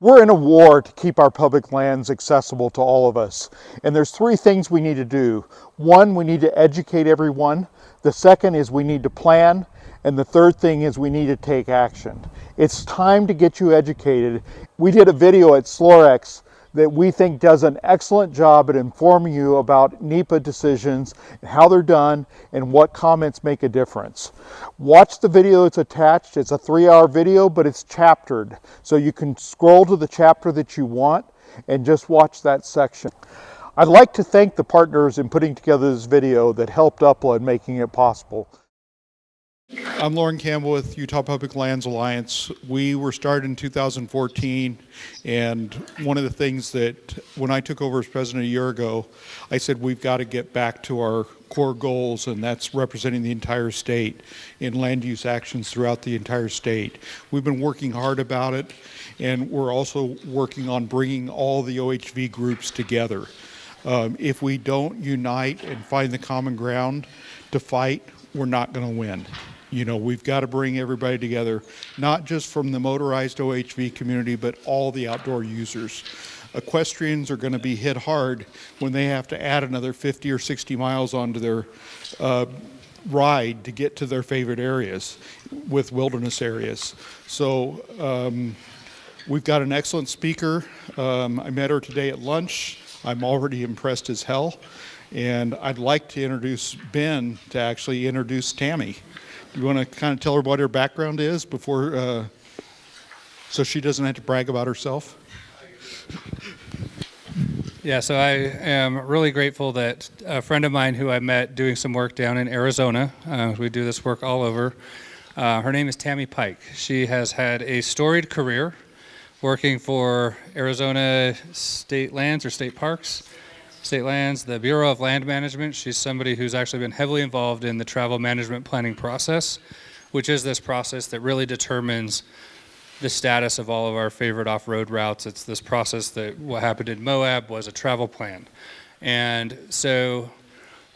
We're in a war to keep our public lands accessible to all of us. And there's three things we need to do. One, we need to educate everyone. The second is we need to plan. And the third thing is we need to take action. It's time to get you educated. We did a video at SLOREX that we think does an excellent job at informing you about NEPA decisions, and how they're done, and what comments make a difference. Watch the video that's attached. It's a 3-hour video, but it's chaptered. So you can scroll to the chapter that you want and just watch that section. I'd like to thank the partners in putting together this video that helped UPLA in making it possible. I'm Loren Campbell with Utah Public Lands Alliance. We were started in 2014, and one of the things that when I took over as president a year ago, I said we've got to get back to our core goals, and that's representing the entire state in land use actions throughout the entire state. We've been working hard about it, and we're also working on bringing all the OHV groups together. If we don't unite and find the common ground to fight, we're not going to win. You know, we've got to bring everybody together, not just from the motorized OHV community, but all the outdoor users. Equestrians are going to be hit hard when they have to add another 50 or 60 miles onto their ride to get to their favorite areas with wilderness areas. So we've got an excellent speaker. I met her today at lunch. I'm already impressed as hell. And I'd like to introduce Ben to actually introduce Tammy. You want to kind of tell her what her background is before, so she doesn't have to brag about herself? Yeah, so I am really grateful that a friend of mine who I met doing some work down in Arizona, we do this work all over, her name is Tammy Pike. She has had a storied career working for Arizona State Lands or State Parks, State Lands, the Bureau of Land Management. She's somebody who's actually been heavily involved in the travel management planning process, which is this process that really determines the status of all of our favorite off-road routes. It's this process that what happened in Moab was a travel plan. And so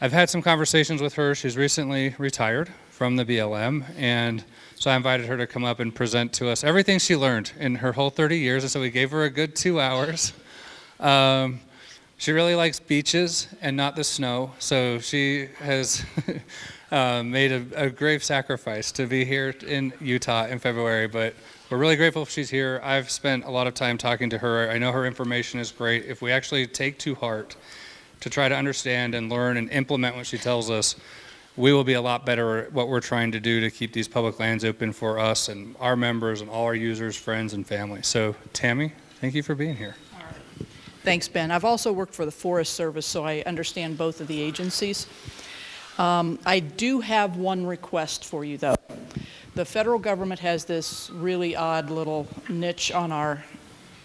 I've had some conversations with her. She's recently retired from the BLM, and so I invited her to come up and present to us everything she learned in her whole 30 years, and so we gave her a good 2 hours. She really likes beaches and not the snow, so she has made a grave sacrifice to be here in Utah in February, but we're really grateful she's here. I've spent a lot of time talking to her. I know her information is great. If we actually take to heart to try to understand and learn and implement what she tells us, we will be a lot better at what we're trying to do to keep these public lands open for us and our members and all our users, friends, and family. So, Tammy, thank you for being here. Thanks, Ben. I've also worked for the Forest Service, so I understand both of the agencies. I do have one request for you, though. The federal government has this really odd little niche on our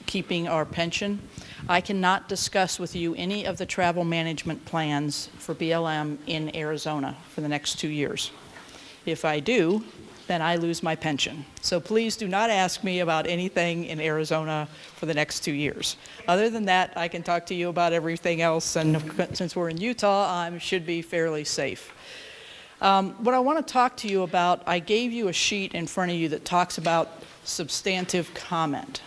keeping our pension. I cannot discuss with you any of the travel management plans for BLM in Arizona for the next 2 years. If I do, then I lose my pension. So please do not ask me about anything in Arizona for the next 2 years. Other than that, I can talk to you about everything else, and since we're in Utah, I should be fairly safe. What I want to talk to you about, I gave you a sheet in front of you that talks about substantive comment.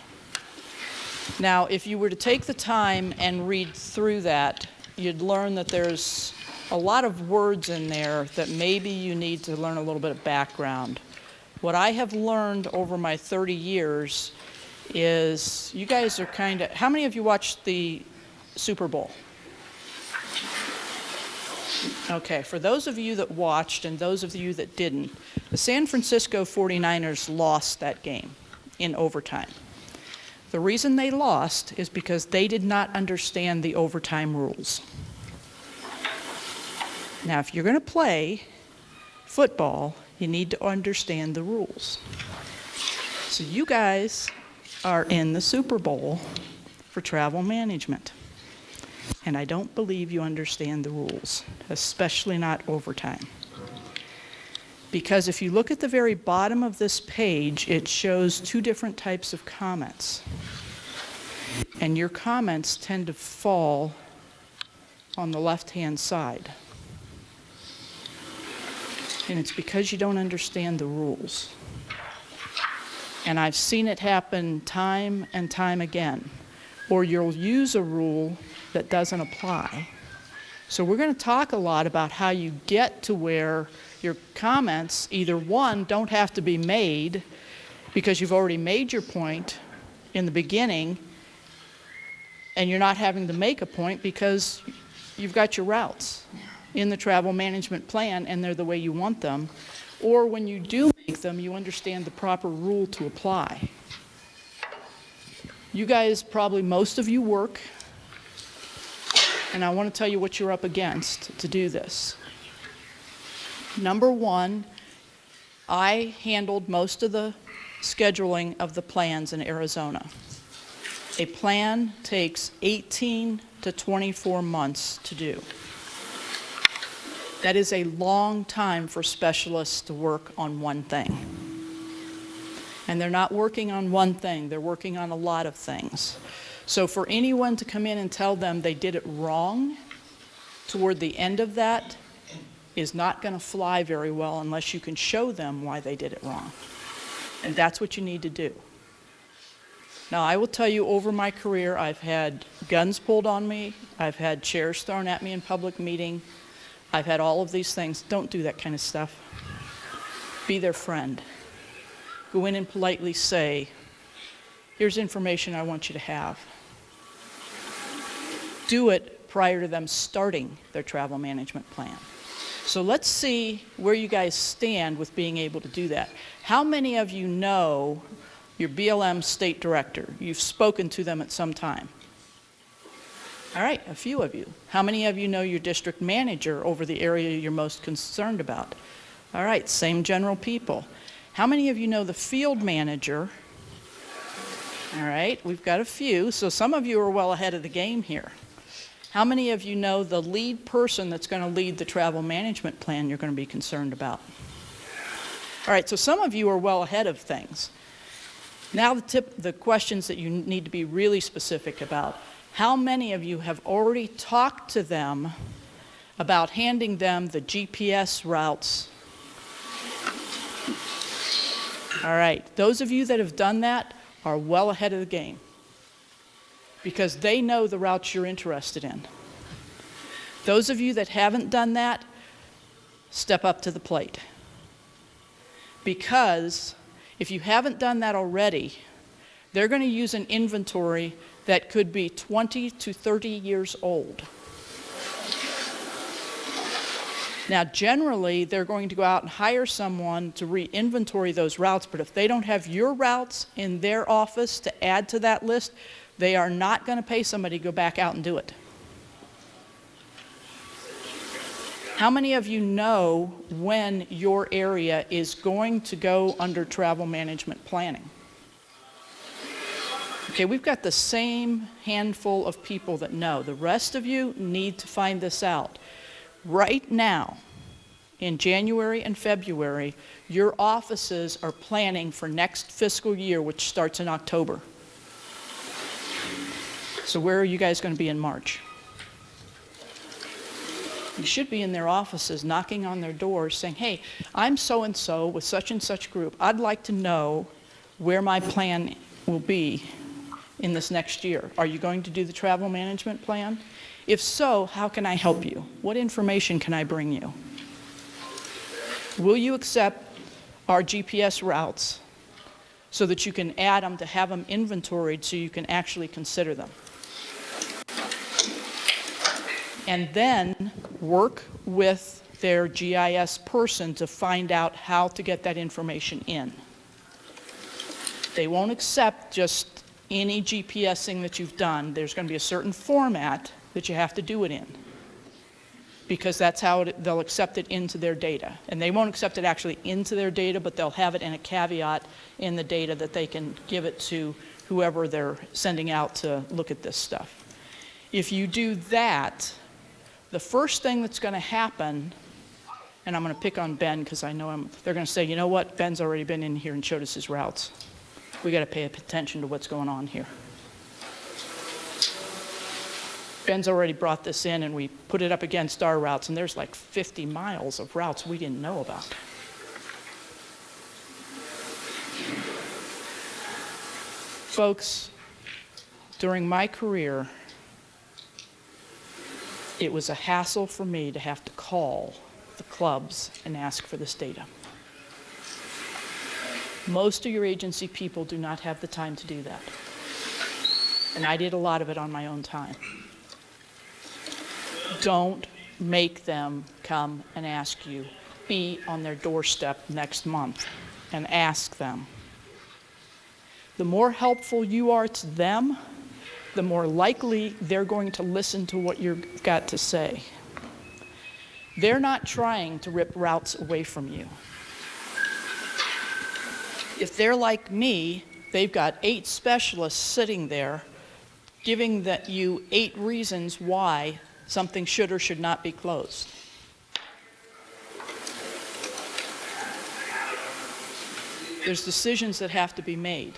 Now, if you were to take the time and read through that, you'd learn that there's a lot of words in there that maybe you need to learn a little bit of background. What I have learned over my 30 years is you guys are kind of, how many of you watched the Super Bowl? Okay, for those of you that watched and those of you that didn't, the San Francisco 49ers lost that game in overtime. The reason they lost is because they did not understand the overtime rules. Now, if you're going to play football, you need to understand the rules. So you guys are in the Super Bowl for travel management. And I don't believe you understand the rules, especially not overtime. Because if you look at the very bottom of this page, it shows 2 different types of comments. And your comments tend to fall on the left-hand side. And it's because you don't understand the rules. And I've seen it happen time and time again. Or you'll use a rule that doesn't apply. So we're going to talk a lot about how you get to where your comments, either one, don't have to be made because you've already made your point in the beginning, and you're not having to make a point because you've got your routes in the travel management plan and they're the way you want them. Or when you do make them, you understand the proper rule to apply. You guys, probably most of you work, and I want to tell you what you're up against to do this. Number one, I handled most of the scheduling of the plans in Arizona. A plan takes 18 to 24 months to do. That is a long time for specialists to work on one thing. And they're not working on one thing, they're working on a lot of things. So for anyone to come in and tell them they did it wrong toward the end of that is not going to fly very well unless you can show them why they did it wrong. And that's what you need to do. Now, I will tell you, over my career, I've had guns pulled on me, I've had chairs thrown at me in public meeting, I've had all of these things. Don't do that kind of stuff. Be their friend. Go in and politely say, here's information I want you to have. Do it prior to them starting their travel management plan. So let's see where you guys stand with being able to do that. How many of you know your BLM state director? You've spoken to them at some time. All right, a few of you. How many of you know your district manager over the area you're most concerned about? All right, same general people. How many of you know the field manager? All right, we've got a few, so some of you are well ahead of the game here. How many of you know the lead person that's going to lead the travel management plan you're going to be concerned about? All right, so some of you are well ahead of things. Now the questions that you need to be really specific about. How many of you have already talked to them about handing them the GPS routes? All right, those of you that have done that are well ahead of the game because they know the routes you're interested in. Those of you that haven't done that, step up to the plate. Because if you haven't done that already, they're going to use an inventory that could be 20 to 30 years old. Now, generally, they're going to go out and hire someone to re-inventory those routes, but if they don't have your routes in their office to add to that list, they are not going to pay somebody to go back out and do it. How many of you know when your area is going to go under travel management planning? Okay, we've got the same handful of people that know. The rest of you need to find this out. Right now, in January and February, your offices are planning for next fiscal year, which starts in October. So where are you guys going to be in March? You should be in their offices knocking on their doors saying, hey, I'm so-and-so with such and such group. I'd like to know where my plan will be in this next year. Are you going to do the travel management plan? If so, how can I help you? What information can I bring you? Will you accept our GPS routes so that you can add them to have them inventoried so you can actually consider them? And then work with their GIS person to find out how to get that information in. They won't accept just any GPSing that you've done. There's going to be a certain format that you have to do it in, because that's how they'll accept it into their data. And they won't accept it actually into their data, but they'll have it in a caveat in the data that they can give it to whoever they're sending out to look at this stuff. If you do that, the first thing that's going to happen, and I'm going to pick on Ben because I know they're going to say, you know what, Ben's already been in here and showed us his routes. We got to pay attention to what's going on here. Ben's already brought this in and we put it up against our routes, and there's like 50 miles of routes we didn't know about. Folks, during my career, it was a hassle for me to have to call the clubs and ask for this data. Most of your agency people do not have the time to do that. And I did a lot of it on my own time. Don't make them come and ask you. Be on their doorstep next month and ask them. The more helpful you are to them, the more likely they're going to listen to what you've got to say. They're not trying to rip routes away from you. If they're like me, they've got 8 specialists sitting there giving you 8 reasons why something should or should not be closed. There's decisions that have to be made.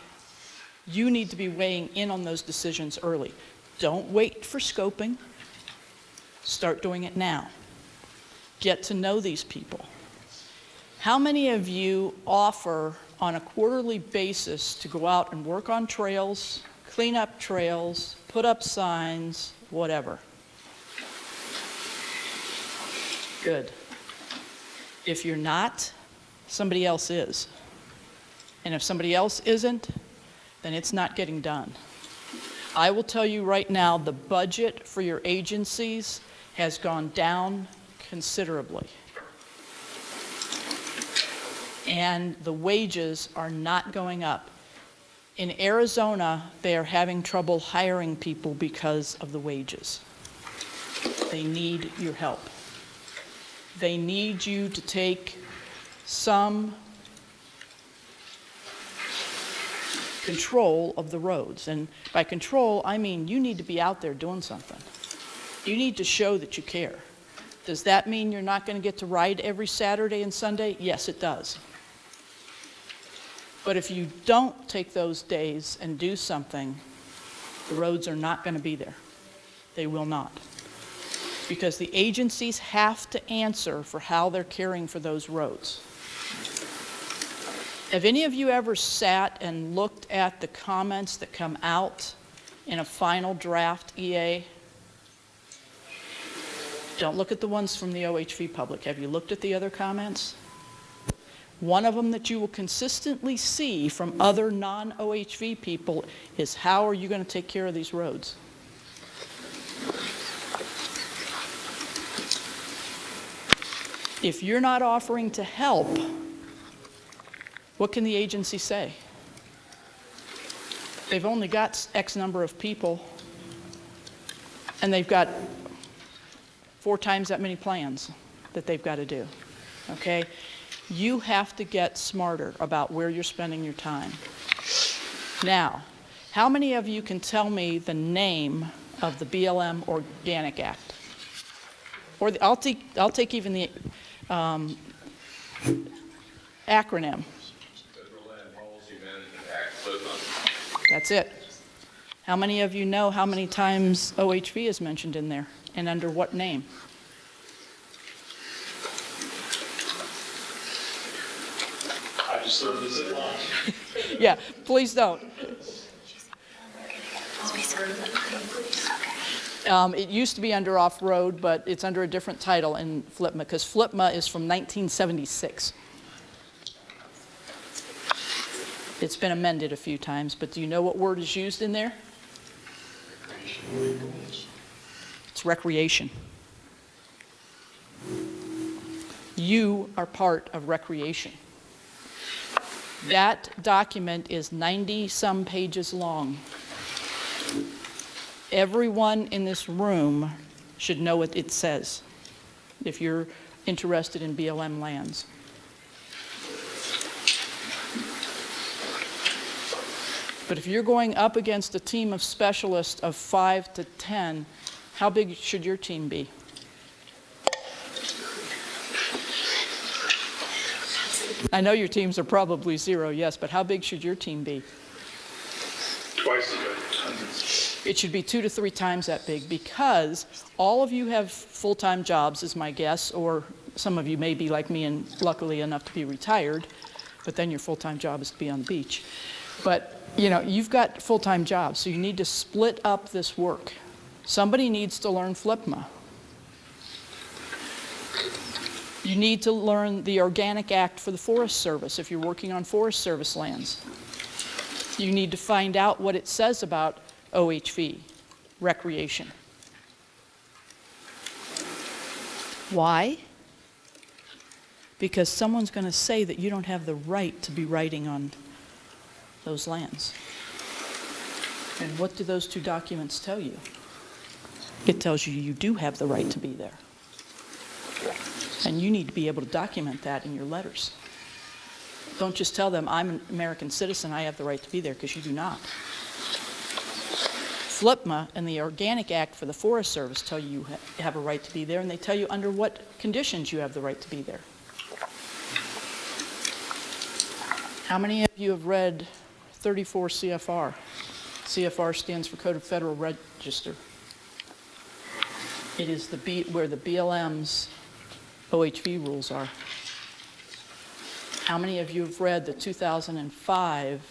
You need to be weighing in on those decisions early. Don't wait for scoping. Start doing it now. Get to know these people. How many of you offer on a quarterly basis to go out and work on trails, clean up trails, put up signs, whatever? Good. If you're not, somebody else is. And if somebody else isn't, then it's not getting done. I will tell you right now, the budget for your agencies has gone down considerably. And the wages are not going up. In Arizona, they are having trouble hiring people because of the wages. They need your help. They need you to take some control of the roads. And by control, I mean you need to be out there doing something. You need to show that you care. Does that mean you're not going to get to ride every Saturday and Sunday? Yes, it does. But if you don't take those days and do something, the roads are not going to be there. They will not. Because the agencies have to answer for how they're caring for those roads. Have any of you ever sat and looked at the comments that come out in a final draft EA? Don't look at the ones from the OHV public. Have you looked at the other comments? One of them that you will consistently see from other non-OHV people is, how are you going to take care of these roads? If you're not offering to help, what can the agency say? They've only got X number of people, and they've got 4 times that many plans that they've got to do, okay? You have to get smarter about where you're spending your time. Now, how many of you can tell me the name of the BLM Organic Act? Or I'll take even the acronym. That's it. How many of you know how many times OHV is mentioned in there, and under what name? I just served as it long. Yeah, please don't. It used to be under off-road, but it's under a different title in FLPMA, because FLPMA is from 1976. It's been amended a few times, but do you know what word is used in there? It's recreation. You are part of recreation. That document is 90-some pages long. Everyone in this room should know what it says if you're interested in BLM lands. But if you're going up against a team of specialists of 5 to 10, how big should your team be? I know your teams are probably 0, yes, but how big should your team be? Twice as big. It should be 2 to 3 times that big, because all of you have full-time jobs, is my guess, or some of you may be like me and luckily enough to be retired, but then your full-time job is to be on the beach. But You know, you've got full-time jobs, so you need to split up this work. Somebody needs to learn FLIPMA. You need to learn the Organic Act for the Forest Service if you're working on Forest Service lands. You need to find out what it says about OHV, recreation. Why? Because someone's going to say that you don't have the right to be writing on those lands. And what do those two documents tell you? It tells you you do have the right to be there. And you need to be able to document that in your letters. Don't just tell them, I'm an American citizen, I have the right to be there, because you do not. FLIPMA and the Organic Act for the Forest Service tell you you have a right to be there, and they tell you under what conditions you have the right to be there. How many of you have read 34 CFR? CFR stands for Code of Federal Register. It is where the BLM's OHV rules are. How many of you have read the 2005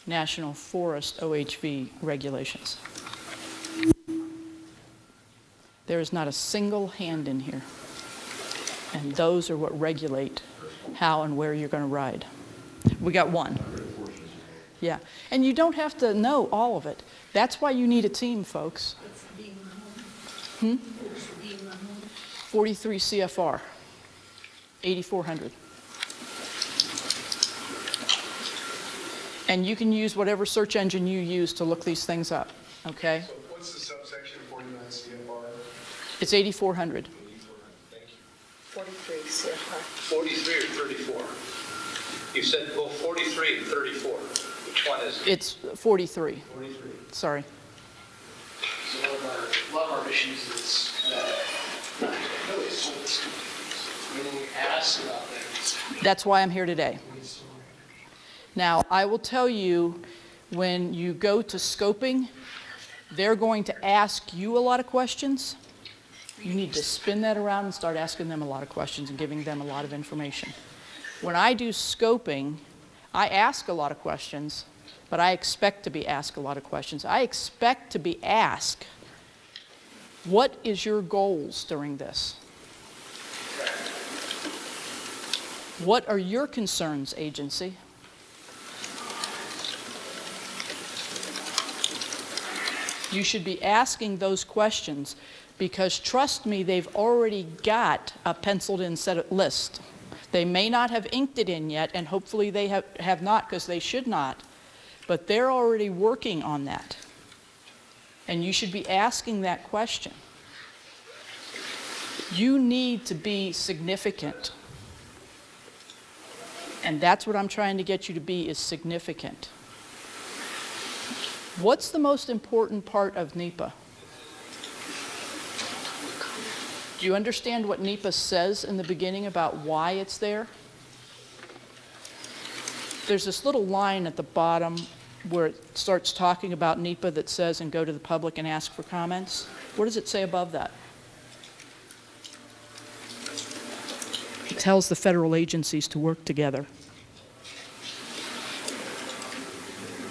National Forest OHV regulations? There is not a single hand in here. And those are what regulate how and where you're going to ride. We got one. Yeah. And you don't have to know all of it. That's why you need a team, folks. 43 CFR, 8400. And you can use whatever search engine you use to look these things up, okay? So what's the subsection 49 CFR? It's 8400. 84. Thank you. 43 CFR. 43 or 34? You said both 43 and 34. Which one is it? It's 43. 43. Sorry. So a lot of our issues is that really it's when we ask about things. That's why I'm here today. Now, I will tell you, when you go to scoping, they're going to ask you a lot of questions. You need to spin that around and start asking them a lot of questions and giving them a lot of information. When I do scoping, I ask a lot of questions, but I expect to be asked a lot of questions. I expect to be asked, what is your goals during this? What are your concerns, agency? You should be asking those questions because, trust me, they've already got a penciled-in list. They may not have inked it in yet, and hopefully they have not, because they should not, but they're already working on that. And you should be asking that question. You need to be significant. And that's what I'm trying to get you to be, is significant. What's the most important part of NEPA? Do you understand what NEPA says in the beginning about why it's there? There's this little line at the bottom where it starts talking about NEPA that says, and go to the public and ask for comments. What does it say above that? It tells the federal agencies to work together.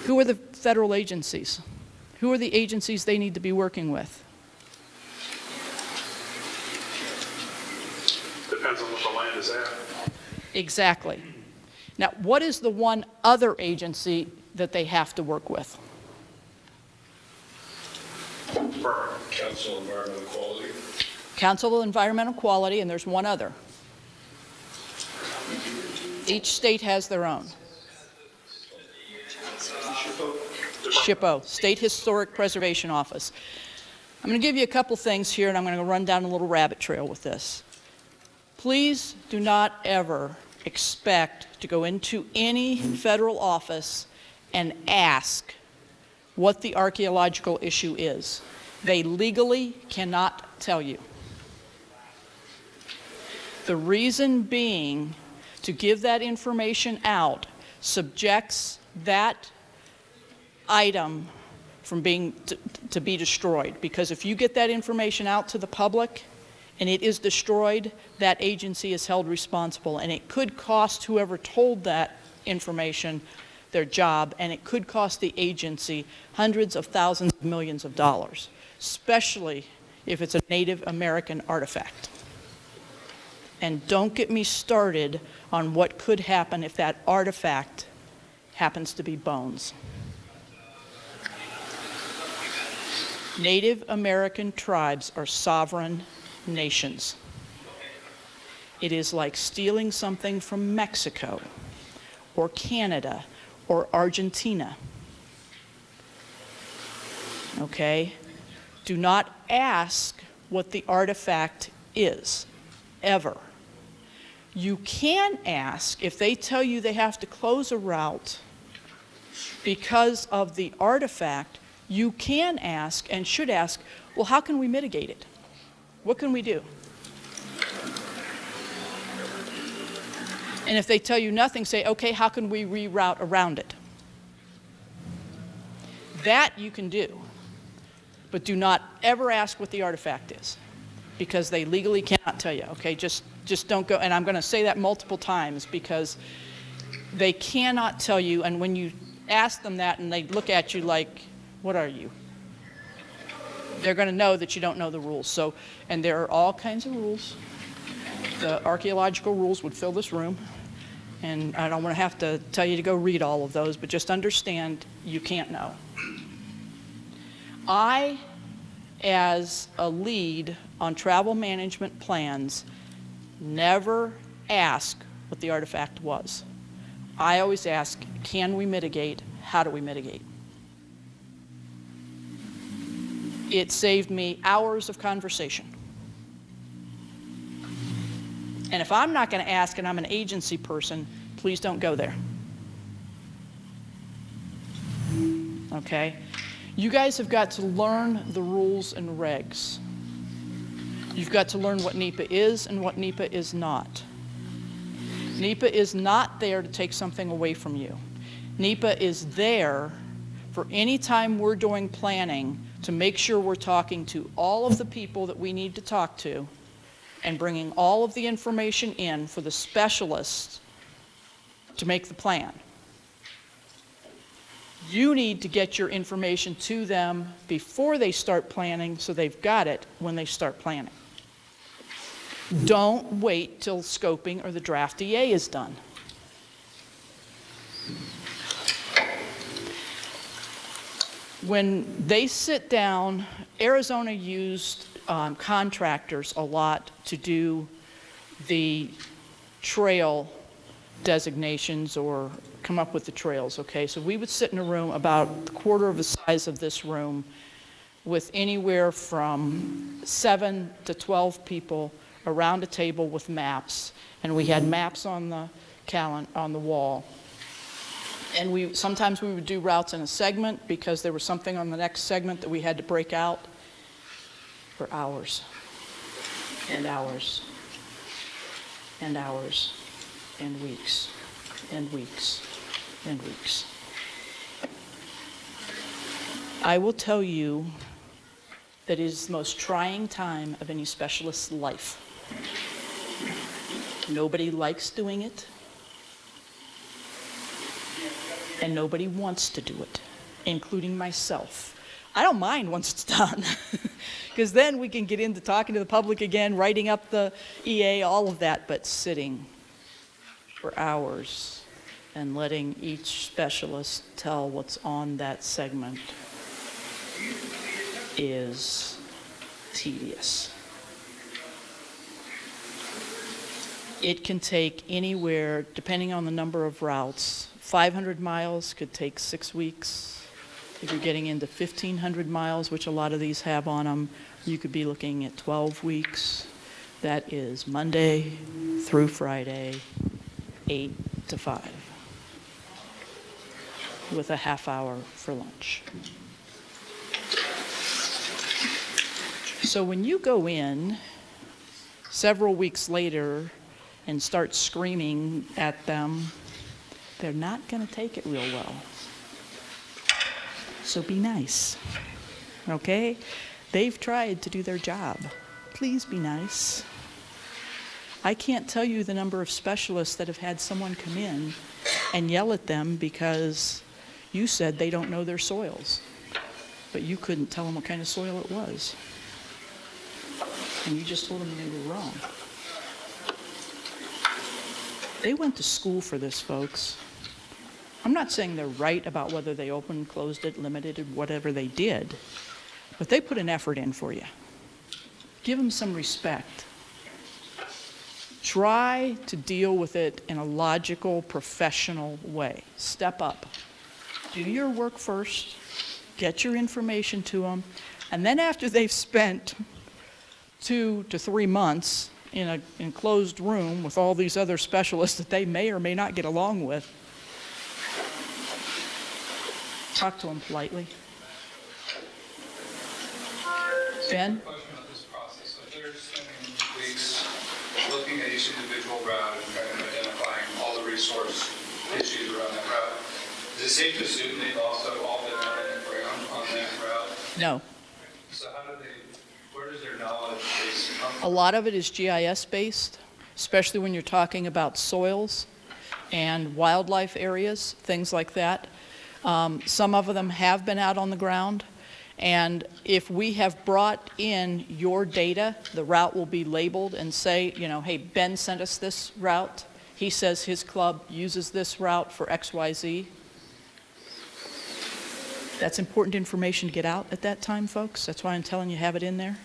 Who are the federal agencies? Who are the agencies they need to be working with? Depends on what the land is at. Exactly. Now, what is the one other agency that they have to work with? Burr. Council of Environmental Quality. Council of Environmental Quality, and there's one other. Each state has their own. SHPO, State Historic Preservation Office. I'm going to give you a couple things here, and I'm going to run down a little rabbit trail with this. Please do not ever expect to go into any federal office and ask what the archaeological issue is. They legally cannot tell you. The reason being, to give that information out subjects that item from being to be destroyed, because if you get that information out to the public and it is destroyed, that agency is held responsible, and it could cost whoever told that information their job, and it could cost the agency hundreds of thousands of millions of dollars, especially if it's a Native American artifact. And don't get me started on what could happen if that artifact happens to be bones. Native American tribes are sovereign nations. It is like stealing something from Mexico or Canada or Argentina. Okay? Do not ask what the artifact is, ever. You can ask if they tell you they have to close a route because of the artifact. You can ask and should ask, well, how can we mitigate it? What can we do? And if they tell you nothing, say, okay, how can we reroute around it? That you can do. But do not ever ask what the artifact is, because they legally cannot tell you, okay? Just don't go, and I'm going to say that multiple times, because they cannot tell you, and when you ask them that and they look at you like, what are you? They're going to know that you don't know the rules. So, and there are all kinds of rules. The archaeological rules would fill this room, and I don't want to have to tell you to go read all of those, but just understand you can't know. I, as a lead on travel management plans, never ask what the artifact was. I always ask, can we mitigate? How do we mitigate? It saved me hours of conversation. And if I'm not going to ask and I'm an agency person, please don't go there. Okay? You guys have got to learn the rules and regs. You've got to learn what NEPA is and what NEPA is not. NEPA is not there to take something away from you. NEPA is there for any time we're doing planning to make sure we're talking to all of the people that we need to talk to and bringing all of the information in for the specialists to make the plan. You need to get your information to them before they start planning so they've got it when they start planning. Don't wait till scoping or the draft EA is done. When they sit down, Arizona used contractors a lot to do the trail designations or come up with the trails, okay? So we would sit in a room about a quarter of the size of this room with anywhere from 7 to 12 people around a table with maps, and we had maps on the on the wall. And sometimes we would do routes in a segment because there was something on the next segment that we had to break out for hours and hours and hours and weeks and weeks and weeks. I will tell you that it is the most trying time of any specialist's life. Nobody likes doing it, and nobody wants to do it, including myself. I don't mind once it's done, because then we can get into talking to the public again, writing up the EA, all of that, but sitting for hours and letting each specialist tell what's on that segment is tedious. It can take anywhere, depending on the number of routes, 500 miles could take 6 weeks. If you're getting into 1,500 miles, which a lot of these have on them, you could be looking at 12 weeks. That is Monday through Friday, 8 to 5, with a half hour for lunch. So when you go in several weeks later and start screaming at them, they're not going to take it real well. So be nice, okay? They've tried to do their job. Please be nice. I can't tell you the number of specialists that have had someone come in and yell at them because you said they don't know their soils, but you couldn't tell them what kind of soil it was. And you just told them they were wrong. They went to school for this, folks. I'm not saying they're right about whether they opened, closed it, limited it, whatever they did, but they put an effort in for you. Give them some respect. Try to deal with it in a logical, professional way. Step up. Do your work first. Get your information to them. And then after they've spent 2 to 3 months in an enclosed room with all these other specialists that they may or may not get along with, talk to them politely. Ben? Question about this process. So they're spending weeks looking at each individual route and trying to identifying all the resource issues around that route. Is it safe to assume they've also all been out on the ground on that route? No. So where does their knowledge base come A from? lot of it is GIS based, especially when you're talking about soils and wildlife areas, things like that. Some of them have been out on the ground, and if we have brought in your data, the route will be labeled and say, hey, Ben sent us this route. He says his club uses this route for XYZ. That's important information to get out at that time, folks. That's why I'm telling you, have it in there.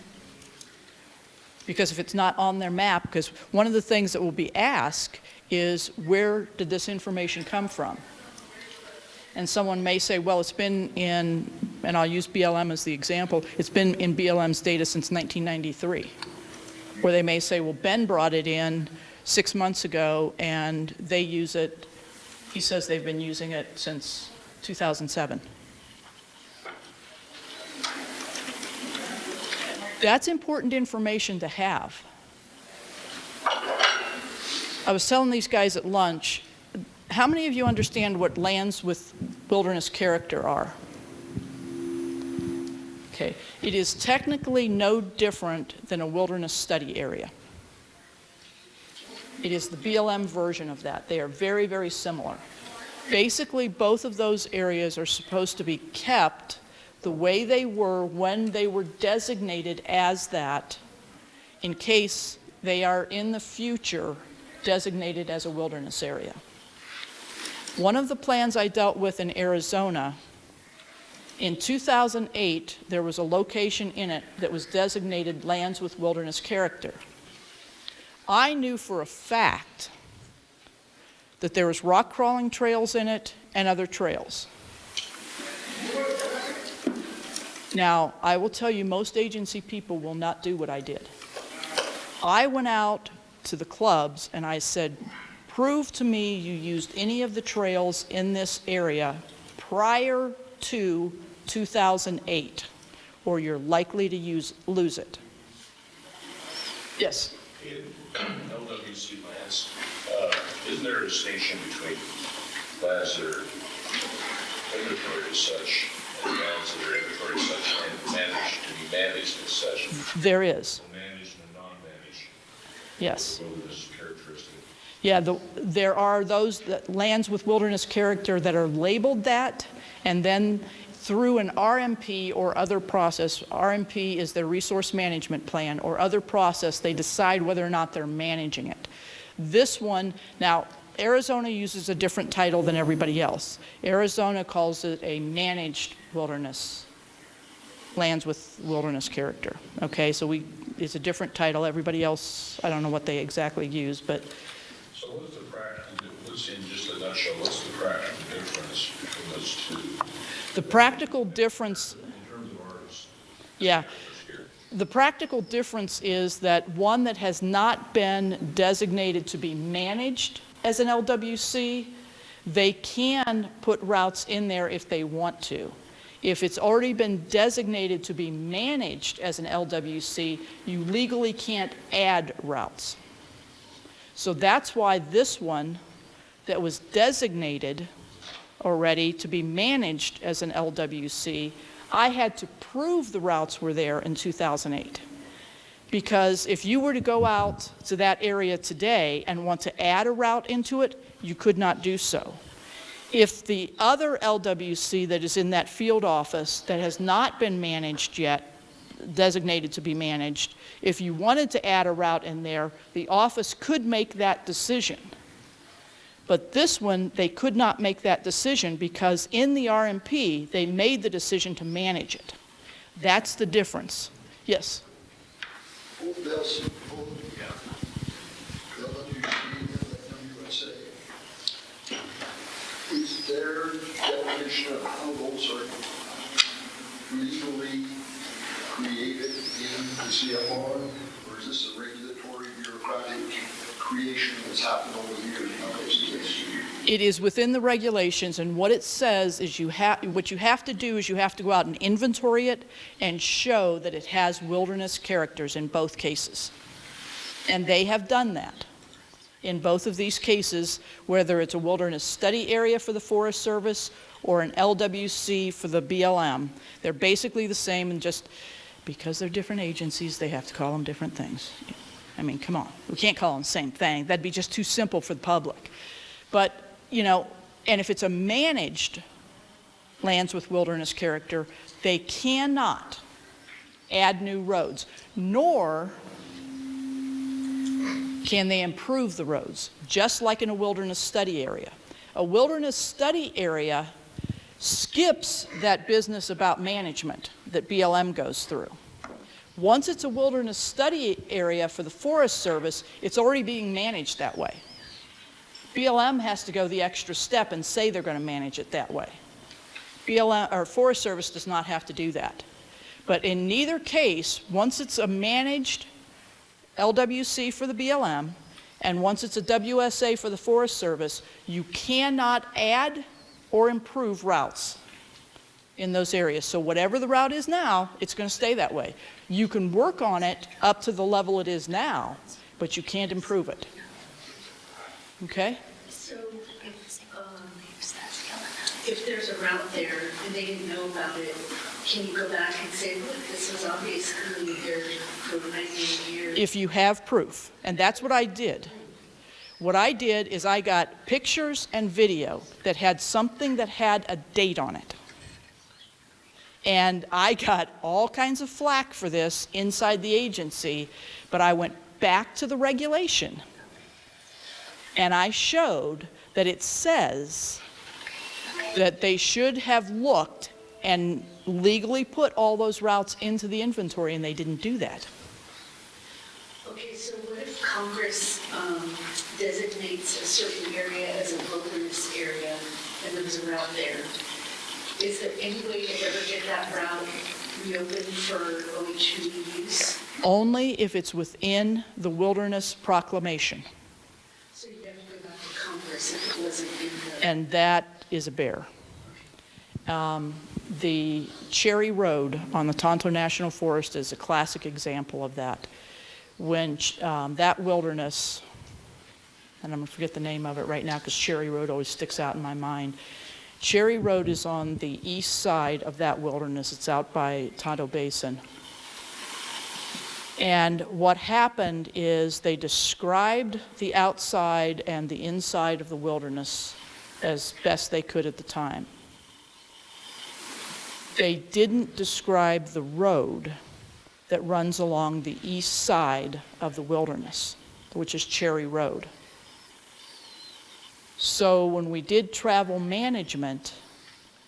Because if it's not on their map, because one of the things that will be asked is, where did this information come from? And someone may say, well, it's been in, and I'll use BLM as the example, it's been in BLM's data since 1993. Or they may say, well, Ben brought it in 6 months ago and they use it, he says they've been using it since 2007. That's important information to have. I was telling these guys at lunch, how many of you understand what lands with wilderness character are? Okay, it is technically no different than a wilderness study area. It is the BLM version of that. They are very, very similar. Basically, both of those areas are supposed to be kept the way they were when they were designated as that, in case they are in the future designated as a wilderness area. One of the plans I dealt with in Arizona, in 2008, there was a location in it that was designated lands with wilderness character. I knew for a fact that there was rock crawling trails in it and other trails. Now, I will tell you, most agency people will not do what I did. I went out to the clubs and I said, prove to me you used any of the trails in this area prior to 2008, or you're likely to lose it. Yes? In LWC lands, isn't there a distinction between lands that are inventory as such and lands that are inventory as such and managed to be managed as such? There is. Managed and non-managed. Yes. Wilderness characteristic. Yeah, there are those lands with wilderness character that are labeled that, and then through an RMP or other process, RMP is their resource management plan, or other process, they decide whether or not they're managing it. This one, now, Arizona uses a different title than everybody else. Arizona calls it a managed wilderness, lands with wilderness character. Okay, so it's a different title. Everybody else, I don't know what they exactly use, but. So what's the practical, in just a nutshell, what's the practical difference between those two? The practical difference, In terms of ours? yeah. The practical difference is that one that has not been designated to be managed as an LWC, they can put routes in there if they want to. If it's already been designated to be managed as an LWC, you legally can't add routes. So that's why this one that was designated already to be managed as an LWC, I had to prove the routes were there in 2008. Because if you were to go out to that area today and want to add a route into it, you could not do so. If the other LWC that is in that field office that has not been managed yet, designated to be managed, if you wanted to add a route in there, the office could make that decision. But this one, they could not make that decision because in the RMP, they made the decision to manage it. That's the difference. Yes? Is their definition of how those are legally created in the CFR, or is this a regulatory bureaucratic creation that's happened over the years? It is within the regulations, and what it says is what you have to do is you have to go out and inventory it and show that it has wilderness characters in both cases. And they have done that in both of these cases, whether it's a wilderness study area for the Forest Service or an LWC for the BLM. They're basically the same, and just because they're different agencies, they have to call them different things. I mean, come on. We can't call them the same thing. That'd be just too simple for the public. But, you know, and if it's a managed lands with wilderness character, they cannot add new roads, nor can they improve the roads, just like in a wilderness study area. A wilderness study area skips that business about management that BLM goes through. Once it's a wilderness study area for the Forest Service, it's already being managed that way. BLM has to go the extra step and say they're going to manage it that way. BLM, or Forest Service, does not have to do that. But in neither case, once it's a managed LWC for the BLM, and once it's a WSA for the Forest Service, you cannot add or improve routes in those areas. So whatever the route is now, it's going to stay that way. You can work on it up to the level it is now, but you can't improve it. Okay? So if there's a route there and they didn't know about it, can you go back and say, look, this was obviously there for 98 years? If you have proof, and that's what I did. What I did is I got pictures and video that had something that had a date on it. And I got all kinds of flack for this inside the agency, but I went back to the regulation and I showed that it says that they should have looked and legally put all those routes into the inventory, and they didn't do that. Okay, so what if Congress designates a certain area as a wilderness area and there was a route there? Is there any way to ever get that route reopened for OHV use? Only if it's within the wilderness proclamation. So you'd have to go back to Congress if it wasn't in the... And that is a bear. The Cherry Road on the Tonto National Forest is a classic example of that. When that wilderness, and I'm going to forget the name of it right now because Cherry Road always sticks out in my mind. Cherry Road is on the east side of that wilderness. It's out by Tonto Basin. And what happened is they described the outside and the inside of the wilderness as best they could at the time. They didn't describe the road that runs along the east side of the wilderness, which is Cherry Road. So when we did travel management,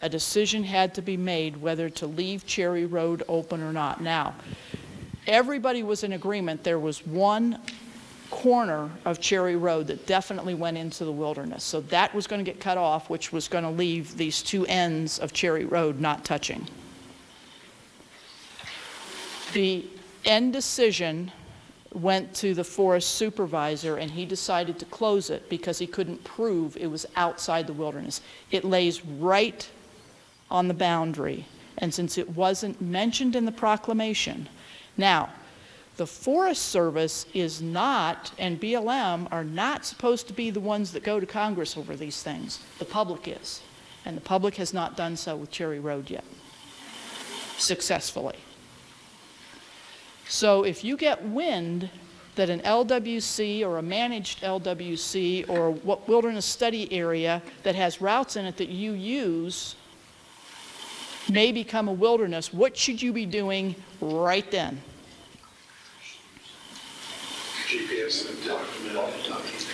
a decision had to be made whether to leave Cherry Road open or not. Now, everybody was in agreement. There was one corner of Cherry Road that definitely went into the wilderness. So that was going to get cut off, which was going to leave these two ends of Cherry Road not touching. The end decision went to the forest supervisor, and he decided to close it because he couldn't prove it was outside the wilderness. It lays right on the boundary, and since it wasn't mentioned in the proclamation, now, the Forest Service is not, and BLM are not supposed to be the ones that go to Congress over these things. The public is, and the public has not done so with Cherry Road yet, successfully. So if you get wind that an LWC or a managed LWC or what wilderness study area that has routes in it that you use may become a wilderness, what should you be doing right then? GPS and document.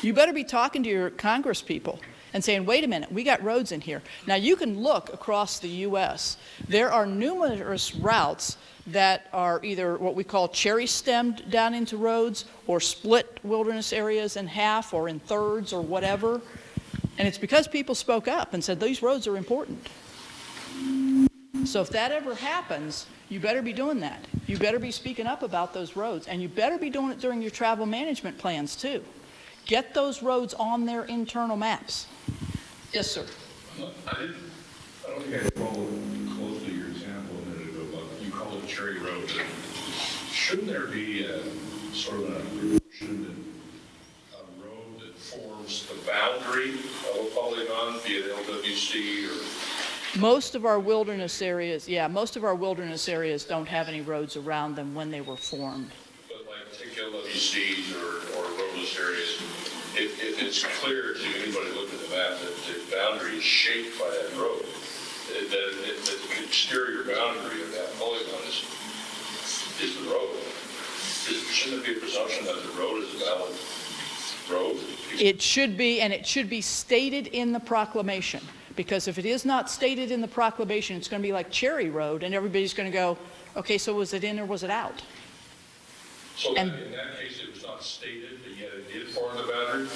You better be talking to your Congress people and saying, wait a minute, we got roads in here. Now you can look across the U.S. There are numerous routes that are either what we call cherry stemmed down into roads or split wilderness areas in half or in thirds or whatever. And it's because people spoke up and said these roads are important. So if that ever happens, you better be doing that. You better be speaking up about those roads, and you better be doing it during your travel management plans too. Get those roads on their internal maps. Yes, sir. I don't think I followed closely your example a minute ago, but you call it Cherry Road. Shouldn't there be sort of an abbreviation and a road that forms the boundary of a polygon, be it LWC or? Most of our wilderness areas, don't have any roads around them when they were formed. But like take LWCs or roadless areas, if it's clear to anybody looking at the map that the boundary is shaped by that road, that the exterior boundary of that polygon is the road. Shouldn't there be a presumption that the road is a valid road? It should be, and it should be stated in the proclamation. Because if it is not stated in the proclamation, it's going to be like Cherry Road, and everybody's going to go, okay, so was it in or was it out? So in that case, it was not stated, but yet it did form the boundary?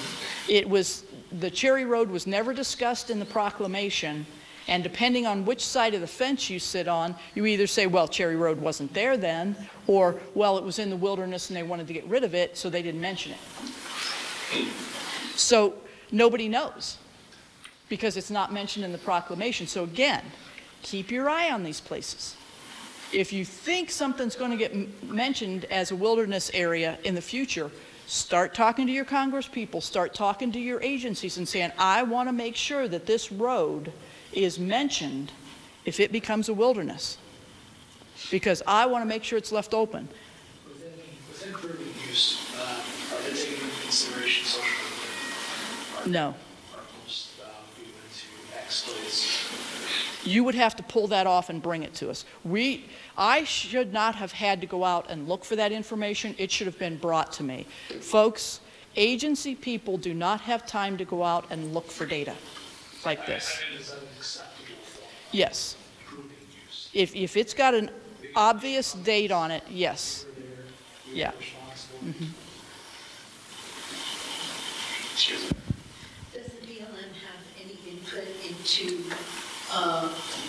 It was, the Cherry Road was never discussed in the proclamation, and depending on which side of the fence you sit on, you either say, well, Cherry Road wasn't there then, or, well, it was in the wilderness and they wanted to get rid of it, so they didn't mention it. So nobody knows, because it's not mentioned in the proclamation. So again, keep your eye on these places. If you think something's going to get mentioned as a wilderness area in the future, start talking to your Congress people, start talking to your agencies and saying, I want to make sure that this road is mentioned if it becomes a wilderness, because I want to make sure it's left open. Within urban use, are they taking into consideration social movement? No. Place. You would have to pull that off and bring it to us. I should not have had to go out and look for that information. It should have been brought to me. Folks, agency people do not have time to go out and look for data like this. Is that an acceptable form? Yes. Proving use? If it's got an obvious date on it, yes. Yeah. Mm-hmm. Does the BLM have any input into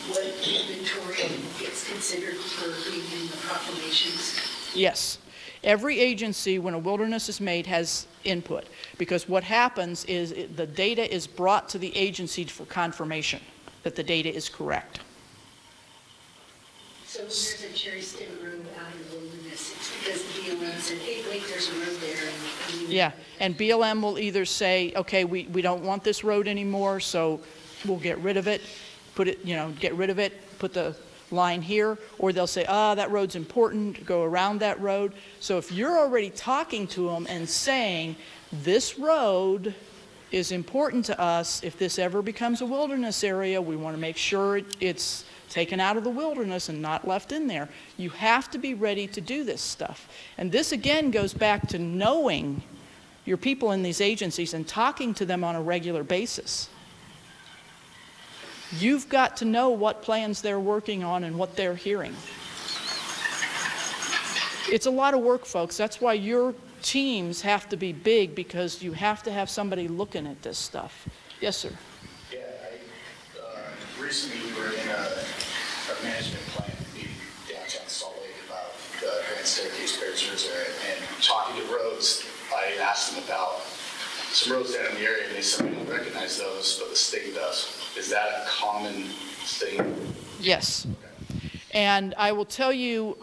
what inventory gets considered for being in the proclamations? Yes. Every agency, when a wilderness is made, has input, because what happens is the data is brought to the agency for confirmation that the data is correct. So when there's a cherry stem road out in the wilderness, it's because the BLM said, hey, wait, there's a road there. Yeah, and BLM will either say, okay, we don't want this road anymore, so we'll get rid of it, get rid of it, put the line here, or they'll say, that road's important, go around that road. So if you're already talking to them and saying, this road is important to us, if this ever becomes a wilderness area, we want to make sure it's taken out of the wilderness and not left in there. You have to be ready to do this stuff. And this again goes back to knowing your people in these agencies and talking to them on a regular basis. You've got to know what plans they're working on and what they're hearing. It's a lot of work, folks. That's why your teams have to be big, because you have to have somebody looking at this stuff. Yes, sir. Yeah, recently we were in a management plan meeting downtown Salt Lake about Grand Staircase Barriers and talking to roads. I asked them about some roads down in the area, and they said, we don't recognize those, but the state does. Is that a common thing? Yes. And I will tell you,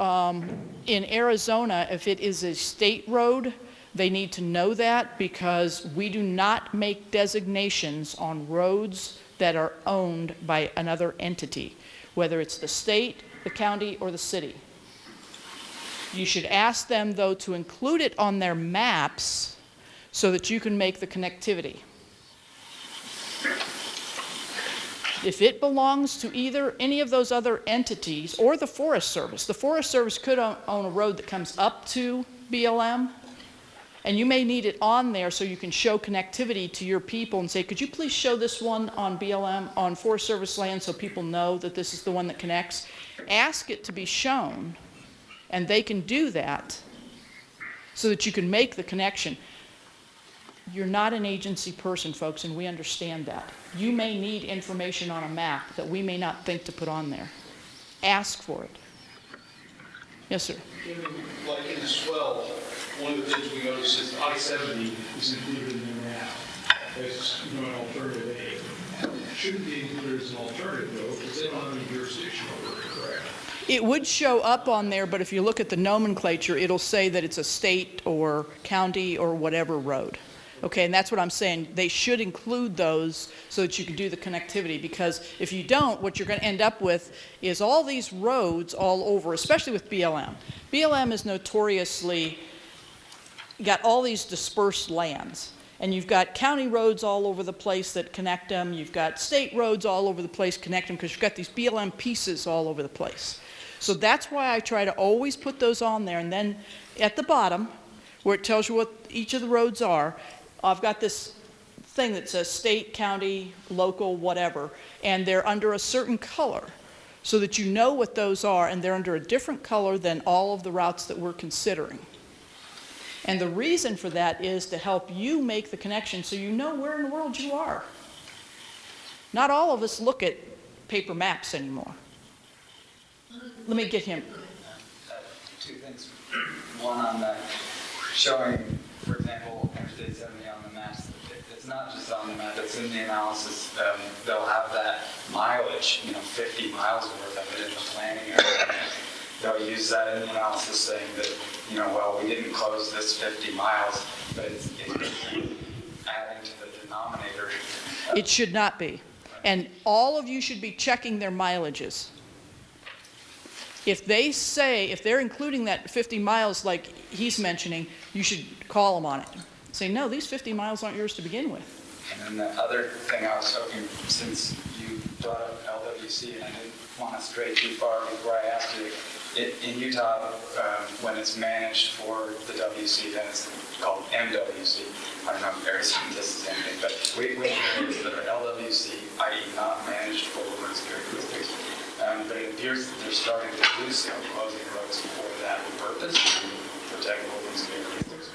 in Arizona, if it is a state road, they need to know that, because we do not make designations on roads that are owned by another entity, whether it's the state, the county, or the city. You should ask them, though, to include it on their maps so that you can make the connectivity. If it belongs to either any of those other entities or the Forest Service could own a road that comes up to BLM, and you may need it on there so you can show connectivity to your people and say, could you please show this one on BLM, on Forest Service land, so people know that this is the one that connects? Ask it to be shown, and they can do that so that you can make the connection. You're not an agency person, folks, and we understand that. You may need information on a map that we may not think to put on there. Ask for it. Yes, sir. Like in the swell, one of the things we noticed is I-70 is included in there now as an alternative aid. It shouldn't be included as an alternative, though, because they don't have any jurisdiction over it, correct? It would show up on there, but if you look at the nomenclature, it'll say that it's a state or county or whatever road. Okay, and that's what I'm saying. They should include those so that you can do the connectivity, because if you don't, what you're going to end up with is all these roads all over, especially with BLM. BLM is notoriously got all these dispersed lands, and you've got county roads all over the place that connect them. You've got state roads all over the place connect them, because you've got these BLM pieces all over the place. So that's why I try to always put those on there, and then at the bottom, where it tells you what each of the roads are, I've got this thing that says state, county, local, whatever, and they're under a certain color so that you know what those are, and they're under a different color than all of the routes that we're considering. And the reason for that is to help you make the connection so you know where in the world you are. Not all of us look at paper maps anymore. Let me get him. Two things. One on that, showing, for example, Interstate 70 on the maps. It's not just on the map, it's in the analysis. They'll have that mileage, 50 miles worth of it in the planning area. They'll use that in the analysis saying that, well, we didn't close this 50 miles, but it's adding to the denominator. It should not be. And all of you should be checking their mileages. If they're including that 50 miles like he's mentioning, you should call them on it. Say, no, these 50 miles aren't yours to begin with. And then the other thing I was hoping, since you brought up LWC, and I didn't want to stray too far before I asked you, in Utah, when it's managed for the WC, then it's called MWC. I don't know if Arizona does the same thing, but we have areas that are LWC, i.e. not managed for women's characteristics. But it appears that they're starting to do so, closing roads for that purpose, to protect women's characteristics,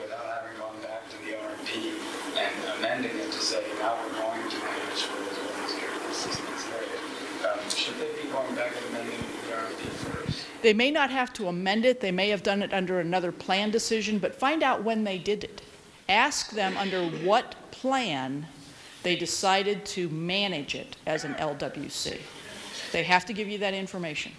without having gone back to the RMP and amending it to say, now we're going to manage for those women's characteristics in this area. Should they be going back and amending the RMP first? They may not have to amend it. They may have done it under another plan decision, but find out when they did it. Ask them under what plan they decided to manage it as an LWC. They have to give you that information.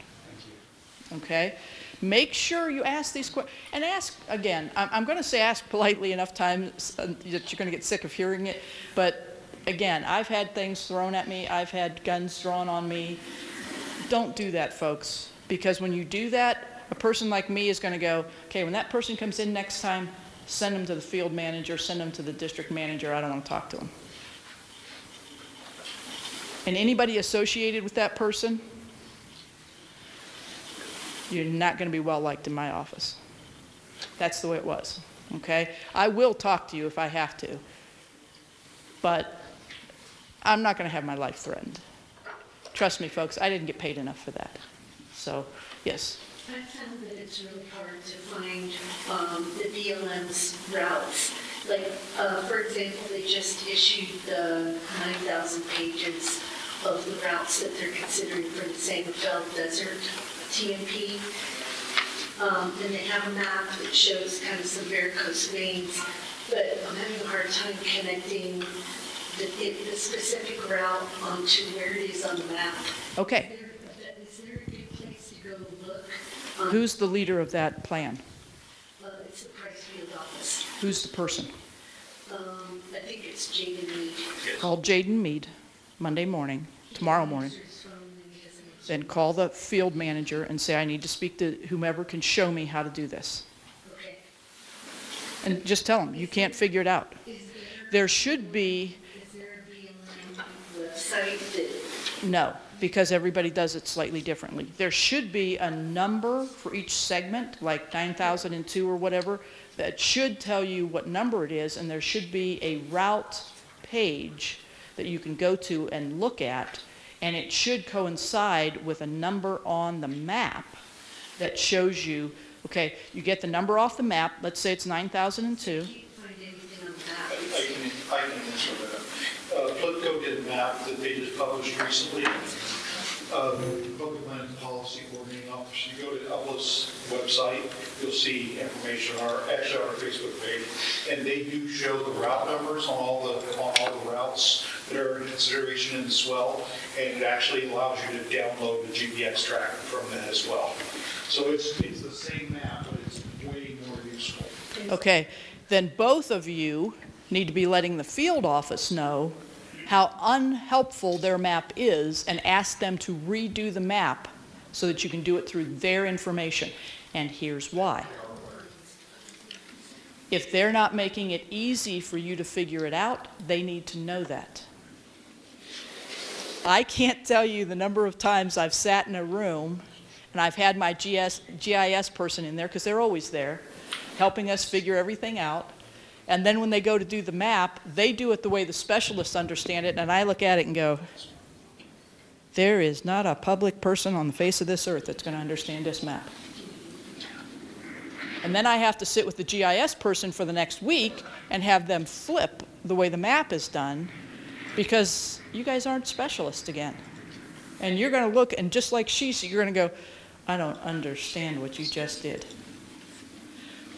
Okay? Make sure you ask these questions. And ask, again, I'm going to say ask politely enough times that you're going to get sick of hearing it. But again, I've had things thrown at me. I've had guns drawn on me. Don't do that, folks. Because when you do that, a person like me is going to go, okay, when that person comes in next time, send them to the field manager, send them to the district manager. I don't want to talk to them. And anybody associated with that person, you're not going to be well liked in my office. That's the way it was, okay? I will talk to you if I have to, but I'm not going to have my life threatened. Trust me, folks, I didn't get paid enough for that. So, yes? I found that it's really hard to find the BLM's routes. Like, for example, they just issued the 9,000 pages of the routes that they're considering for the San Rafael Desert TMP. And they have a map that shows kind of some varicose veins, but I'm having a hard time connecting the specific route onto where it is on the map. Okay. Is there a good place to go look? Who's the leader of that plan? It's the Price Field office. Who's the person? I think it's Jaden Mead. Call Jaden Mead Monday morning, tomorrow morning. then call the field manager and say, I need to speak to whomever can show me how to do this. Okay. And just tell them, you can't figure it out. There should be, Is there a BLM website that? no, because everybody does it slightly differently. There should be a number for each segment, like 9002 or whatever, that should tell you what number it is, and there should be a route page that you can go to and look at, and it should coincide with a number on the map that shows you, okay, you get the number off the map, let's say it's 9002. Can't find anything on the map. I can answer that. Flipco did a map that they just published recently. Public Land Policy Coordinating Office. You go to UPLA's website, you'll see information on our Facebook page, and they do show the route numbers on all the routes that are in consideration in the swell, and it actually allows you to download the GPS tracker from that as well. So it's the same map, but it's way more useful. Okay, then both of you need to be letting the field office know how unhelpful their map is and ask them to redo the map so that you can do it through their information. And here's why. If they're not making it easy for you to figure it out, they need to know that. I can't tell you the number of times I've sat in a room and I've had my GIS person in there, because they're always there, helping us figure everything out. And then when they go to do the map, they do it the way the specialists understand it, and I look at it and go, there is not a public person on the face of this earth that's going to understand this map. And then I have to sit with the GIS person for the next week and have them flip the way the map is done, because you guys aren't specialists again. And you're going to look, and just like you're going to go, I don't understand what you just did.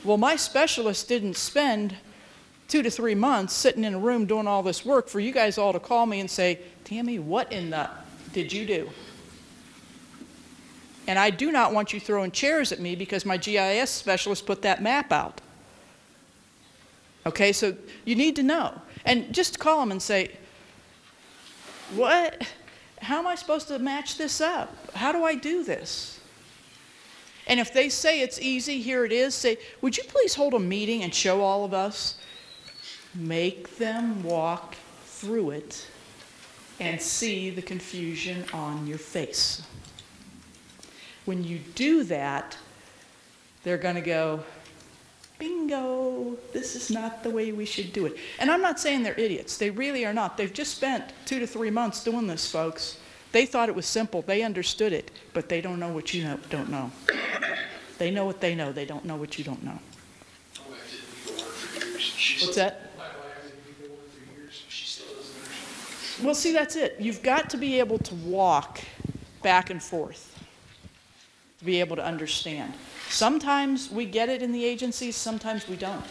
Well, my specialist didn't spend 2 to 3 months sitting in a room doing all this work for you guys all to call me and say, Tammy, what in the did you do? And I do not want you throwing chairs at me because my GIS specialist put that map out. Okay, so you need to know. And just call them and say, what? How am I supposed to match this up? How do I do this? And if they say it's easy, here it is, say, would you please hold a meeting and show all of us? Make them walk through it and see the confusion on your face. When you do that, they're going to go, bingo, this is not the way we should do it. And I'm not saying they're idiots. They really are not. They've just spent 2 to 3 months doing this, folks. They thought it was simple. They understood it, but they don't know what you don't know. They know what they know. They don't know what you don't know. What's that? Well, see, that's it. You've got to be able to walk back and forth to be able to understand. Sometimes we get it in the agencies, sometimes we don't.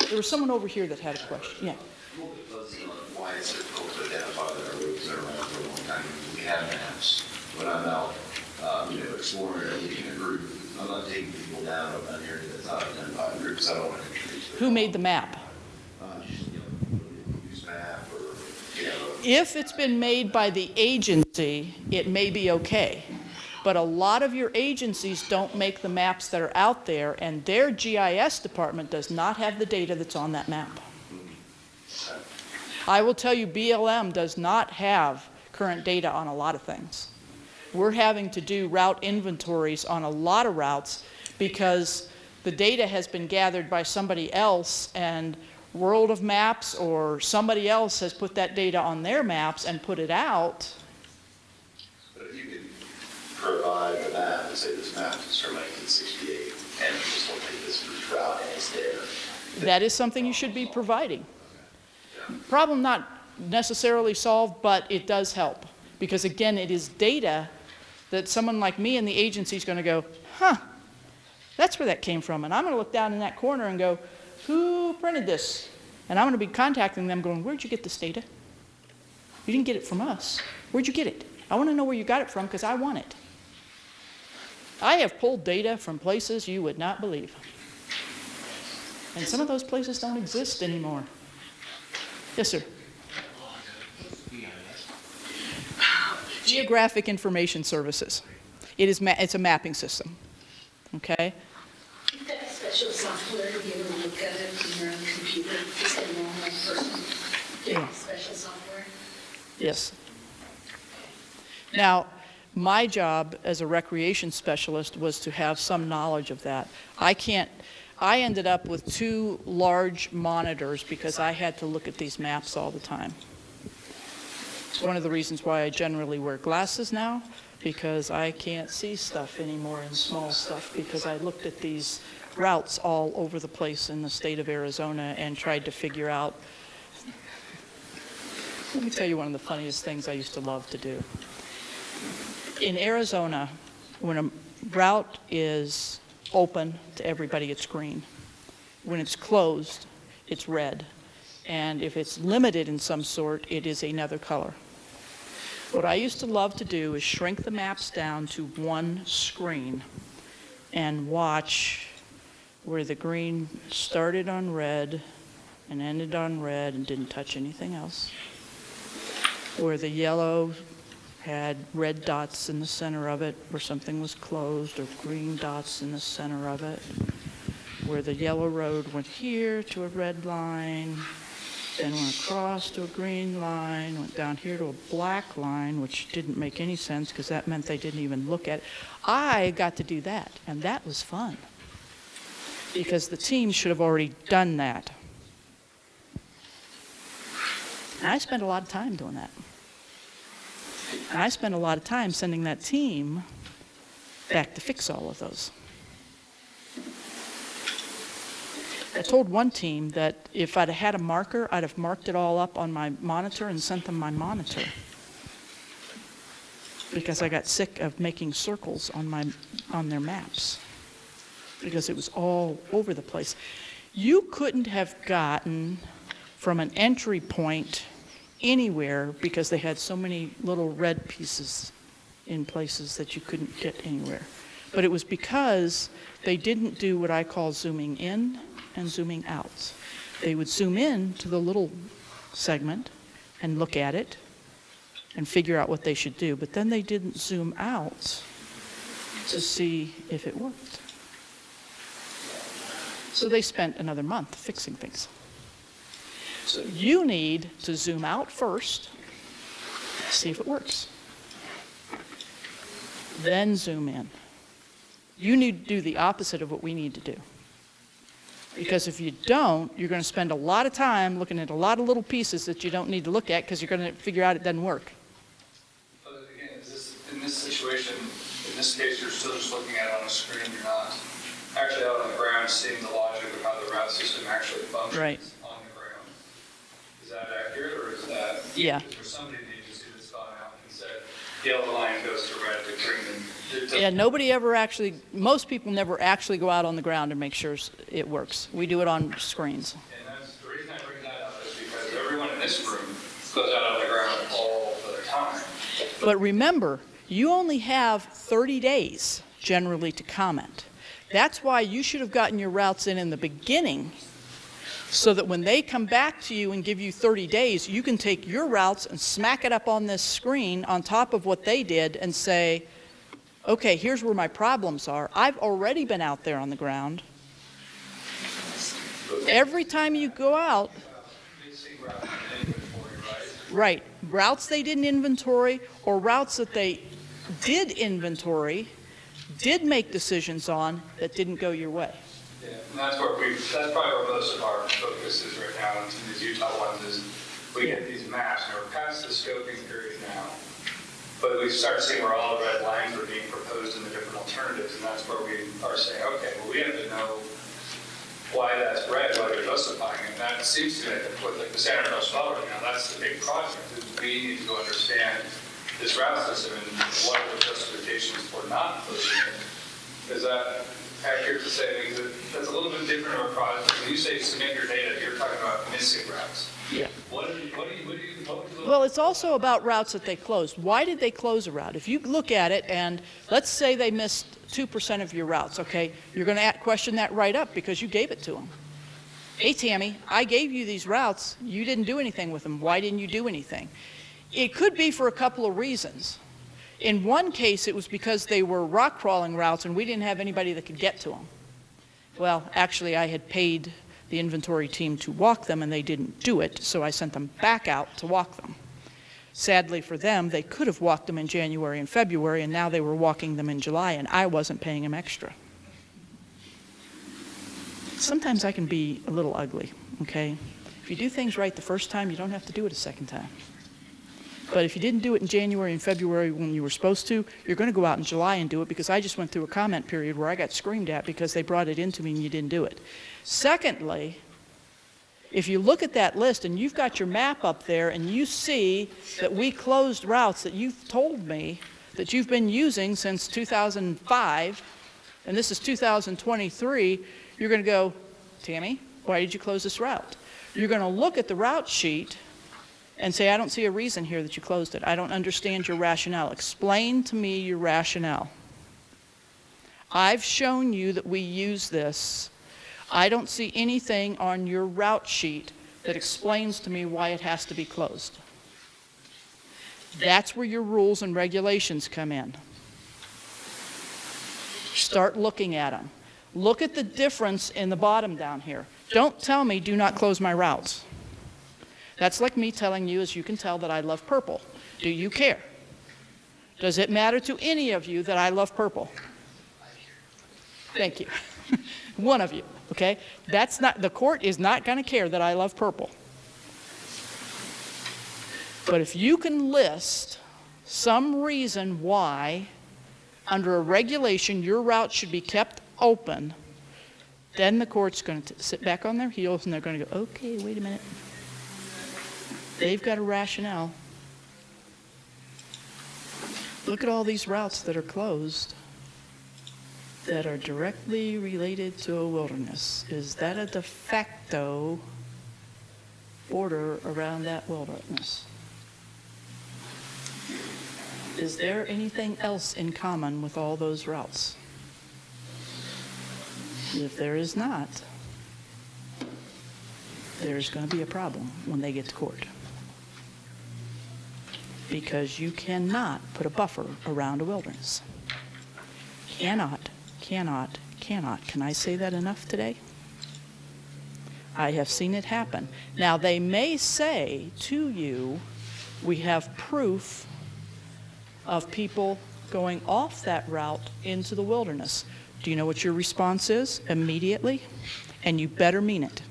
There was someone over here that had a question. Yeah. I'm a little bit fuzzy on why it's difficult to identify that our roads are around for a long time. We have maps. When I'm out, exploring or leading a group, I'm not taking people down up on here that's not identified groups. I don't want to contribute to it. Who made the map? Use map or, If it's been made by the agency, it may be okay. But a lot of your agencies don't make the maps that are out there, and their GIS department does not have the data that's on that map. I will tell you, BLM does not have current data on a lot of things. We're having to do route inventories on a lot of routes because the data has been gathered by somebody else, and World of Maps or somebody else has put that data on their maps and put it out. But if you could provide a map and say this map is from 1968 and just look at this route and it's there. That is something you should be providing. Problem not necessarily solved, but it does help. Because again, it is data that someone like me in the agency is going to go, that's where that came from. And I'm going to look down in that corner and go, who printed this? And I'm going to be contacting them going, where'd you get this data? You didn't get it from us. Where'd you get it? I want to know where you got it from because I want it. I have pulled data from places you would not believe. And some of those places don't exist anymore. Yes, sir. Geographic Information Services. It's a mapping system, okay? You've got special software to be able to look at it on your own computer, just a normal person. Yeah. Special software. Yes. Now, my job as a recreation specialist was to have some knowledge of that. I ended up with 2 large monitors because I had to look at these maps all the time. It's one of the reasons why I generally wear glasses now, because I can't see stuff anymore in small stuff, because I looked at these routes all over the place in the state of Arizona and tried to figure out. Let me tell you one of the funniest things I used to love to do. In Arizona, when a route is open to everybody, it's green. When it's closed, it's red. And if it's limited in some sort, it is another color. What I used to love to do is shrink the maps down to one screen and watch where the green started on red and ended on red and didn't touch anything else. Where the yellow had red dots in the center of it where something was closed, or green dots in the center of it. Where the yellow road went here to a red line, then went across to a green line, went down here to a black line, which didn't make any sense because that meant they didn't even look at it. I got to do that, and that was fun because the team should have already done that. And I spent a lot of time doing that. And I spent a lot of time sending that team back to fix all of those. I told one team that if I'd had a marker, I'd have marked it all up on my monitor and sent them my monitor. Because I got sick of making circles on their maps. Because it was all over the place. You couldn't have gotten from an entry point anywhere because they had so many little red pieces in places that you couldn't get anywhere. But it was because they didn't do what I call zooming in and zooming out. They would zoom in to the little segment and look at it and figure out what they should do, but then they didn't zoom out to see if it worked. So they spent another month fixing things. So you need to zoom out first, see if it works. Then zoom in. You need to do the opposite of what we need to do. Because if you don't, you're going to spend a lot of time looking at a lot of little pieces that you don't need to look at because you're going to figure out it doesn't work. But again, in this situation, in this case, you're still just looking at it on a screen. You're not actually out on the ground seeing the logic of how the route system actually functions. Right. Is that accurate, or is that? Yeah. Is there somebody in the agency that's gone out and said, yellow line goes to red to green? Yeah, nobody ever actually, most people never actually go out on the ground and make sure it works. We do it on screens. And that's the reason I bring that up is because everyone in this room goes out on the ground all the time. But remember, you only have 30 days generally to comment. That's why you should have gotten your routes in the beginning, so that when they come back to you and give you 30 days, you can take your routes and smack it up on this screen on top of what they did and say, okay, here's where my problems are. I've already been out there on the ground. Every time you go out, right, routes they didn't inventory or routes that they did inventory, did make decisions on that didn't go your way. Yeah, and that's probably where most of our focus is right now in these Utah ones is we get these maps and we're past the scoping period now, but we start seeing where all the red lines are being proposed in the different alternatives, and that's where we are saying, okay, well, we have to know why that's red, why they're justifying it. And that seems to be with the San Andreas Valley right now, that's the big project, is we need to go understand this route system and what are the justifications for not closing it. Is that accurate to say that that's a little bit different of a project? When you say submit your data, you're talking about missing routes. Yeah. What do you Well, it's also about routes that they closed. Why did they close a route? If you look at it and let's say they missed 2% of your routes, okay, you're going to question that right up because you gave it to them. Hey, Tammy, I gave you these routes. You didn't do anything with them. Why didn't you do anything? It could be for a couple of reasons. In one case, it was because they were rock crawling routes and we didn't have anybody that could get to them. Well, actually, I had paid the inventory team to walk them and they didn't do it, so I sent them back out to walk them. Sadly for them, they could have walked them in January and February, and now they were walking them in July, and I wasn't paying them extra. Sometimes I can be a little ugly, okay? If you do things right the first time, you don't have to do it a second time. But if you didn't do it in January and February when you were supposed to, you're going to go out in July and do it, because I just went through a comment period where I got screamed at because they brought it into me and you didn't do it. Secondly, if you look at that list and you've got your map up there and you see that we closed routes that you've told me that you've been using since 2005, and this is 2023, you're going to go, Tammy, why did you close this route? You're going to look at the route sheet and say, I don't see a reason here that you closed it. I don't understand your rationale. Explain to me your rationale. I've shown you that we use this. I don't see anything on your route sheet that explains to me why it has to be closed. That's where your rules and regulations come in. Start looking at them. Look at the difference in the bottom down here. Don't tell me, do not close my routes. That's like me telling you, as you can tell, that I love purple. Do you care? Does it matter to any of you that I love purple? Thank you. One of you, okay? That's not, the court is not going to care that I love purple. But if you can list some reason why, under a regulation, your route should be kept open, then the court's going to sit back on their heels and they're going to go, okay, wait a minute. They've got a rationale. Look at all these routes that are closed that are directly related to a wilderness. Is that a de facto border around that wilderness? Is there anything else in common with all those routes? If there is not, there's going to be a problem when they get to court. Because you cannot put a buffer around a wilderness. Cannot. Can I say that enough today? I have seen it happen. Now, they may say to you, we have proof of people going off that route into the wilderness. Do you know what your response is immediately? And you better mean it.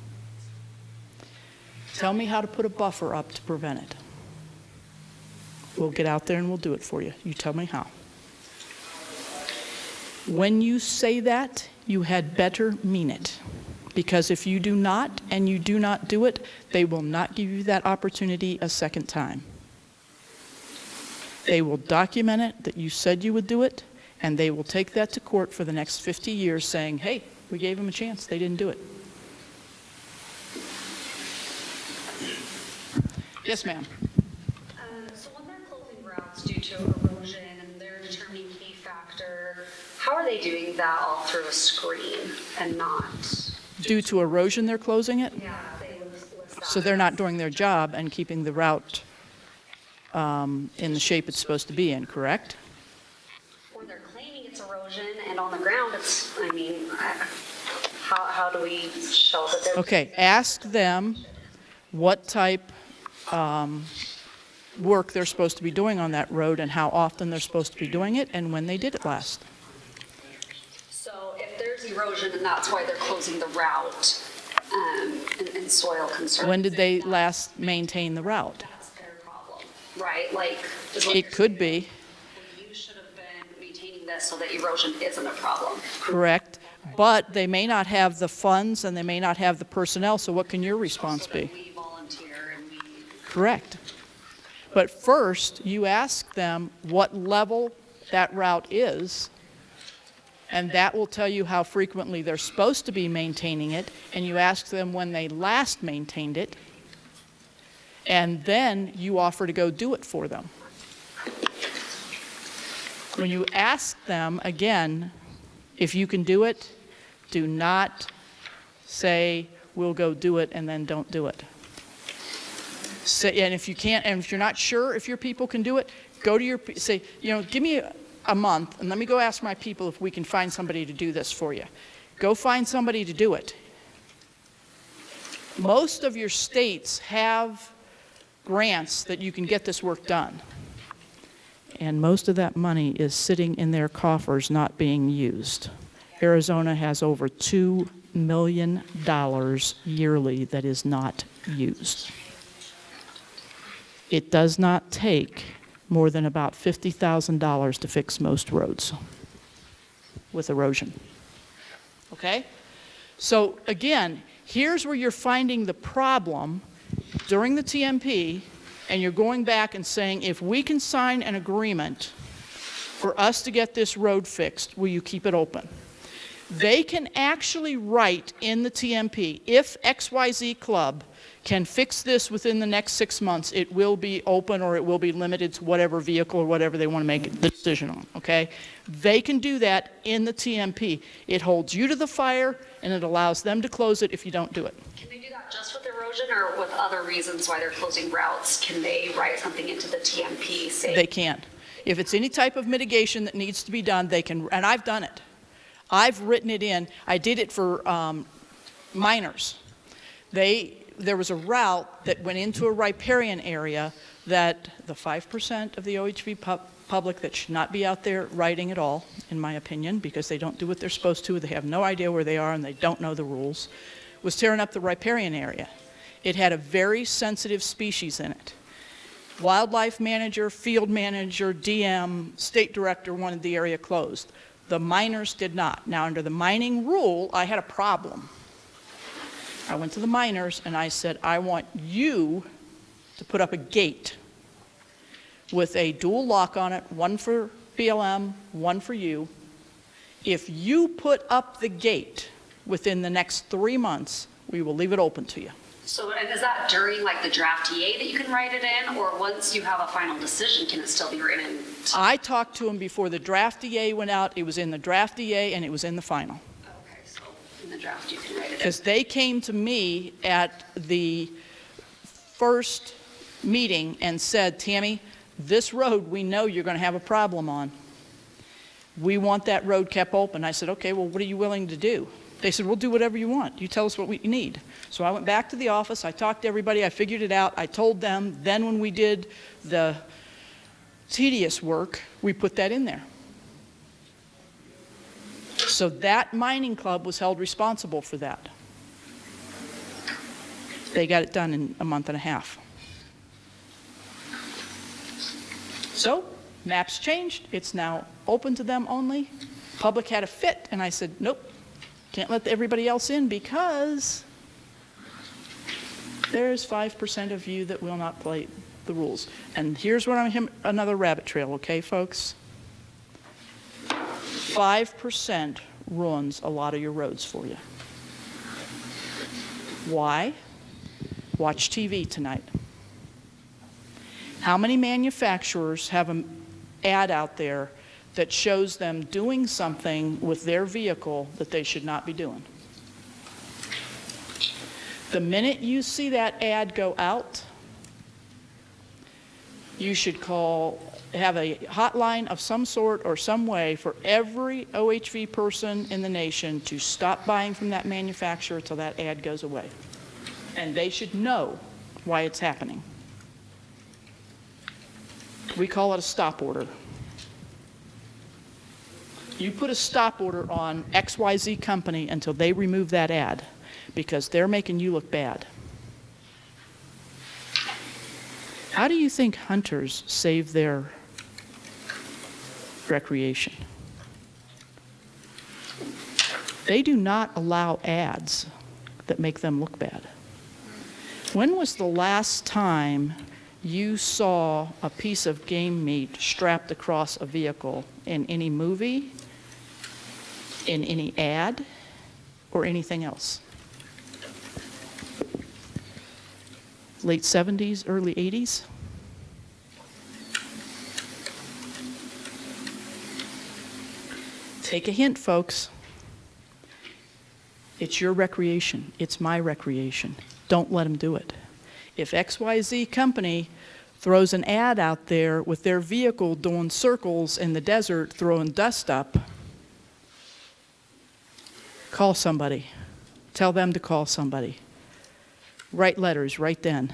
Tell me how to put a buffer up to prevent it. We'll get out there and we'll do it for you. You tell me how. When you say that, you had better mean it. Because if you do not, and you do not do it, they will not give you that opportunity a second time. They will document it that you said you would do it, and they will take that to court for the next 50 years saying, hey, we gave them a chance, they didn't do it. Yes, ma'am. So when they're closing routes due to erosion and they're determining key factor, how are they doing that all through a screen and not? Due to erosion, they're closing it? Yeah, they list that. So they're not doing their job and keeping the route in the shape it's supposed to be in, correct? Or they're claiming it's erosion and on the ground it's, I mean, how do we show that they're... Okay, ask them what type work they're supposed to be doing on that road and how often they're supposed to be doing it and when they did it last. So if there's erosion and that's why they're closing the route and soil concerns. When did they last maintain the route? That's their problem, right? Like, It could be. You should have been maintaining this so that erosion isn't a problem. Correct. But they may not have the funds and they may not have the personnel, so what can your response be? We volunteer and we... Correct. But first, you ask them what level that route is, and that will tell you how frequently they're supposed to be maintaining it, and you ask them when they last maintained it, and then you offer to go do it for them. When you ask them, again, if you can do it, do not say, we'll go do it, and then don't do it. Say, and if you can't, and if you're not sure if your people can do it, Go to your, say, you know, give me a month and let me go ask my people if we can find somebody to do this for you. Go find somebody to do it. Most of your states have grants that you can get this work done. And most of that money is sitting in their coffers not being used. Arizona has over $2 million yearly that is not used. It does not take more than about $50,000 to fix most roads with erosion. Okay? So again, here's where you're finding the problem during the TMP, and you're going back and saying, if we can sign an agreement for us to get this road fixed, will you keep it open? They can actually write in the TMP, if XYZ Club can fix this within the next 6 months, it will be open or it will be limited to whatever vehicle or whatever they want to make the decision on, okay? They can do that in the TMP. It holds you to the fire, and it allows them to close it if you don't do it. Can they do that just with erosion or with other reasons why they're closing routes? Can they write something into the TMP? Say They can. If it's any type of mitigation that needs to be done, they can, and I've done it. I've written it in. I did it for miners. There was a route that went into a riparian area that the 5% of the OHV public that should not be out there riding at all, in my opinion, because they don't do what they're supposed to, they have no idea where they are and they don't know the rules, was tearing up the riparian area. It had a very sensitive species in it. Wildlife manager, field manager, DM, state director wanted the area closed. The miners did not. Now, under the mining rule, I had a problem. I went to the miners and I said, I want you to put up a gate with a dual lock on it, one for BLM, one for you. If you put up the gate within the next 3 months, we will leave it open to you. So, and is that during like the draft EA that you can write it in, or once you have a final decision, can it still be written in? I talked to him before the draft EA went out. It was in the draft EA and it was in the final. Okay, so in the draft you can write it in. Because they came to me at the first meeting and said, Tammy, this road we know you're going to have a problem on. We want that road kept open. I said, okay, well, what are you willing to do? They said, we'll do whatever you want. You tell us what we need. So I went back to the office. I talked to everybody. I figured it out. I told them. Then when we did the tedious work, we put that in there. So that mining club was held responsible for that. They got it done in a month and a half. So maps changed. It's now open to them only. Public had a fit, and I said, nope. Can't let everybody else in because there's 5% of you that will not play the rules. And here's where I'm another rabbit trail, okay, folks? 5% ruins a lot of your roads for you. Why? Watch TV tonight. How many manufacturers have an ad out there that shows them doing something with their vehicle that they should not be doing? The minute you see that ad go out, you should have a hotline of some sort or some way for every OHV person in the nation to stop buying from that manufacturer until that ad goes away. And they should know why it's happening. We call it a stop order. You put a stop order on XYZ company until they remove that ad because they're making you look bad. How do you think hunters save their recreation? They do not allow ads that make them look bad. When was the last time you saw a piece of game meat strapped across a vehicle in any movie, in any ad, or anything else? Late 70s, early 80s? Take a hint, folks. It's your recreation. It's my recreation. Don't let them do it. If XYZ company throws an ad out there with their vehicle doing circles in the desert, throwing dust up, call somebody. Tell them to call somebody. Write letters right then.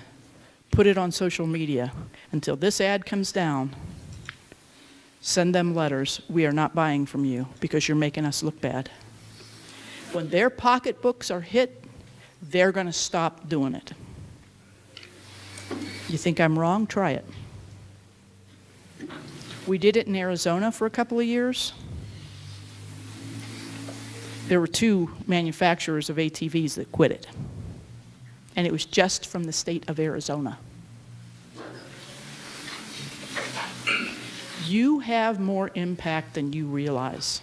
Put it on social media. Until this ad comes down, send them letters. We are not buying from you because you're making us look bad. When their pocketbooks are hit, they're going to stop doing it. You think I'm wrong? Try it. We did it in Arizona for a couple of years. There were 2 manufacturers of ATVs that quit it. And it was just from the state of Arizona. You have more impact than you realize.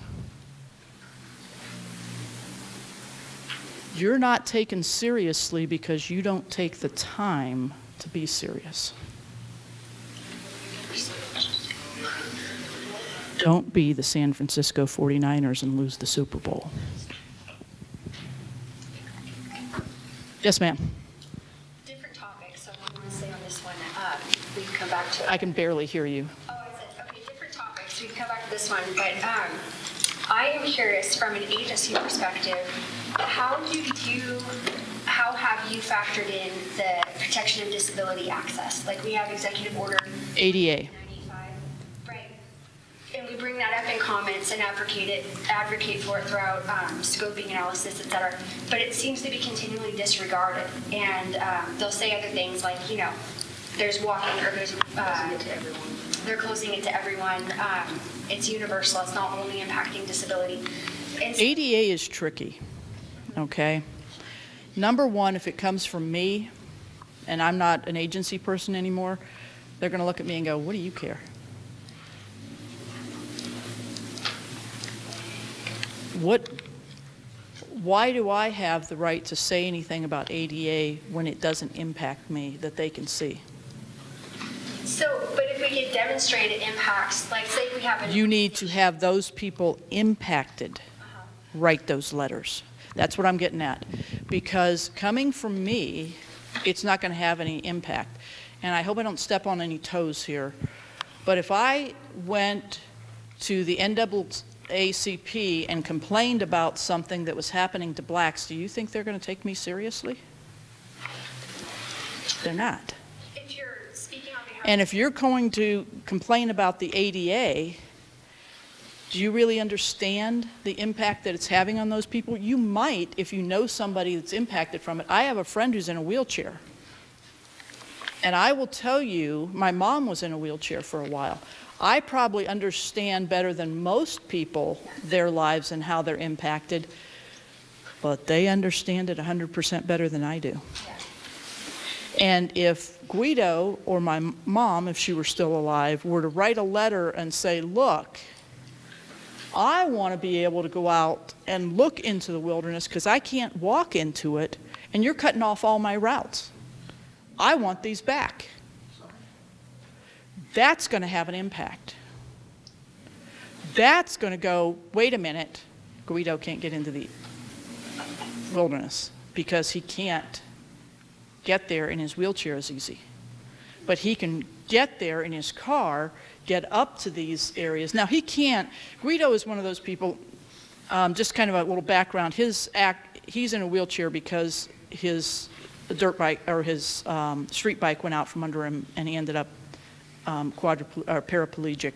You're not taken seriously because you don't take the time to be serious. Don't be the San Francisco 49ers and lose the Super Bowl. Yes, ma'am. Different topic, so I want to stay on this one. We can come back to it. I can barely hear you. Oh, I said, okay, different topics. We can come back to this one, but I am curious from an agency perspective, how have you factored in the protection of disability access? Like we have executive order ADA. 95, right? And we bring that up in comments and advocate for it throughout scoping analysis, et cetera. But it seems to be continually disregarded. And they'll say other things like, you know, there's walking or there's they're closing it to everyone. It's universal. It's not only impacting disability. And so, ADA is tricky, okay? Number one, if it comes from me, and I'm not an agency person anymore, they're going to look at me and go, what do you care? Why do I have the right to say anything about ADA when it doesn't impact me that they can see? So, but if we could demonstrate it impacts, like say we have You need to have those people impacted write those letters. That's what I'm getting at. Because coming from me, it's not going to have any impact. And I hope I don't step on any toes here. But if I went to the NAACP and complained about something that was happening to blacks, do you think they're going to take me seriously? They're not. If you're speaking on behalf And if you're going to complain about the ADA, do you really understand the impact that it's having on those people? You might if you know somebody that's impacted from it. I have a friend who's in a wheelchair. And I will tell you, my mom was in a wheelchair for a while. I probably understand better than most people their lives and how they're impacted, but they understand it 100% better than I do. And if Guido or my mom, if she were still alive, were to write a letter and say, look, I want to be able to go out and look into the wilderness because I can't walk into it, and you're cutting off all my routes. I want these back. That's going to have an impact. That's going to go, wait a minute, Guido can't get into the wilderness because he can't get there in his wheelchair as easy. But he can get there in his car, get up to these areas. Now he can't, Guido is one of those people, just kind of a little background, he's in a wheelchair because his dirt bike or his street bike went out from under him and he ended up paraplegic.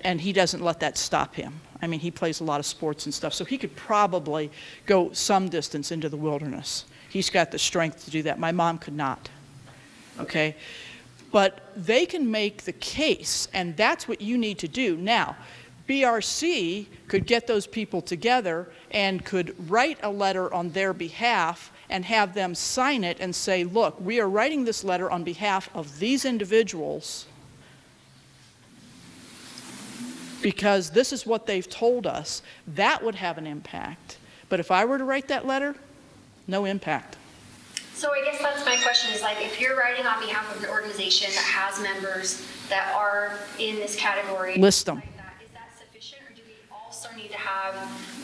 And he doesn't let that stop him. I mean, he plays a lot of sports and stuff, so he could probably go some distance into the wilderness. He's got the strength to do that. My mom could not, okay? But they can make the case, and that's what you need to do. Now, BRC could get those people together and could write a letter on their behalf and have them sign it and say, look, we are writing this letter on behalf of these individuals because this is what they've told us. That would have an impact. But if I were to write that letter, no impact. So I guess that's my question is like, if you're writing on behalf of an organization that has members that are in this category. List them. Like that, is that sufficient, or do we also need to have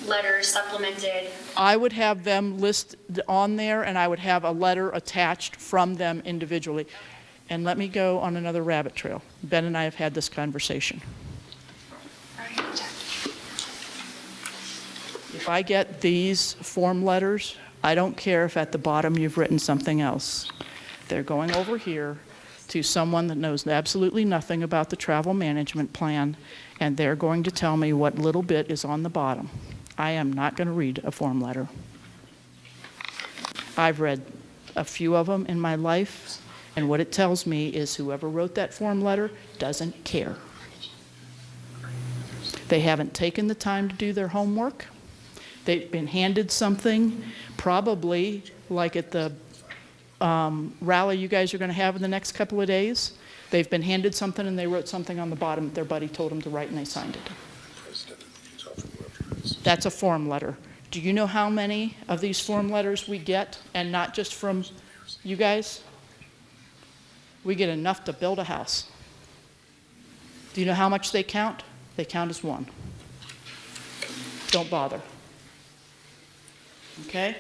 letters supplemented? I would have them listed on there, and I would have a letter attached from them individually. and let me go on another rabbit trail. Ben and I have had this conversation. If I get these form letters, I don't care if at the bottom you've written something else. They're going over here to someone that knows absolutely nothing about the travel management plan, and they're going to tell me what little bit is on the bottom. I am not going to read a form letter. I've read a few of them in my life, and what it tells me is whoever wrote that form letter doesn't care. They haven't taken the time to do their homework. They've been handed something, probably like at the rally you guys are going to have in the next couple of days. They've been handed something and they wrote something on the bottom that their buddy told them to write and they signed it. That's a form letter. Do you know how many of these form letters we get, and not just from you guys? We get enough to build a house. Do you know how much they count? They count as one. Don't bother. Okay?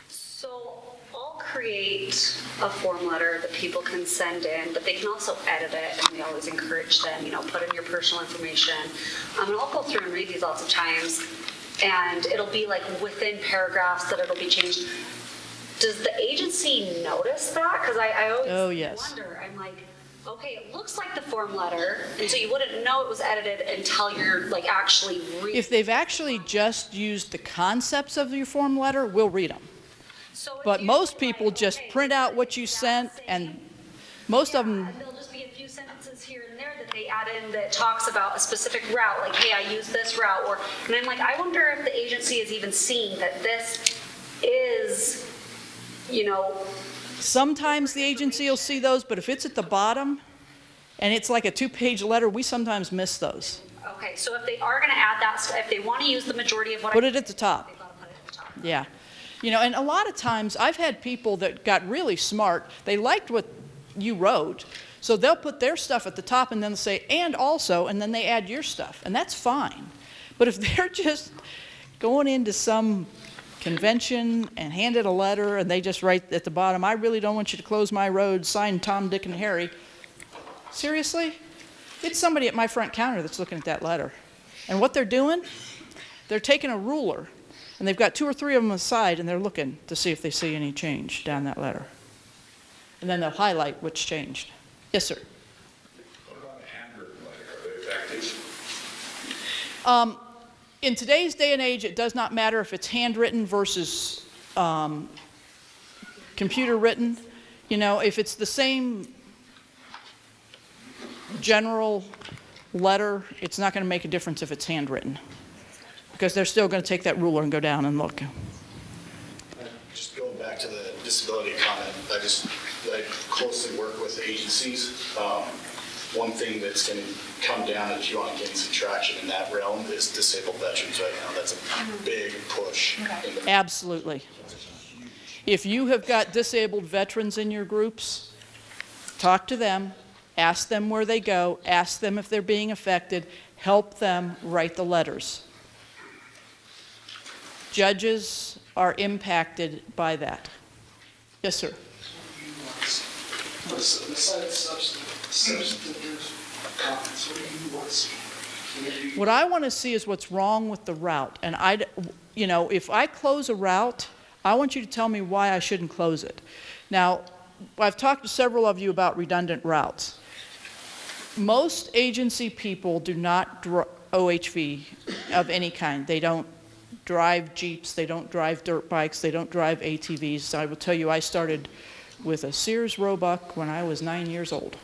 So I'll create a form letter that people can send in, but they can also edit it, and we always encourage them, put in your personal information. And I'll go through and read these lots of times, and it'll be like within paragraphs that it'll be changed. Does the agency notice that? Because I always wonder. I'm like, okay, it looks like the form letter, and so you wouldn't know it was edited until you're like actually reading. If they've actually just used the concepts of your form letter, we'll read them. But most people just print out what you sent, and most of them. And there'll just be a few sentences here and there that they add in that talks about a specific route, like, hey, I use this route, and I'm like, I wonder if the agency is even seeing that this is, Sometimes the agency will see those, but if it's at the bottom and it's like a 2-page letter, we sometimes miss those. Okay, so if they are going to add that, if they want to use the majority of what put it at the top. Yeah. And a lot of times I've had people that got really smart. They liked what you wrote, so they'll put their stuff at the top and then say, and also, and then they add your stuff, and that's fine. But if they're just going into some convention and handed a letter and they just write at the bottom, I really don't want you to close my road, signed Tom, Dick, and Harry. Seriously? It's somebody at my front counter that's looking at that letter. And what they're doing, they're taking a ruler and they've got 2 or 3 of them aside and they're looking to see if they see any change down that letter. And then they'll highlight what's changed. Yes, sir. What about a handwritten letter? Are they effective? In today's day and age, it does not matter if it's handwritten versus computer written. If it's the same general letter, it's not going to make a difference if it's handwritten, because they're still going to take that ruler and go down and look. Just going back to the disability comment, I closely work with agencies. One thing that's going to come down if you want to gain some traction in that realm is disabled veterans right now. That's a big push. Absolutely. If you have got disabled veterans in your groups, talk to them, ask them where they go, ask them if they're being affected, help them write the letters. Judges are impacted by that. Yes, sir. Besides substantive comments, what do you want to see? What I want to see is what's wrong with the route. And if I close a route, I want you to tell me why I shouldn't close it. Now, I've talked to several of you about redundant routes. Most agency people do not OHV of any kind. They don't drive Jeeps, they don't drive dirt bikes, they don't drive ATVs. I will tell you, I started with a Sears Roebuck when I was 9 years old.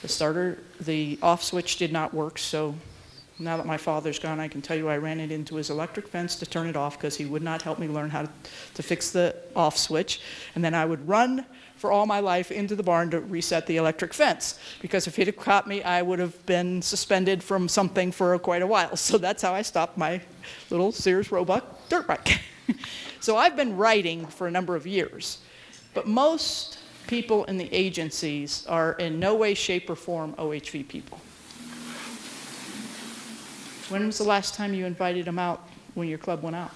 The off switch did not work, so now that my father's gone, I can tell you I ran it into his electric fence to turn it off because he would not help me learn how to fix the off switch. And then I would run for all my life into the barn to reset the electric fence, because if he'd have caught me, I would have been suspended from something for quite a while. So that's how I stopped my little Sears Roebuck dirt bike. So I've been writing for a number of years. But most people in the agencies are in no way, shape, or form OHV people. When was the last time you invited them out when your club went out?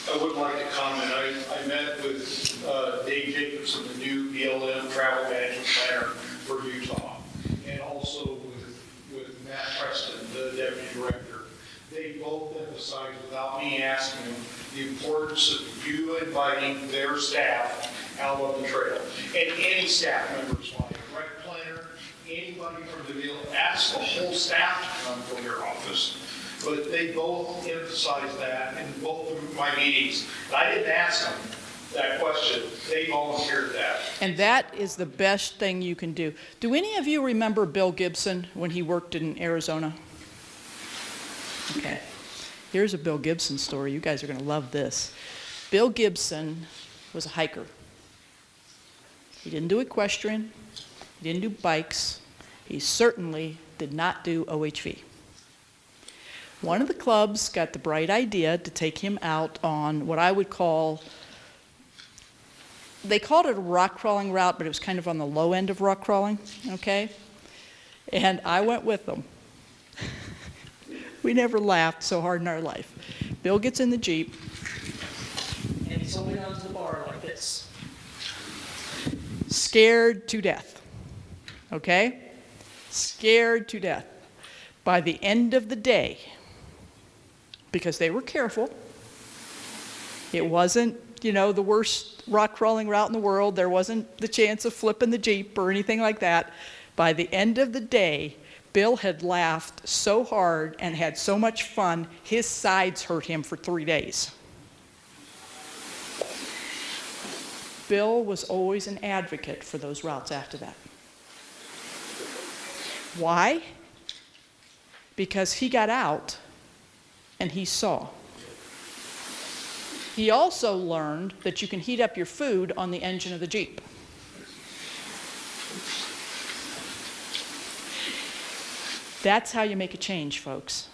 I would like to comment. I met with Dave Jacobson, the new BLM travel management planner for Utah, and also with Matt Preston, the deputy director. They both emphasized, without me asking them, the importance of you inviting their staff out on the trail. And any staff members, like rec planner, anybody from the BLM, ask the whole staff to come from your office. But they both emphasized that in both of my meetings. And I didn't ask them that question. They volunteered that. And that is the best thing you can do. Do any of you remember Bill Gibson when he worked in Arizona? Okay. Here's a Bill Gibson story. You guys are going to love this. Bill Gibson was a hiker. He didn't do equestrian. He didn't do bikes. He certainly did not do OHV. One of the clubs got the bright idea to take him out on what I would call, they called it a rock crawling route, but it was kind of on the low end of rock crawling, okay? And I went with them. We never laughed so hard in our life. Bill gets in the Jeep, and he's holding onto the bar like this. Scared to death, okay? Scared to death. By the end of the day, because they were careful, it wasn't, you know, the worst rock crawling route in the world. There wasn't the chance of flipping the Jeep or anything like that. By the end of the day, Bill had laughed so hard and had so much fun, his sides hurt him for 3 days. Bill was always an advocate for those routes after that. Why? Because he got out and he saw. He also learned that you can heat up your food on the engine of the Jeep. That's how you make a change, folks.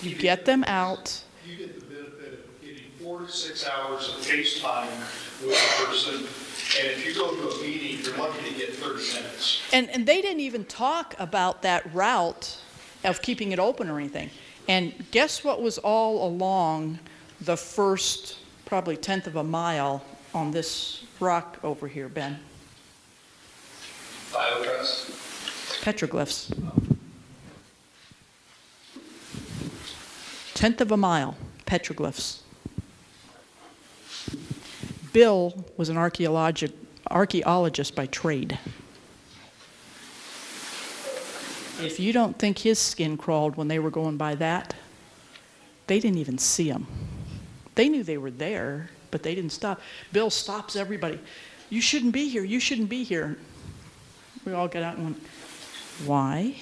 You get them out. You get the benefit of getting 4 to 6 hours of face time with a person, and if you go to a meeting, you're lucky to get 30 minutes. And they didn't even talk about that route of keeping it open or anything. And guess what was all along the first probably 1/10 of a mile on this rock over here, Ben? Biotrust? Petroglyphs. 1/10 of a mile, petroglyphs. Bill was an archaeologist by trade. If you don't think his skin crawled when they were going by that, they didn't even see them. They knew they were there, but they didn't stop. Bill stops everybody. You shouldn't be here. You shouldn't be here. We all got out and went, why?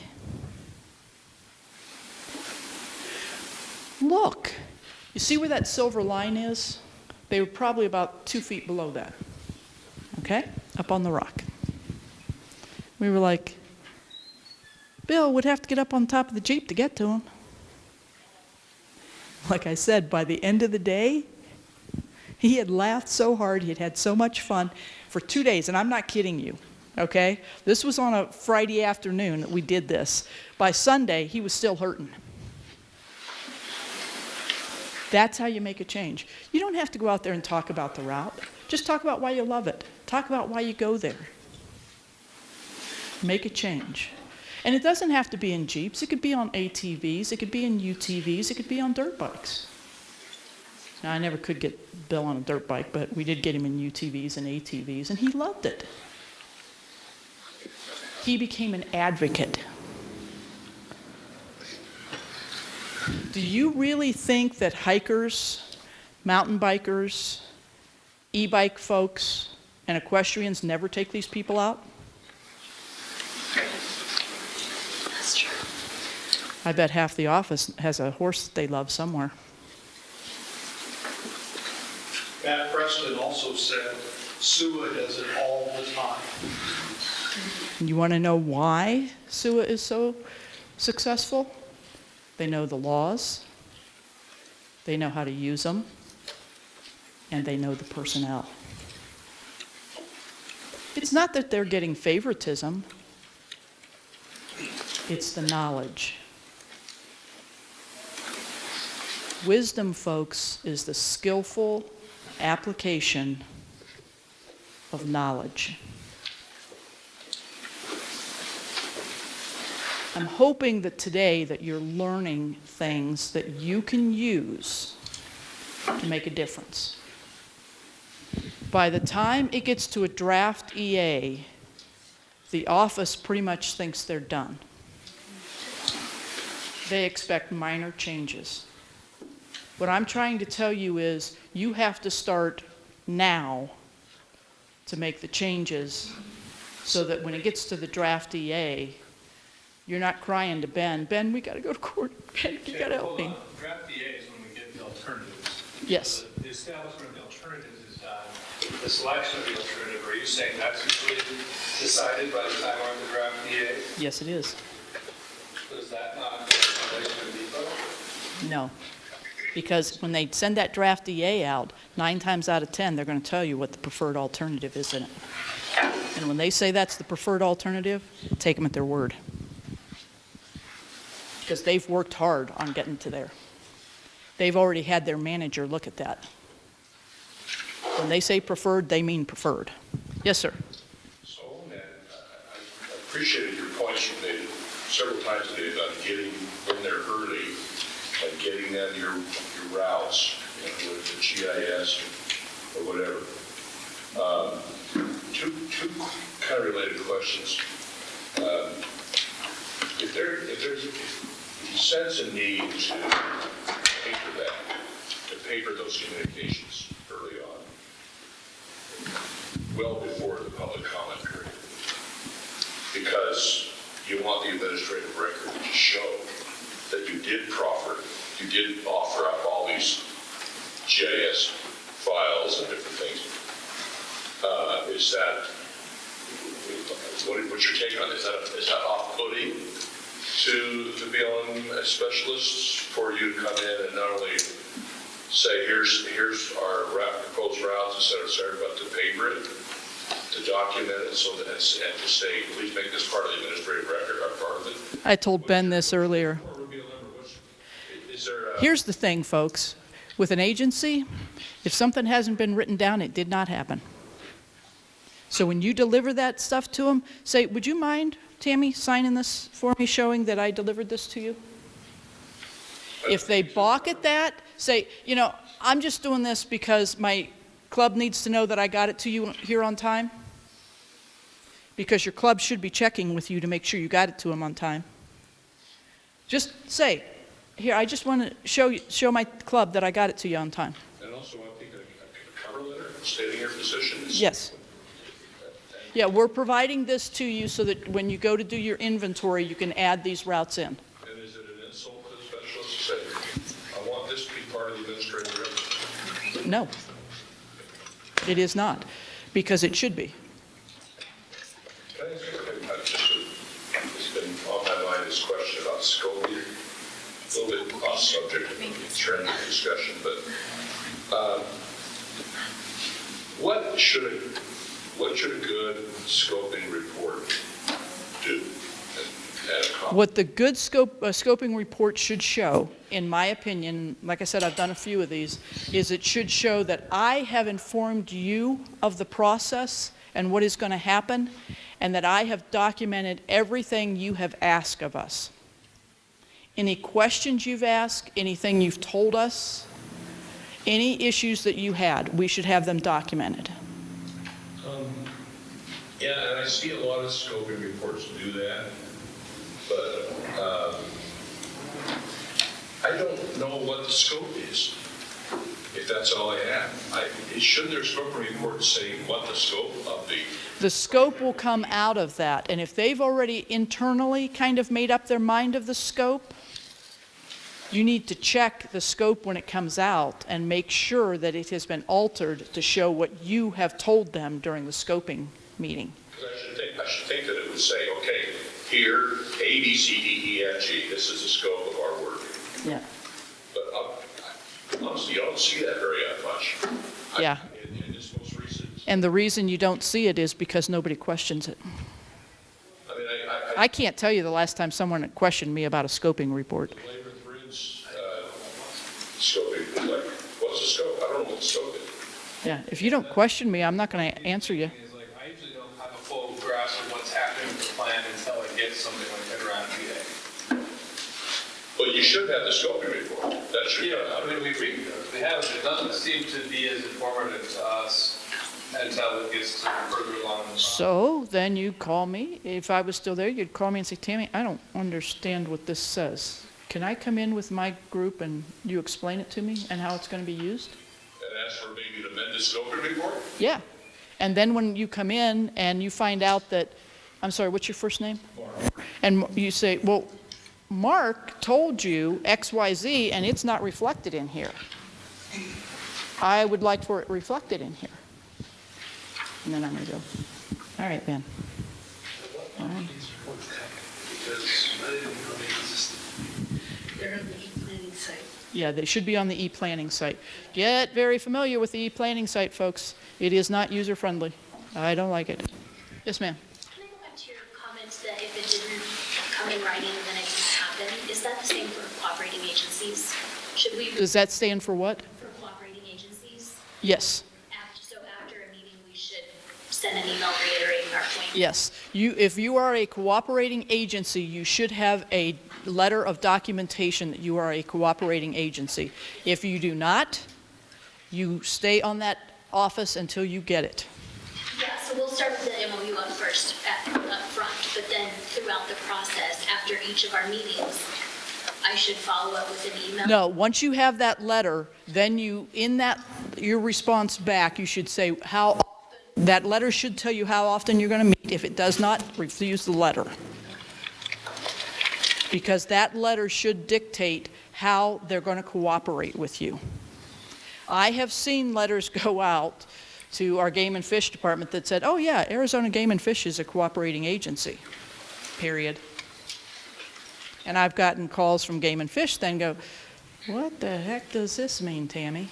Look. You see where that silver line is? They were probably about 2 feet below that. Okay? Up on the rock. We were like, Bill would have to get up on top of the Jeep to get to him. Like I said, by the end of the day, he had laughed so hard, he had had so much fun for 2 days, and I'm not kidding you, okay? This was on a Friday afternoon that we did this. By Sunday, he was still hurting. That's how you make a change. You don't have to go out there and talk about the route. Just talk about why you love it. Talk about why you go there. Make a change. And it doesn't have to be in Jeeps. It could be on ATVs. It could be in UTVs. It could be on dirt bikes. Now, I never could get Bill on a dirt bike, but we did get him in UTVs and ATVs, and he loved it. He became an advocate. Do you really think that hikers, mountain bikers, e-bike folks, and equestrians never take these people out? That's true. I bet half the office has a horse that they love somewhere. Matt Preston also said SUA does it all the time. You want to know why SUA is so successful? They know the laws, they know how to use them, and they know the personnel. It's not that they're getting favoritism, it's the knowledge. Wisdom, folks, is the skillful application of knowledge. I'm hoping that today that you're learning things that you can use to make a difference. By the time it gets to a draft EA, the office pretty much thinks they're done. They expect minor changes. What I'm trying to tell you is you have to start now to make the changes so that when it gets to the draft EA, you're not crying to Ben, Ben, we got to go to court. Ben, you got to help me. Draft DA is when we get the alternatives. Yes. So the establishment of the alternatives is done. The selection of the alternative, are you saying that's usually decided by the time we're in the draft DA? Yes, it is. Is that not a violation of NEPA? No. Because when they send that draft EA out, 9 times out of 10, they're going to tell you what the preferred alternative is in it. And when they say that's the preferred alternative, take them at their word. Because they've worked hard on getting to there. They've already had their manager look at that. When they say preferred, they mean preferred. Yes, sir. So, man, I appreciated your points you made several times today about getting in there early and getting down your routes, with the GIS or whatever. Two kind of related questions. If you sense a need to paper those communications early on, well before the public comment period, because you want the administrative record to show that you did offer up all these GIS files and different things. Is that, what's your take on it? Is that off-putting to the BLM specialists for you to come in and not only say, here's our proposed routes, et cetera, but to paper it, to document it, so that it's, and to say, please make this part of the administrative record, or part of it? I told Ben this earlier. Here's the thing, folks. With an agency, if something hasn't been written down, it did not happen. So when you deliver that stuff to them, say, would you mind, Tammy, signing this for me showing that I delivered this to you? If they balk at that, say, I'm just doing this because my club needs to know that I got it to you here on time. Because your club should be checking with you to make sure you got it to them on time. Just say, here, I just want to show my club that I got it to you on time. And also, I think a cover letter stating your position is... Yes. Yeah, we're providing this to you so that when you go to do your inventory, you can add these routes in. And is it an insult to the specialist to say, I want this to be part of the administrative record? No. It is not, because it should be. Can I ask you, it's been on my mind, this question about scoping, a little bit off subject of the trend discussion, but what should a good scoping report do? What the good scoping report should show, in my opinion, like I said, I've done a few of these, is it should show that I have informed you of the process and what is going to happen, and that I have documented everything you have asked of us. Any questions you've asked, anything you've told us, any issues that you had, we should have them documented. Yeah, and I see a lot of scoping reports do that, but I don't know what the scope is, if that's all I have. Should their scoping report say what the scope of the... The scope will come out of that, and if they've already internally kind of made up their mind of the scope, you need to check the scope when it comes out and make sure that it has been altered to show what you have told them during the scoping meeting. Because I should think that it would say, okay, here, A, B, C, D, E, F, G, this is the scope of our work. Yeah. But honestly, you don't see that very much. Yeah. In this most recent... And the reason you don't see it is because nobody questions it. I mean, I can't tell you the last time someone questioned me about a scoping report. scoping, it's like, what's the scope? I don't know what the scope is. Yeah, if you don't question me, I'm not going to answer you. Is like, I usually don't have a full grasp of what's happening with the plan until I get something like that around VA. But you should have the scoping report. That should Yeah, I mean, we have it. It doesn't seem to be as informative to us until it gets further along. So then you call me. If I was still there, you'd call me and say, Tammy, I don't understand what this says. Can I come in with my group and you explain it to me and how it's going to be used? And ask for maybe an amended scoping report? Yeah. And then when you come in and you find out that, I'm sorry, what's your first name? Mark. And you say, well, Mark told you X, Y, Z, and it's not reflected in here. I would like for it reflected in here. And then I'm going to go, all right, Ben. All right. They're on the e-planning site. Yeah, they should be on the e-planning site. Get very familiar with the e-planning site, folks. It is not user-friendly. I don't like it. Yes, ma'am. Can I go back to your comments that if it didn't come in writing, then it didn't happen? Is that the same for cooperating agencies? Should we? Does that stand for what? For cooperating agencies? Yes. So after a meeting, we should send an email reiterating our point? Yes. If you are a cooperating agency, you should have a letter of documentation that you are a cooperating agency. If you do not, you stay on that office until you get it. Yeah, so we'll start with the MOU up first, up front, but then throughout the process, after each of our meetings, I should follow up with an email? No, once you have that letter, then you, in that, your response back, you should say how often, that letter should tell you how often you're going to meet. If it does not, refuse the letter. Because that letter should dictate how they're going to cooperate with you. I have seen letters go out to our Game and Fish Department that said, oh yeah, Arizona Game and Fish is a cooperating agency, period. And I've gotten calls from Game and Fish then go, what the heck does this mean, Tammy?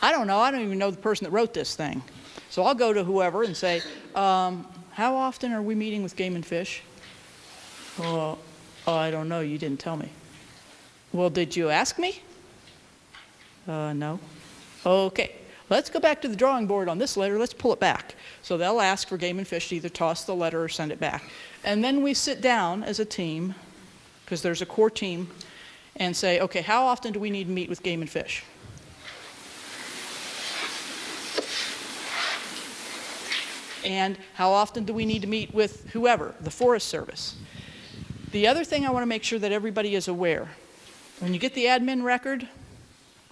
I don't know. I don't even know the person that wrote this thing. So I'll go to whoever and say, how often are we meeting with Game and Fish? Oh, I don't know. You didn't tell me. Well, did you ask me? No. Okay. Let's go back to the drawing board on this letter. Let's pull it back. So they'll ask for Game and Fish to either toss the letter or send it back. And then we sit down as a team, because there's a core team, and say, okay, how often do we need to meet with Game and Fish? And how often do we need to meet with whoever, the Forest Service? The other thing I want to make sure that everybody is aware, when you get the admin record,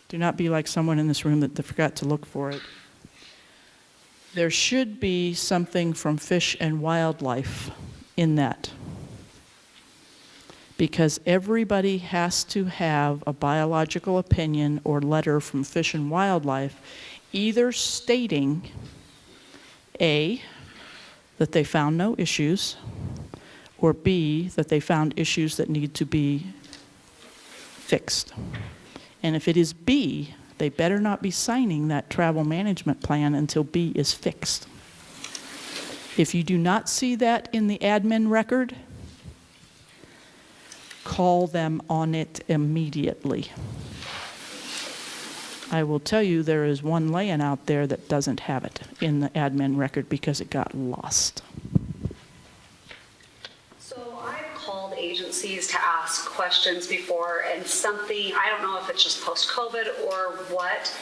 do not be like someone in this room that forgot to look for it. There should be something from Fish and Wildlife in that. Because everybody has to have a biological opinion or letter from Fish and Wildlife, either stating, A, that they found no issues, or B, that they found issues that need to be fixed. And if it is B, they better not be signing that travel management plan until B is fixed. If you do not see that in the admin record, call them on it immediately. I will tell you there is one laying out there that doesn't have it in the admin record because it got lost. So I've called agencies to ask questions before, and something, I don't know if it's just post-COVID or what,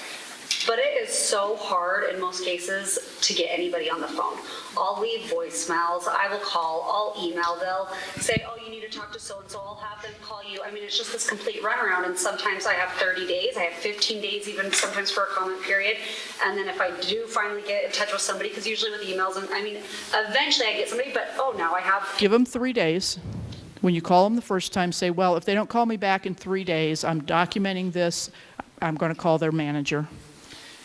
but it is so hard in most cases to get anybody on the phone. I'll leave voicemails, I will call, I'll email, they'll say, oh, you need to talk to so-and-so, I'll have them call you. I mean, it's just this complete runaround, and sometimes I have 30 days, I have 15 days even sometimes for a comment period, and then if I do finally get in touch with somebody, because usually with emails, and I mean, eventually I get somebody, but oh, now I have... Give them 3 days. When you call them the first time, say, well, if they don't call me back in 3 days, I'm documenting this, I'm going to call their manager.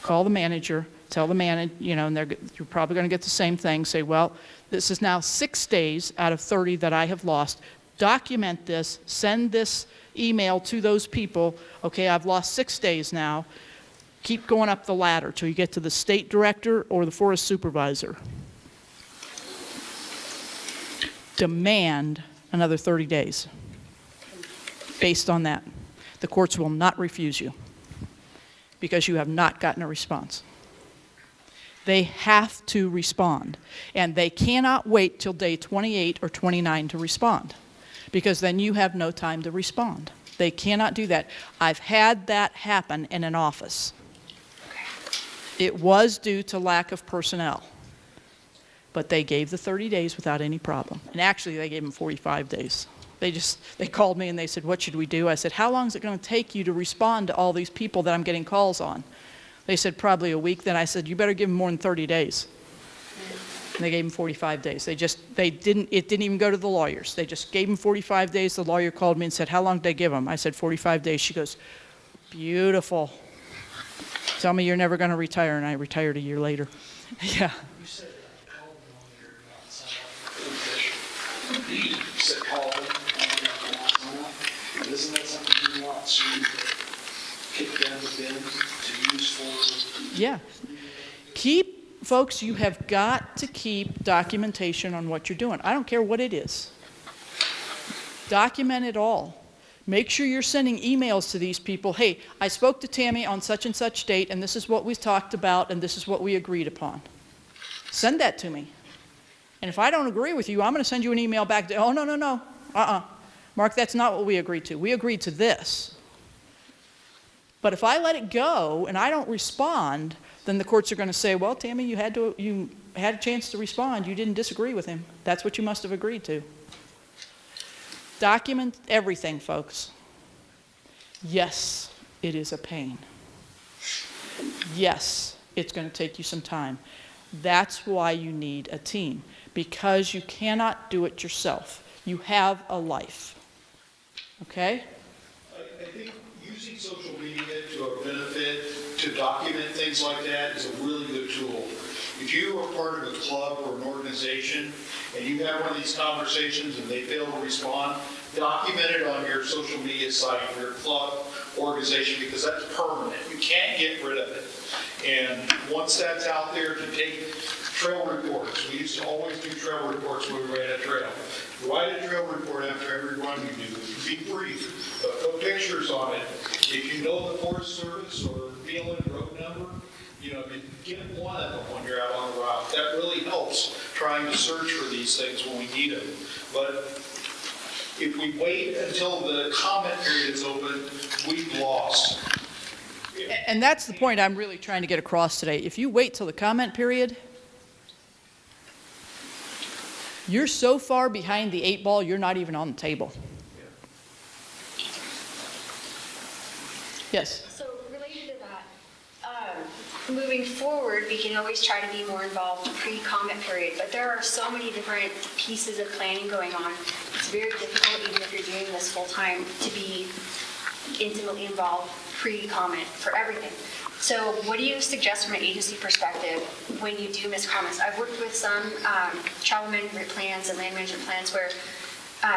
Call the manager, tell the manager, you know, and you're probably going to get the same thing. Say, well, this is now 6 days out of 30 that I have lost. Document this, send this email to those people. Okay, I've lost 6 days now. Keep going up the ladder till you get to the state director or the forest supervisor. Demand another 30 days based on that. The courts will not refuse you because you have not gotten a response. They have to respond, and they cannot wait till day 28 or 29 to respond, because then you have no time to respond. They cannot do that. I've had that happen in an office. It was due to lack of personnel, but they gave the 30 days without any problem. And actually, they gave them 45 days. They called me and they said, what should we do? I said, how long is it going to take you to respond to all these people that I'm getting calls on? They said, probably a week. Then I said, you better give them more than 30 days. And they gave them 45 days. It didn't even go to the lawyers. They just gave them 45 days. The lawyer called me and said, how long did they give them? I said, 45 days. She goes, beautiful. Tell me you're never going to retire. And I retired a year later. Yeah. You said call them on your sign up. You said call them on your sign up. But isn't that something you want to kick down the bin to use for? Yeah. Folks, you have got to keep documentation on what you're doing. I don't care what it is. Document it all. Make sure you're sending emails to these people. Hey, I spoke to Tammy on such and such date, and this is what we talked about, and this is what we agreed upon. Send that to me. And if I don't agree with you, I'm going to send you an email back. Oh, no. Mark, that's not what we agreed to. We agreed to this. But if I let it go and I don't respond, then the courts are going to say, well, Tammy, you had a chance to respond. You didn't disagree with him. That's what you must have agreed to. Document everything, folks. Yes, it is a pain. Yes, it's going to take you some time. That's why you need a team, because you cannot do it yourself. You have a life. Okay? I think using social media to our benefit to document things like that is a really good tool. If you are part of a club or an organization and you have one of these conversations and they fail to respond, document it on your social media site, your club, organization, because that's permanent. You can't get rid of it. And once that's out there, to take trail reports. We used to always do trail reports when we ran a trail. Write a trail report after every run you do. Be brief, but put pictures on it. If you know the Forest Service or BLM road number, get one of them when you're out on the route. That really helps trying to search for these things when we need them. But if we wait until the comment period is open, we've lost. And that's the point I'm really trying to get across today. If you wait till the comment period, you're so far behind the 8 ball, you're not even on the table. Yes? So related to that, moving forward, we can always try to be more involved pre-comment period, but there are so many different pieces of planning going on. It's very difficult, even if you're doing this full-time, to be intimately involved pre-comment for everything. So what do you suggest from an agency perspective when you do miss comments? I've worked with some travel management plans and land management plans where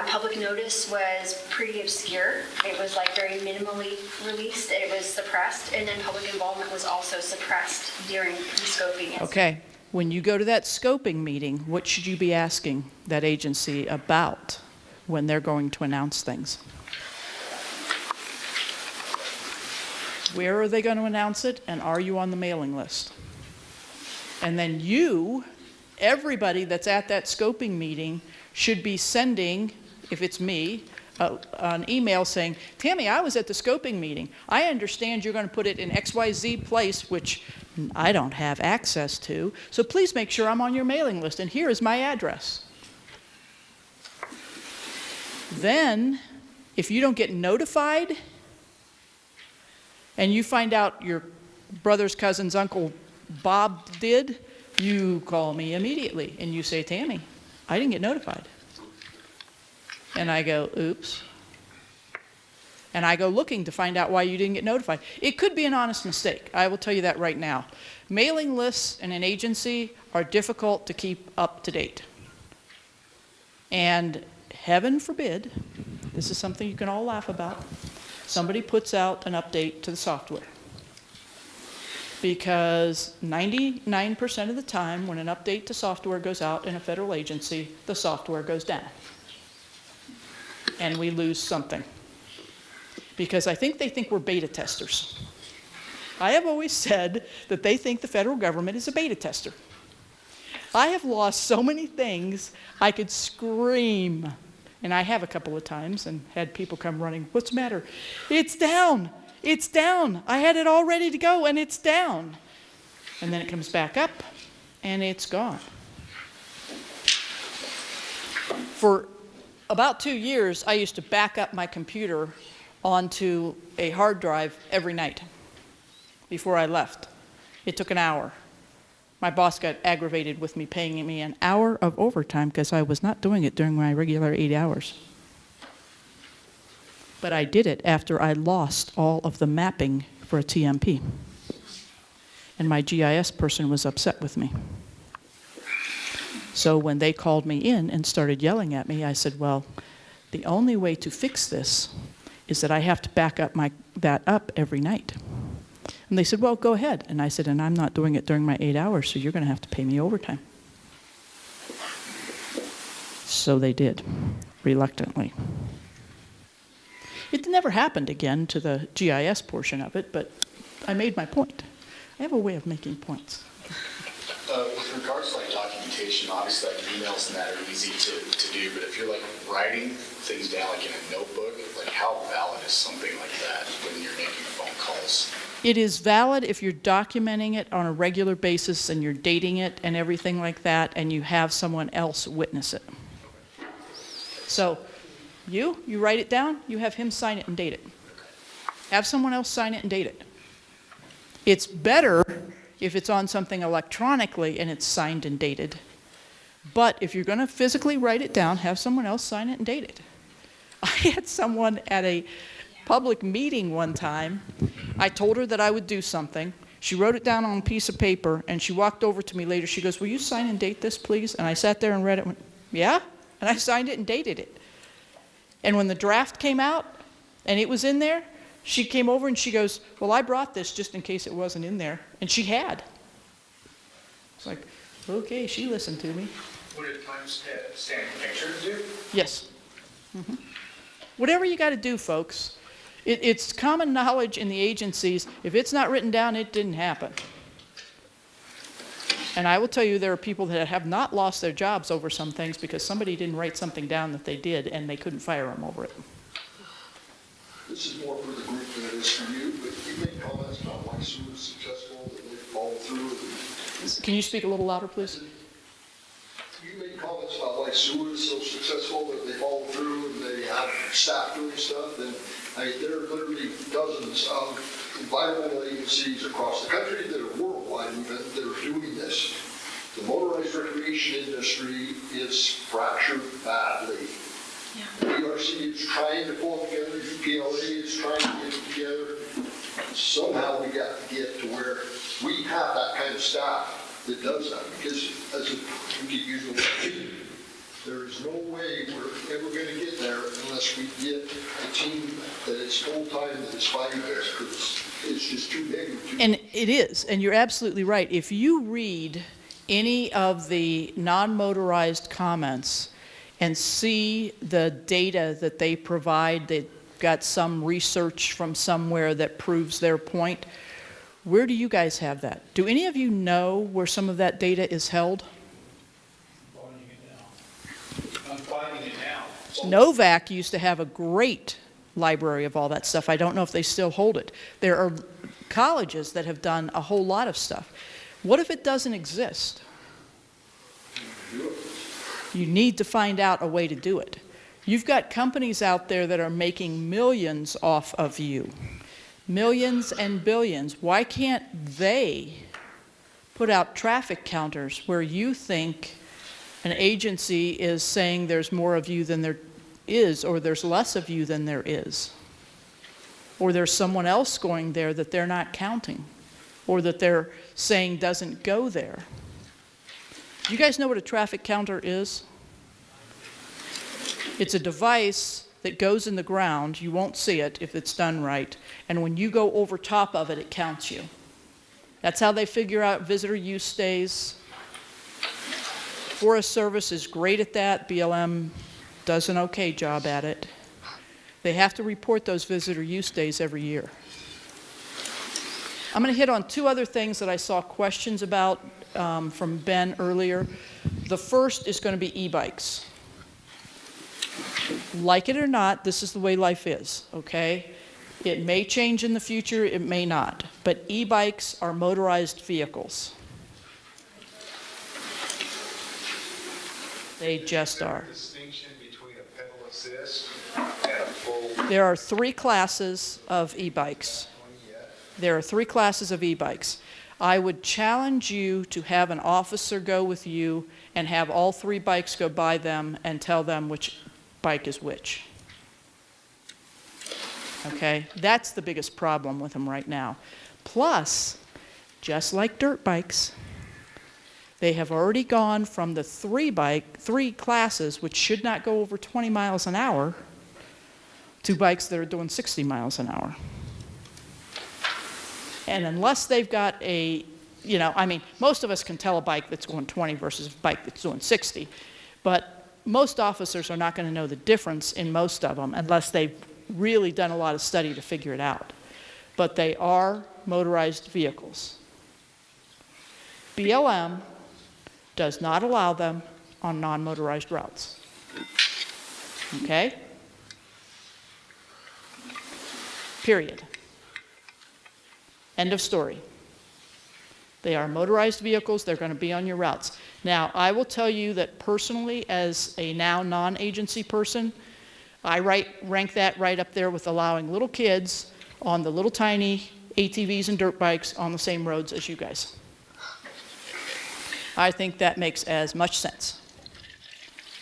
public notice was pretty obscure. It was like very minimally released. It was suppressed, and then public involvement was also suppressed during the scoping. Okay. When you go to that scoping meeting, what should you be asking that agency about when they're going to announce things? Where are they going to announce it, and are you on the mailing list? And then everybody that's at that scoping meeting should be sending, if it's me, an email saying, Tammy, I was at the scoping meeting. I understand you're going to put it in XYZ place, which I don't have access to, so please make sure I'm on your mailing list, and here is my address. Then, if you don't get notified, and you find out your brother's cousin's uncle Bob did, you call me immediately and you say, Tammy, I didn't get notified. And I go, oops. And I go looking to find out why you didn't get notified. It could be an honest mistake. I will tell you that right now. Mailing lists in an agency are difficult to keep up to date. And heaven forbid, this is something you can all laugh about, somebody puts out an update to the software. Because 99% of the time when an update to software goes out in a federal agency, the software goes down. And we lose something. because I think they think we're beta testers. I have always said that they think the federal government is a beta tester. I have lost so many things I could scream, and I have a couple of times, and had people come running, what's the matter? It's down, it's down. I had it all ready to go, and it's down. And then it comes back up, and it's gone. For about 2 years, I used to back up my computer onto a hard drive every night before I left. It took an hour. My boss got aggravated with me paying me an hour of overtime because I was not doing it during my regular 8 hours. But I did it after I lost all of the mapping for a TMP. And my GIS person was upset with me. So when they called me in and started yelling at me, I said, well, the only way to fix this is that I have to back up that up every night. And they said, well, go ahead. And I said, and I'm not doing it during my 8 hours, so you're going to have to pay me overtime. So they did, reluctantly. It never happened again to the GIS portion of it, but I made my point. I have a way of making points. With regards to like documentation, obviously like emails and that are easy to do, but if you're like writing things down like in a notebook, like how valid is something like that when you're making phone calls? It is valid if you're documenting it on a regular basis and you're dating it and everything like that, and you have someone else witness it. So you write it down, you have him sign it and date it. Have someone else sign it and date it. It's better if it's on something electronically and it's signed and dated. But if you're going to physically write it down, have someone else sign it and date it. I had someone at a public meeting one time. I told her that I would do something. She wrote it down on a piece of paper, and she walked over to me later. She goes, will you sign and date this, please? And I sat there and read it and went, yeah? And I signed it and dated it. And when the draft came out and it was in there, she came over and she goes, well, I brought this just in case it wasn't in there. And she had. It's like, okay, she listened to me. Would a timestamp picture do? Yes. Mm-hmm. Whatever you got to do, folks. It's common knowledge in the agencies. If it's not written down, it didn't happen. And I will tell you, there are people that have not lost their jobs over some things because somebody didn't write something down that they did, and they couldn't fire them over it. This is more for the group than it is for you, but you make comments about why Sue was successful, that they followed through. Can you speak a little louder, please? You make comments about why Sue is so successful, that they follow through and they have staff doing stuff, and there are literally dozens of environmental agencies across the country that are worldwide even that are doing this. The motorized recreation industry is fractured badly. Yeah. DRC is trying to pull it together, UPLA is trying to get it together. Somehow we got to get to where we have that kind of staff that does that, because as we keep using the word, there is no way we're ever going to get there unless we get a team that is full-time that is fighting this, because it's just too big. And it is, and you're absolutely right. If you read any of the non-motorized comments and see the data that they provide, they've got some research from somewhere that proves their point, where do you guys have that? Do any of you know where some of that data is held? I'm finding it now. Novak used to have a great library of all that stuff. I don't know if they still hold it. There are colleges that have done a whole lot of stuff. What if it doesn't exist? You need to find out a way to do it. You've got companies out there that are making millions off of you. Millions and billions. Why can't they put out traffic counters where you think an agency is saying there's more of you than there is, or there's less of you than there is? Or there's someone else going there that they're not counting, or that they're saying doesn't go there. You guys know what a traffic counter is? It's a device that goes in the ground. You won't see it if it's done right. And when you go over top of it, it counts you. That's how they figure out visitor use days. Forest Service is great at that. BLM does an okay job at it. They have to report those visitor use days every year. I'm going to hit on two other things that I saw questions about from Ben earlier. The first is going to be e-bikes. Like it or not, this is the way life is, okay? It may change in the future, it may not. But e-bikes are motorized vehicles. They just are. Distinction between a pedal assist and a full. There are three classes of e-bikes. There are three classes of e-bikes. I would challenge you to have an officer go with you and have all three bikes go by them and tell them which bike is which. Okay? That's the biggest problem with them right now. Plus, just like dirt bikes, they have already gone from the three classes, which should not go over 20 miles an hour, to bikes that are doing 60 miles an hour. And unless they've got a, most of us can tell a bike that's going 20 versus a bike that's doing 60, but most officers are not going to know the difference in most of them unless they've really done a lot of study to figure it out. But they are motorized vehicles. BLM does not allow them on non-motorized routes. Okay? Period. End of story. They are motorized vehicles. They're going to be on your routes. Now, I will tell you that personally, as a now non-agency person, I rank that right up there with allowing little kids on the little tiny ATVs and dirt bikes on the same roads as you guys. I think that makes as much sense.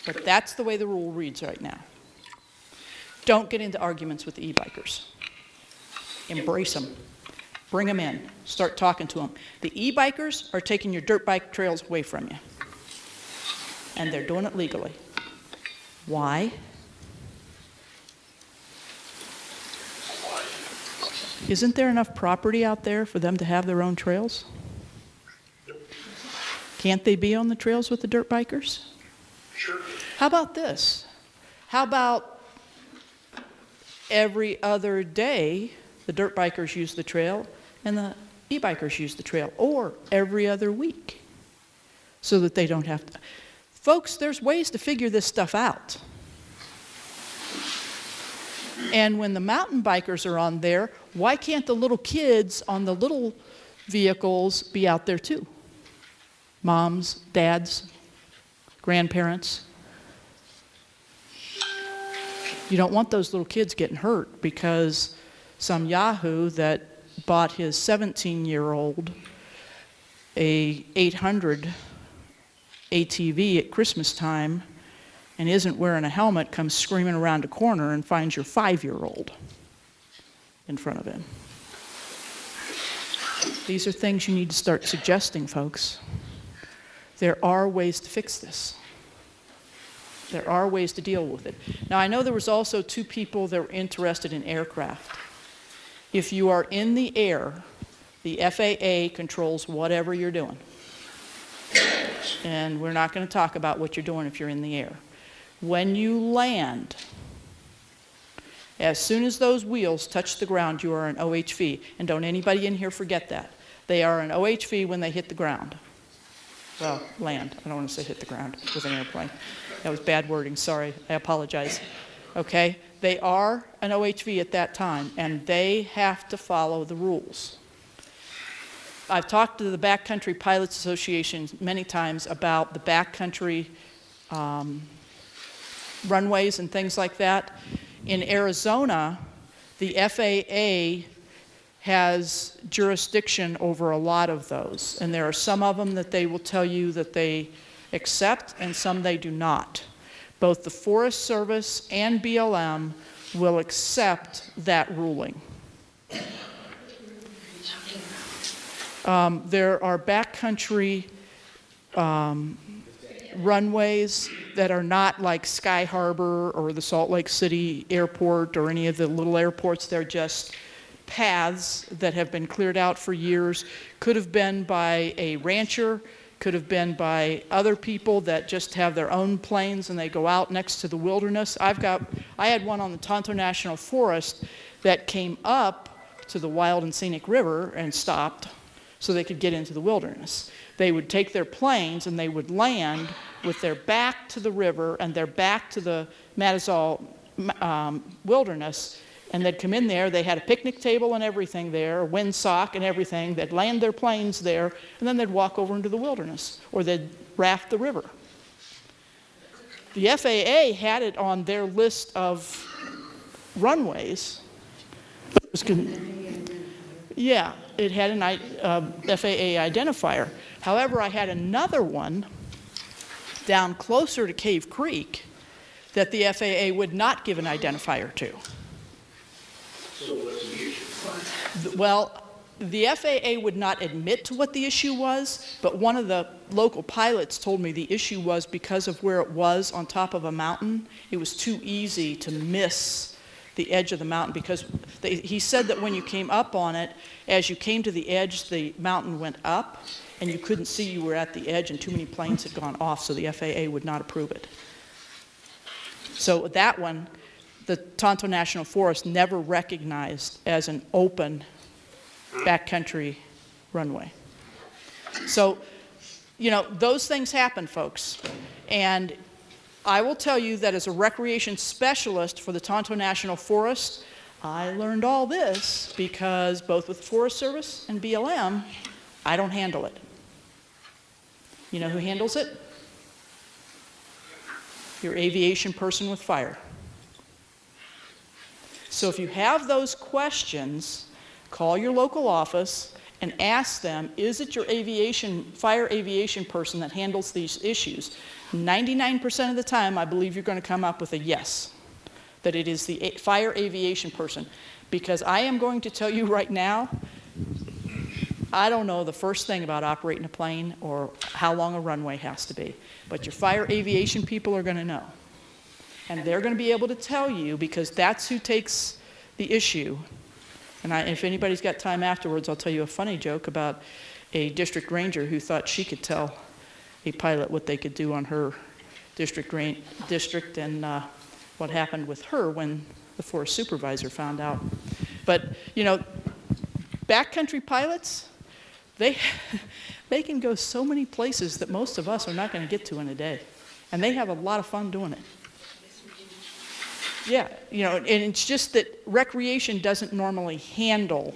But that's the way the rule reads right now. Don't get into arguments with the e-bikers. Embrace them. Bring them in. Start talking to them. The e-bikers are taking your dirt bike trails away from you. And they're doing it legally. Why? Isn't there enough property out there for them to have their own trails? Can't they be on the trails with the dirt bikers? Sure. How about this? How about every other day the dirt bikers use the trail and the e-bikers use the trail, or every other week, so that they don't have to. Folks, there's ways to figure this stuff out. And when the mountain bikers are on there, why can't the little kids on the little vehicles be out there too? Moms, dads, grandparents. You don't want those little kids getting hurt because some yahoo that bought his 17-year-old a 800 ATV at Christmas time and isn't wearing a helmet comes screaming around a corner and finds your 5-year-old in front of him. These are things you need to start suggesting, folks. There are ways to fix this. There are ways to deal with it. Now, I know there was also 2 people that were interested in aircraft. If you are in the air, the FAA controls whatever you're doing. And we're not going to talk about what you're doing if you're in the air. When you land, as soon as those wheels touch the ground, you are an OHV. And don't anybody in here forget that. They are an OHV when they hit the ground. Well, land. I don't want to say hit the ground with an airplane. That was bad wording. Sorry. I apologize. Okay? They are an OHV at that time, and they have to follow the rules. I've talked to the Backcountry Pilots Association many times about the backcountry runways and things like that. In Arizona, the FAA has jurisdiction over a lot of those, and there are some of them that they will tell you that they accept and some they do not. Both the Forest Service and BLM will accept that ruling. There are backcountry runways that are not like Sky Harbor or the Salt Lake City Airport or any of the little airports. They're just paths that have been cleared out for years. Could have been by a rancher, could have been by other people that just have their own planes and they go out next to the wilderness. I had one on the Tonto National Forest that came up to the Wild and Scenic River and stopped so they could get into the wilderness. They would take their planes and they would land with their back to the river and their back to the Matazal wilderness, and they'd come in there. They had a picnic table and everything there, a windsock and everything. They'd land their planes there, and then they'd walk over into the wilderness, or they'd raft the river. The FAA had it on their list of runways. Yeah, it had an FAA identifier. However, I had another one down closer to Cave Creek that the FAA would not give an identifier to. So what's the issue? Well, the FAA would not admit to what the issue was, but one of the local pilots told me the issue was because of where it was on top of a mountain. It was too easy to miss the edge of the mountain because he said that when you came up on it, as you came to the edge, the mountain went up and you couldn't see you were at the edge and too many planes had gone off, so the FAA would not approve it. So that one, the Tonto National Forest never recognized as an open backcountry runway. So, you know, those things happen, folks. And I will tell you that as a recreation specialist for the Tonto National Forest, I learned all this because both with the Forest Service and BLM, I don't handle it. You know who handles it? Your aviation person with fire. So if you have those questions, call your local office and ask them, is it your fire aviation person that handles these issues? 99% of the time, I believe you're going to come up with a yes, that it is the fire aviation person. Because I am going to tell you right now, I don't know the first thing about operating a plane or how long a runway has to be. But your fire aviation people are going to know. And they're going to be able to tell you because that's who takes the issue. And if anybody's got time afterwards, I'll tell you a funny joke about a district ranger who thought she could tell a pilot what they could do on her district and what happened with her when the forest supervisor found out. But, you know, backcountry pilots, they can go so many places that most of us are not going to get to in a day. And they have a lot of fun doing it. Yeah, you know, and it's just that recreation doesn't normally handle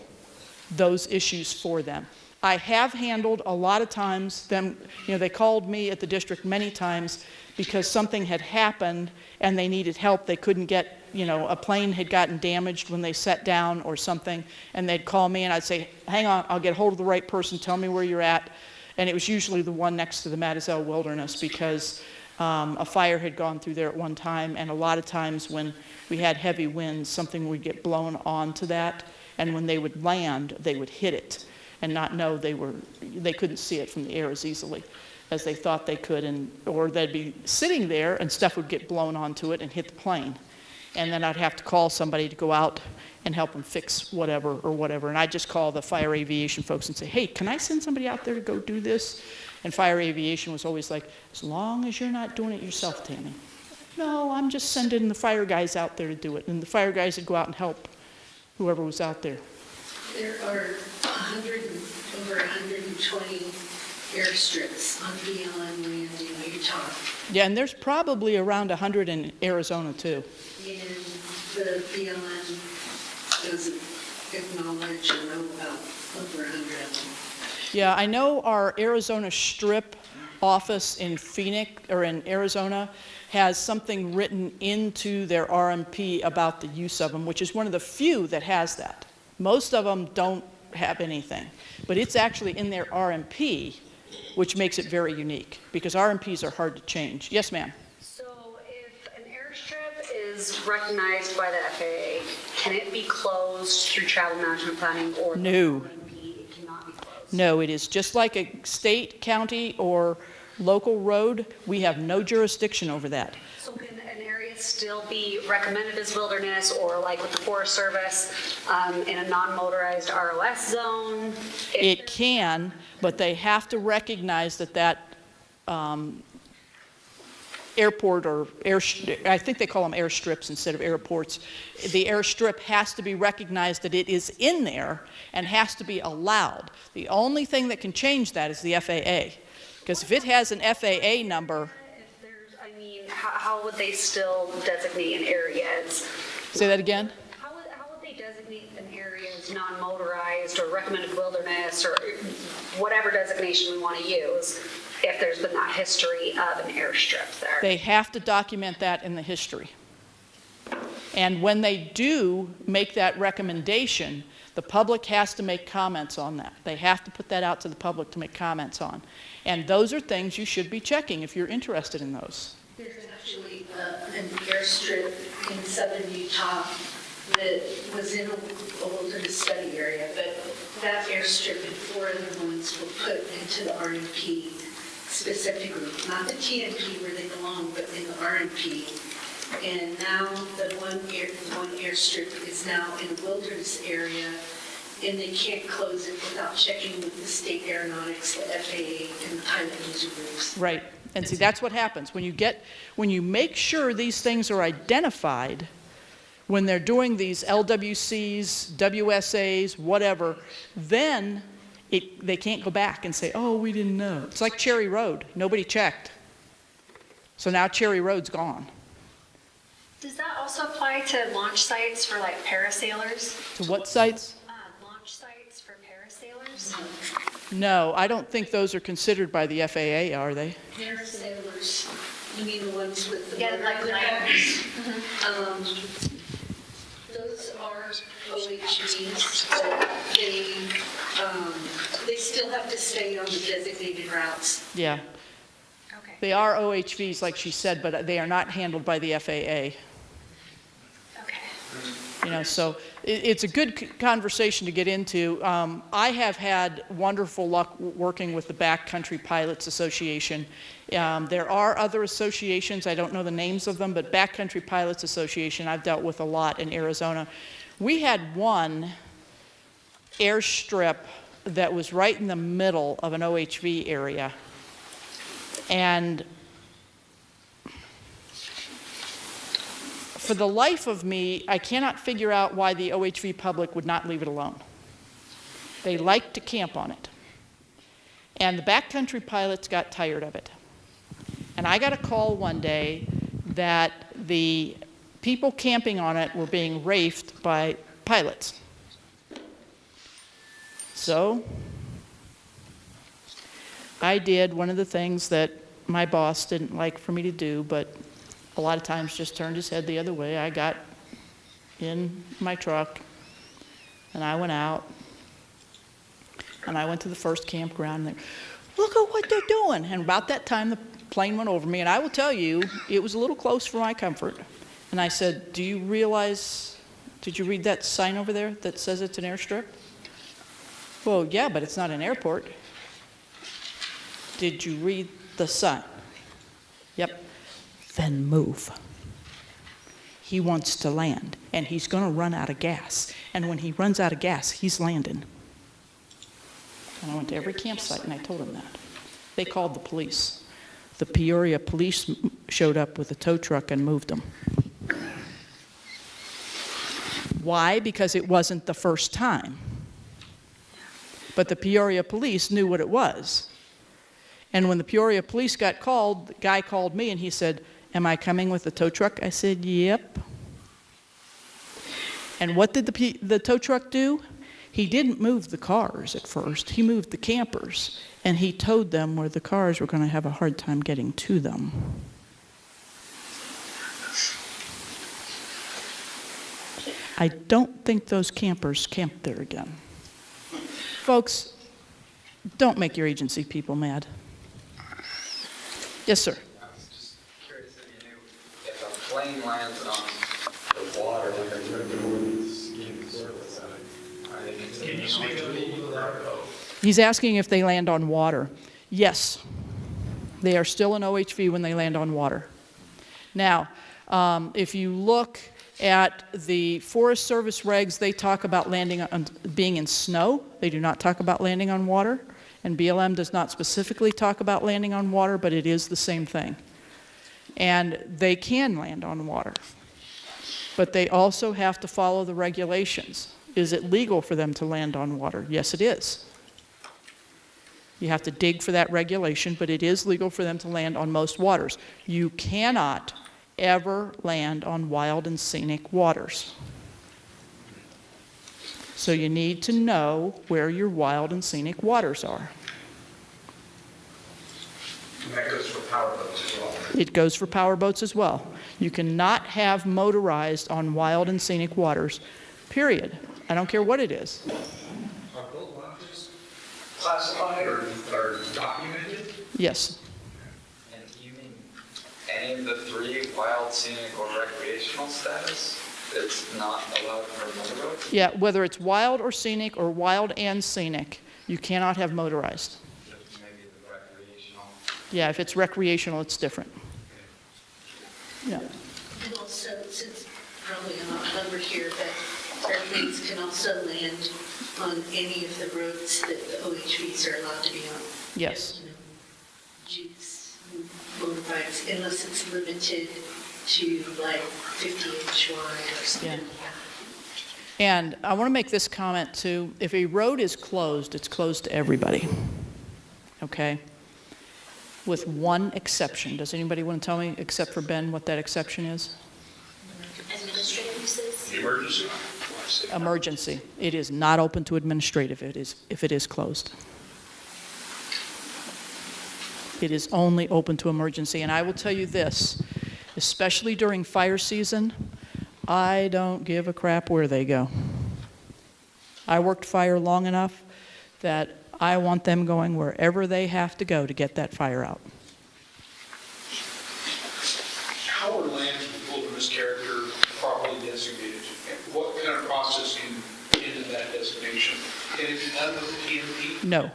those issues for them. I have handled a lot of times them, you know, they called me at the district many times because something had happened and they needed help. They couldn't get, you know, a plane had gotten damaged when they set down or something, and they'd call me and I'd say, hang on, I'll get hold of the right person, tell me where you're at. And it was usually the one next to the Matazal Wilderness because a fire had gone through there at one time, and a lot of times when we had heavy winds, something would get blown onto that, and when they would land, they would hit it and not know they couldn't see it from the air as easily as they thought they could, or they'd be sitting there and stuff would get blown onto it and hit the plane. And then I'd have to call somebody to go out and help them fix whatever. And I'd just call the fire aviation folks and say, hey, can I send somebody out there to go do this? And fire aviation was always like, as long as you're not doing it yourself, Tammy. No, I'm just sending the fire guys out there to do it. And the fire guys would go out and help whoever was out there. There are over 120 airstrips on BLM land in Utah. Yeah, and there's probably around 100 in Arizona too. And the BLM doesn't acknowledge or know about over 100 of them. Yeah, I know our Arizona Strip office in Phoenix, or in Arizona, has something written into their RMP about the use of them, which is one of the few that has that. Most of them don't have anything, but it's actually in their RMP, which makes it very unique, because RMPs are hard to change. Yes, ma'am? So if an airstrip is recognized by the FAA, can it be closed through travel management planning or No. RMP? It cannot be closed. No, it is just like a state, county, or local road. We have no jurisdiction over that. So can an area area still be recommended as wilderness, or like with the Forest Service, in a non-motorized ROS zone? It can, but they have to recognize that airport or I think they call them airstrips instead of airports. The airstrip has to be recognized that it is in there and has to be allowed. The only thing that can change that is the FAA. Because if it has an FAA number. How would they still designate an area as? Say that again? How would they designate an area as non-motorized or recommended wilderness or whatever designation we want to use if there's been that history of an airstrip there? They have to document that in the history. And when they do make that recommendation, the public has to make comments on that. They have to put that out to the public to make comments on. And those are things you should be checking if you're interested in those. There's actually an airstrip in southern Utah that was in a wilderness study area, but that airstrip and 4 other ones were put into the RMP specifically, not the TNP where they belong, but in the RMP. And now the one airstrip is now in a wilderness area, and they can't close it without checking with the state aeronautics, the FAA, and the pilot user groups. Right. And see, that's what happens. When you make sure these things are identified, when they're doing these LWCs, WSAs, whatever, then they can't go back and say, oh, we didn't know. It's like Cherry Road. Nobody checked. So now Cherry Road's gone. Does that also apply to launch sites for like parasailers? To what sites? Launch sites for parasailers? No, I don't think those are considered by the FAA, are they? Parasailers, you mean the ones with the like wings? Those are OHVs, but they still have to stay on the designated routes. Yeah. Okay. They are OHVs, like she said, but they are not handled by the FAA. You know, so it's a good conversation to get into. I have had wonderful luck working with the Backcountry Pilots Association. There are other associations, I don't know the names of them, but Backcountry Pilots Association I've dealt with a lot in Arizona. We had one airstrip that was right in the middle of an OHV area. And for the life of me, I cannot figure out why the OHV public would not leave it alone. They like to camp on it. And the backcountry pilots got tired of it. And I got a call one day that the people camping on it were being rafed by pilots. So I did one of the things that my boss didn't like for me to do, but a lot of times just turned his head the other way. I got in my truck and I went out and I went to the first campground and look at what they're doing. And about that time the plane went over me, and I will tell you, it was a little close for my comfort. And I said, do you realize, did you read that sign over there that says it's an airstrip? Well, yeah, but it's not an airport. Did you read the sign? Yep. Then move. He wants to land, and he's going to run out of gas. And when he runs out of gas, he's landing. And I went to every campsite, and I told him that. They called the police. The Peoria police showed up with a tow truck and moved him. Why? Because it wasn't the first time. But the Peoria police knew what it was. And when the Peoria police got called, the guy called me and he said, am I coming with a tow truck? I said, yep. And what did the tow truck do? He didn't move the cars at first. He moved the campers. And he towed them where the cars were going to have a hard time getting to them. I don't think those campers camped there again. Folks, don't make your agency people mad. Yes, sir. I was just curious if you knew if a plane lands on the water, like a river skiing surface, can you speak to me? He's asking if they land on water. Yes, they are still an OHV when they land on water. Now, If you look at the Forest Service regs, they talk about landing on being in snow. They do not talk about landing on water. And BLM does not specifically talk about landing on water, but it is the same thing. And they can land on water. But they also have to follow the regulations. Is it legal for them to land on water? Yes, it is. You have to dig for that regulation, but it is legal for them to land on most waters. You cannot ever land on wild and scenic waters. So you need to know where your wild and scenic waters are. And that goes for power boats as well. It goes for power boats as well. You cannot have motorized on wild and scenic waters, period. I don't care what it is. Are boat launches classified or documented? Yes. And you mean any of the three, wild, scenic, or recreational status? It's not allowed for motor boats? Yeah, whether it's wild or scenic or wild and scenic, you cannot have motorized. Maybe the recreational. Yeah, if it's recreational, it's different. Yeah. And also, since probably I'm outnumbered here, but airplanes can also land on any of the roads that the OHVs are allowed to be on. Yes. You know, jeeps, motorbikes, unless it's limited to like 50-inch wide or something Yeah. like that. And I want to make this comment too. If a road is closed, it's closed to everybody. Okay? With one exception. Does anybody want to tell me, except for Ben, what that exception is? Administrative uses? Emergency. Emergency. It is not open to administrative if it is closed. It is only open to emergency. And I will tell you this, especially during fire season, I don't give a crap where they go. I worked fire long enough that I want them going wherever they have to go to get that fire out. How are lands with wilderness character properly designated? What kind of process can get into that designation? Can it be done with the TMP? No.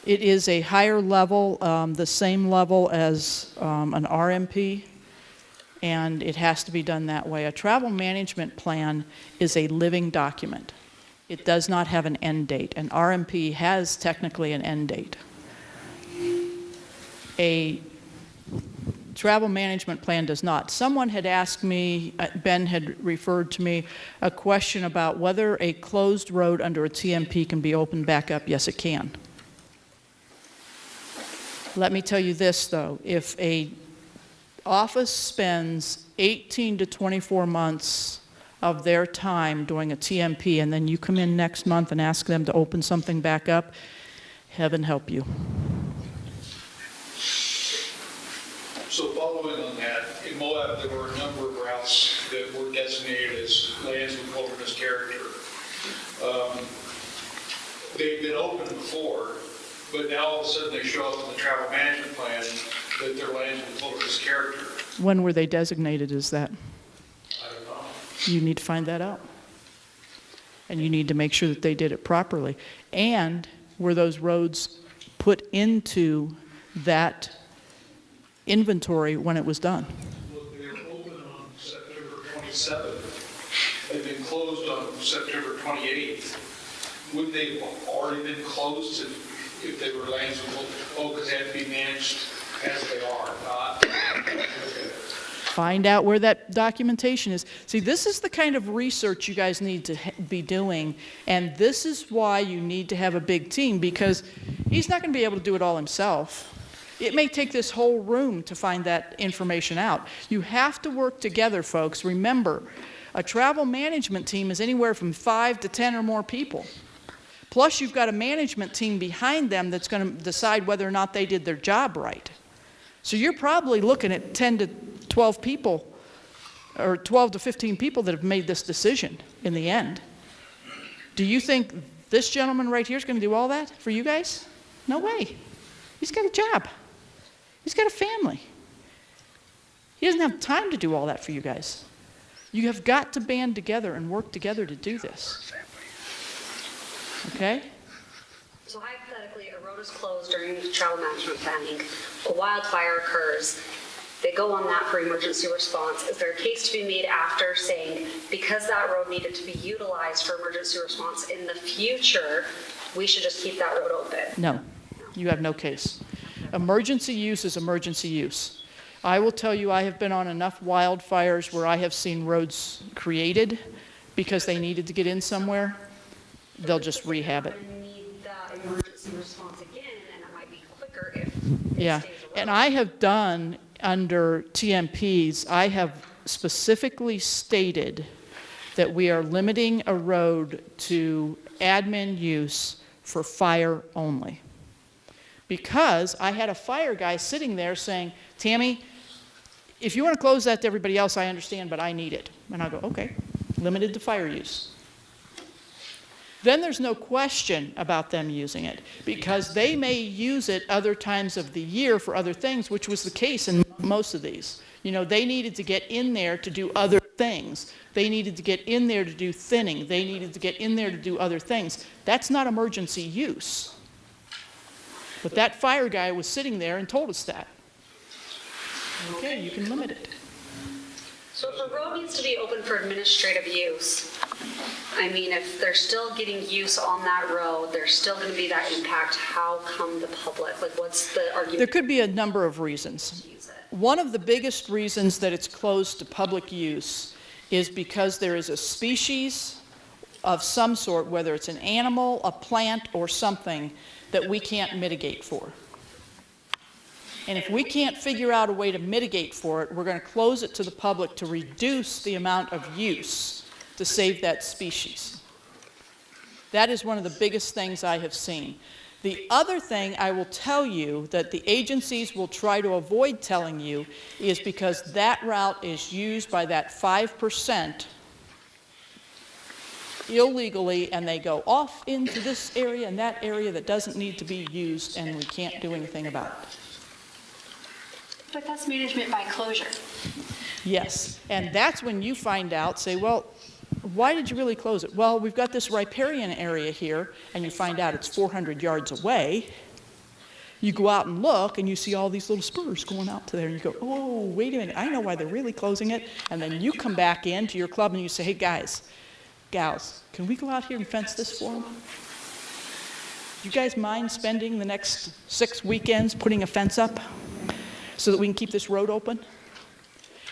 It is a higher level, the same level as an RMP, and it has to be done that way. A travel management plan is a living document. It does not have an end date. An RMP has technically an end date. A travel management plan does not. Someone had asked me, Ben had referred to me, a question about whether a closed road under a TMP can be opened back up. Yes, it can. Let me tell you this, though. If a office spends 18 to 24 months of their time doing a TMP, and then you come in next month and ask them to open something back up, heaven help you. So following on that, in Moab, there were a number of routes that were designated as lands with wilderness character. They've been open before, but now all of a sudden they show up in the travel management plan that they're lands with wilderness character. When were they designated as that? I don't know. You need to find that out. And you need to make sure that they did it properly. And were those roads put into that inventory when it was done? Well, they were open on September 27th. They've been closed on September 28th. Would they have already been closed if they were lands with, because they have to be managed as they are, not? Okay. Find out where that documentation is. See, this is the kind of research you guys need to be doing, and this is why you need to have a big team, because he's not going to be able to do it all himself. It may take this whole room to find that information out. You have to work together, folks. Remember, a travel management team is anywhere from 5 to 10 or more people. Plus, you've got a management team behind them that's going to decide whether or not they did their job right. So you're probably looking at 10 to 12 people, or 12 to 15 people that have made this decision in the end. Do you think this gentleman right here is going to do all that for you guys? No way. He's got a job. He's got a family. He doesn't have time to do all that for you guys. You have got to band together and work together to do this. Okay? So hypothetically, a road is closed during travel management planning, a wildfire occurs, They go on that for emergency response. Is there a case to be made after saying, because that road needed to be utilized for emergency response in the future, we should just keep that road open? No, you have no case. Emergency use is emergency use. I will tell you, I have been on enough wildfires where I have seen roads created because they needed to get in somewhere. They'll just rehab it. Need that emergency response again, and it might be quicker if Yeah, and I have done under TMPs, I have specifically stated that we are limiting a road to admin use for fire only. Because I had a fire guy sitting there saying, Tammy, if you want to close that to everybody else, I understand, but I need it. And I go, okay, limited to fire use. Then there's no question about them using it, because they may use it other times of the year for other things, which was the case in most of these. You know, they needed to get in there to do other things. They needed to get in there to do thinning. They needed to get in there to do other things. That's not emergency use. But that fire guy was sitting there and told us that. Okay, you can limit it. So if a road needs to be open for administrative use, I mean, if they're still getting use on that road, there's still going to be that impact. How come the public, like what's the argument? There could be a number of reasons. One of the biggest reasons that it's closed to public use is because there is a species of some sort, whether it's an animal, a plant, or something, that we can't mitigate for. And if we can't figure out a way to mitigate for it, we're going to close it to the public to reduce the amount of use to save that species. That is one of the biggest things I have seen. The other thing I will tell you that the agencies will try to avoid telling you is because that route is used by that 5% illegally, and they go off into this area and that area that doesn't need to be used, and we can't do anything about it. But that's management by closure. Yes, and that's when you find out, say, well, why did you really close it? Well, we've got this riparian area here, and you find out it's 400 yards away. You go out and look, and you see all these little spurs going out to there, and you go, oh, wait a minute, I know why they're really closing it. And then you come back into your club, and you say, hey, guys, gals, can we go out here and fence this for them? Do you guys mind spending the next 6 weekends putting a fence up so that we can keep this road open?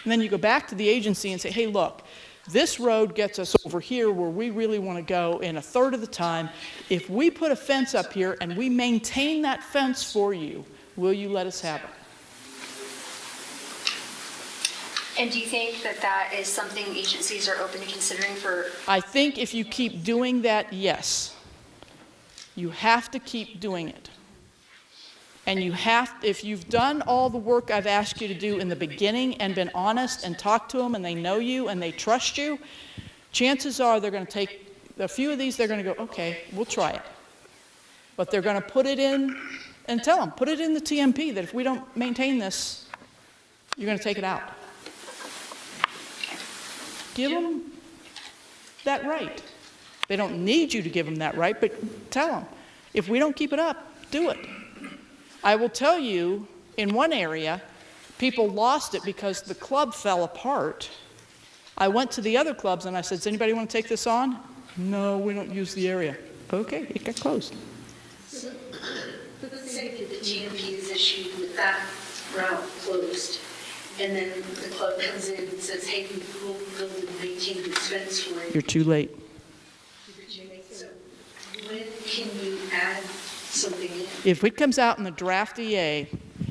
And then you go back to the agency and say, hey, look, this road gets us over here where we really want to go in a third of the time. If we put a fence up here and we maintain that fence for you, will you let us have it? And do you think that that is something agencies are open to considering for? I think if you keep doing that, yes. You have to keep doing it. And you have, if you've done all the work I've asked you to do in the beginning and been honest and talked to them and they know you and they trust you, chances are they're going to take a few of these, they're going to go, okay, we'll try it. But they're going to put it in and tell them, put it in the TMP that if we don't maintain this, you're going to take it out. Give them that right. They don't need you to give them that right, but tell them, if we don't keep it up, do it. I will tell you, in one area, people lost it because the club fell apart. I went to the other clubs and I said, does anybody want to take this on? No, we don't use the area. Okay, it got closed. So, let's say that the TMP is issued with that route closed, and then the club comes in and says, hey, we'll maintain this fence for you. You're too late. So when can you add something in? If it comes out in the draft EA,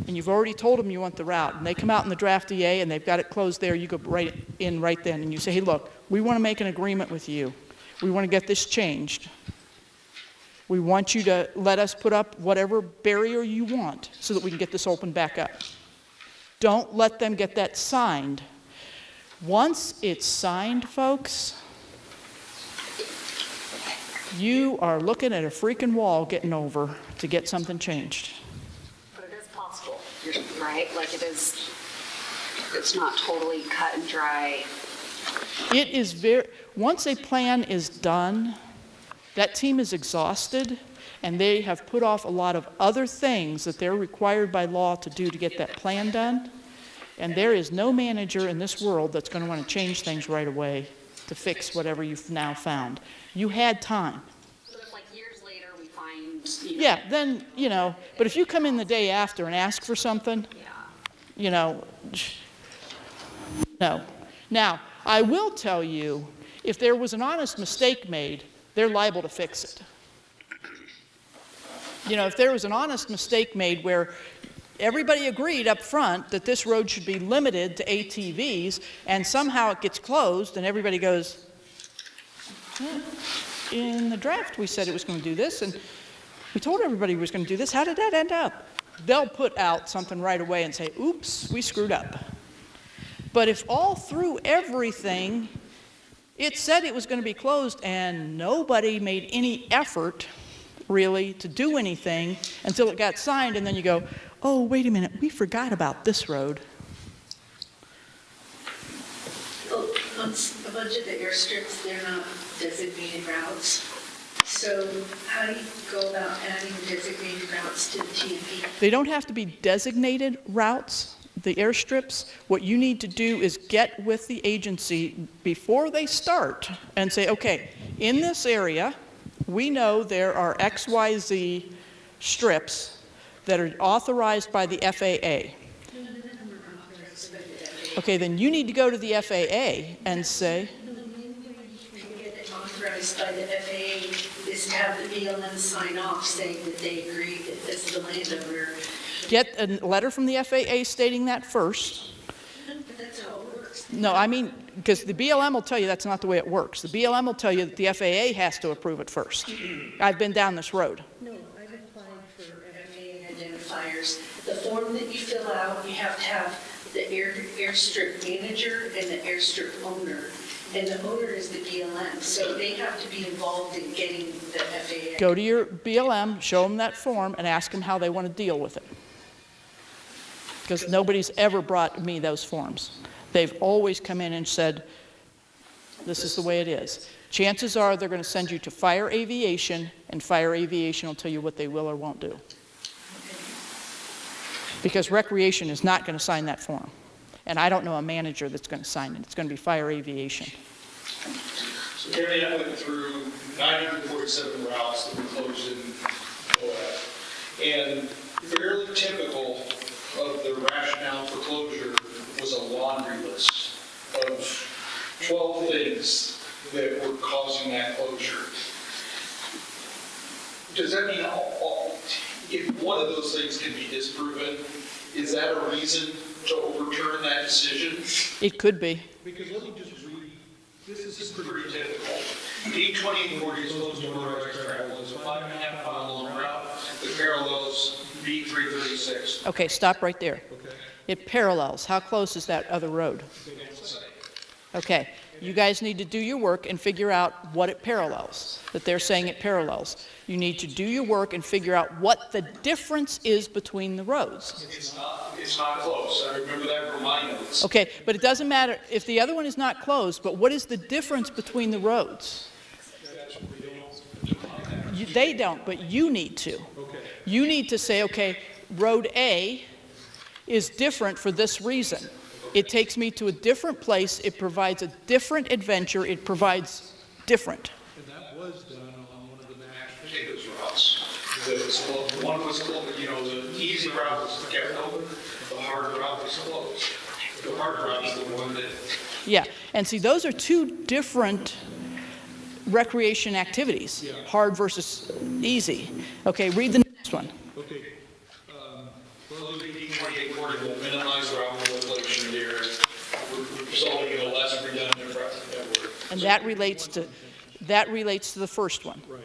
and you've already told them you want the route, and they come out in the draft EA and they've got it closed there, you go right in right then, and you say, hey, look, we want to make an agreement with you. We want to get this changed. We want you to let us put up whatever barrier you want so that we can get this open back up. Don't let them get that signed. Once it's signed, folks, you are looking at a freaking wall getting over to get something changed. But it is possible, right? Like it is, it's not totally cut and dry. It is once a plan is done, that team is exhausted, and they have put off a lot of other things that they're required by law to do to get that plan done. And there is no manager in this world that's going to want to change things right away to fix whatever you've now found. You had time. So if like years later we find, Yeah, then, but if you come in the day after and ask for something, no. Now, I will tell you, if there was an honest mistake made, they're liable to fix it. If there was an honest mistake made where everybody agreed up front that this road should be limited to ATVs, and somehow it gets closed, and everybody goes, in the draft we said it was going to do this, and we told everybody we was going to do this. How did that end up? They'll put out something right away and say, oops, we screwed up. But if all through everything it said it was going to be closed and nobody made any effort really to do anything until it got signed, and then you go, oh, wait a minute, we forgot about this road. Oh, a bunch of the airstrips, they're not designated routes. So how do you go about adding designated routes to the TMP? They don't have to be designated routes, the airstrips. What you need to do is get with the agency before they start and say, okay, in this area, we know there are XYZ strips that are authorized by the FAA. Okay, then you need to go to the FAA and say, authorized by the FAA is to have the BLM sign off saying that they agree that this is the landowner. get a letter from the FAA stating that first. But that's how it works. No, I mean, because the BLM will tell you that's not the way it works. The BLM will tell you that the FAA has to approve it first. I've been down this road. No, I've applied for FAA identifiers. The form that you fill out, you have to have the airstrip manager and the airstrip owner. And the owner is the BLM, so they have to be involved in getting the FAA. Go to your BLM, show them that form, and ask them how they want to deal with it. Because nobody's ever brought me those forms. They've always come in and said, this is the way it is. Chances are they're going to send you to Fire Aviation, and Fire Aviation will tell you what they will or won't do. Because Recreation is not going to sign that form. And I don't know a manager that's going to sign it. It's going to be Fire Aviation. So Tammy, I went through 947 routes that were closed in OF. And fairly typical of the rationale for closure was a laundry list of 12 things that were causing that closure. Does that mean if one of those things can be disproven, is that a reason to overturn that decision? It could be. Because let me just read, this is pretty typical. D-2040 is closed to motorized travel. It's a 5.5 mile long route that parallels B-336. Okay, stop right there. Okay. It parallels. How close is that other road? Okay, you guys need to do your work and figure out what it parallels, that they're saying it parallels. You need to do your work and figure out what the difference is between the roads. It's not close. I remember that from my notes. Okay, but it doesn't matter if the other one is not closed, but what is the difference between the roads? They don't, but you need to. Okay. You need to say, okay, road A is different for this reason. It takes me to a different place. It provides a different adventure. It provides different. And that was done on one of the mashed potatoes routes. One was closed, the easy route was kept open, the hard route was closed. The hard route is the one that... Yeah, and see, those are two different recreation activities, yeah. Hard versus easy. Okay, read the next one. Okay. Closing D-2840 will minimize route inflation there, resulting in a less redundant network. And that relates to the first one. Right.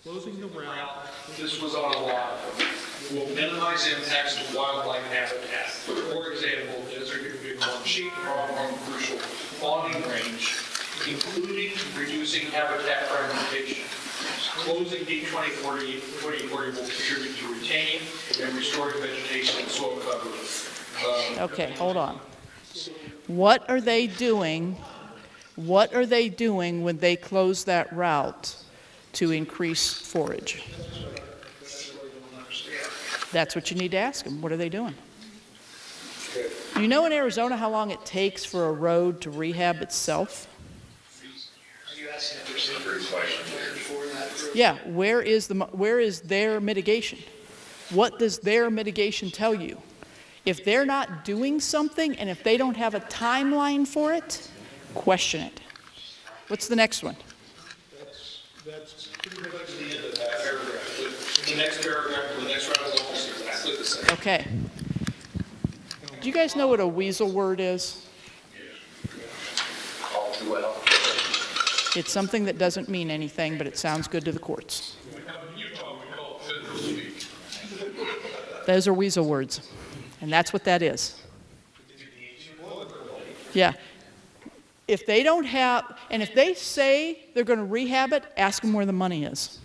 Closing the route, this was on a lot of them, will minimize impacts to wildlife habitat. For example, desert bighorn sheep are on crucial fawning range, including reducing habitat fragmentation. Closing D-2040 will contribute to retaining and restoring vegetation and soil cover. Okay, hold on. What are they doing? What are they doing when they close that route to increase forage? That's what you need to ask them. What are they doing? Do you know in Arizona how long it takes for a road to rehab itself? Are you asking if there's any plan for that road? Yeah, where is their mitigation? What does their mitigation tell you? If they're not doing something and if they don't have a timeline for it, question it. What's the next one? That's pretty much the end of that paragraph. The next paragraph, the next round is almost exactly the same. Okay. Do you guys know what a weasel word is? All too well. It's something that doesn't mean anything, but it sounds good to the courts. Those are weasel words, and that's what that is. Yeah. If they don't have, and if they say they're going to rehab it, ask them where the money is.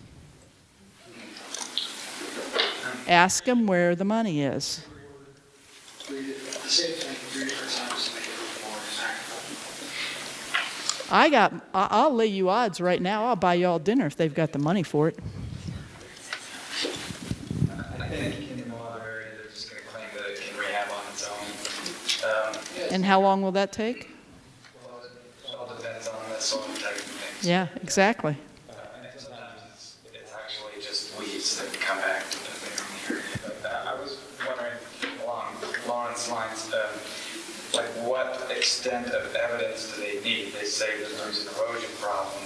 Ask them where the money is. Read it, the same thing 3 different times to make it more. I'll lay you odds right now. I'll buy y'all dinner if they've got the money for it. I think in no other area they're just going to claim that it can rehab on its own. And how long will that take? Well, it all depends on the soil type of things. Yeah, exactly. And sometimes it's actually just weeds that come back to the area. But I was wondering along Loren's lines, like what extent of evidence do they need? They say that there's an erosion problem.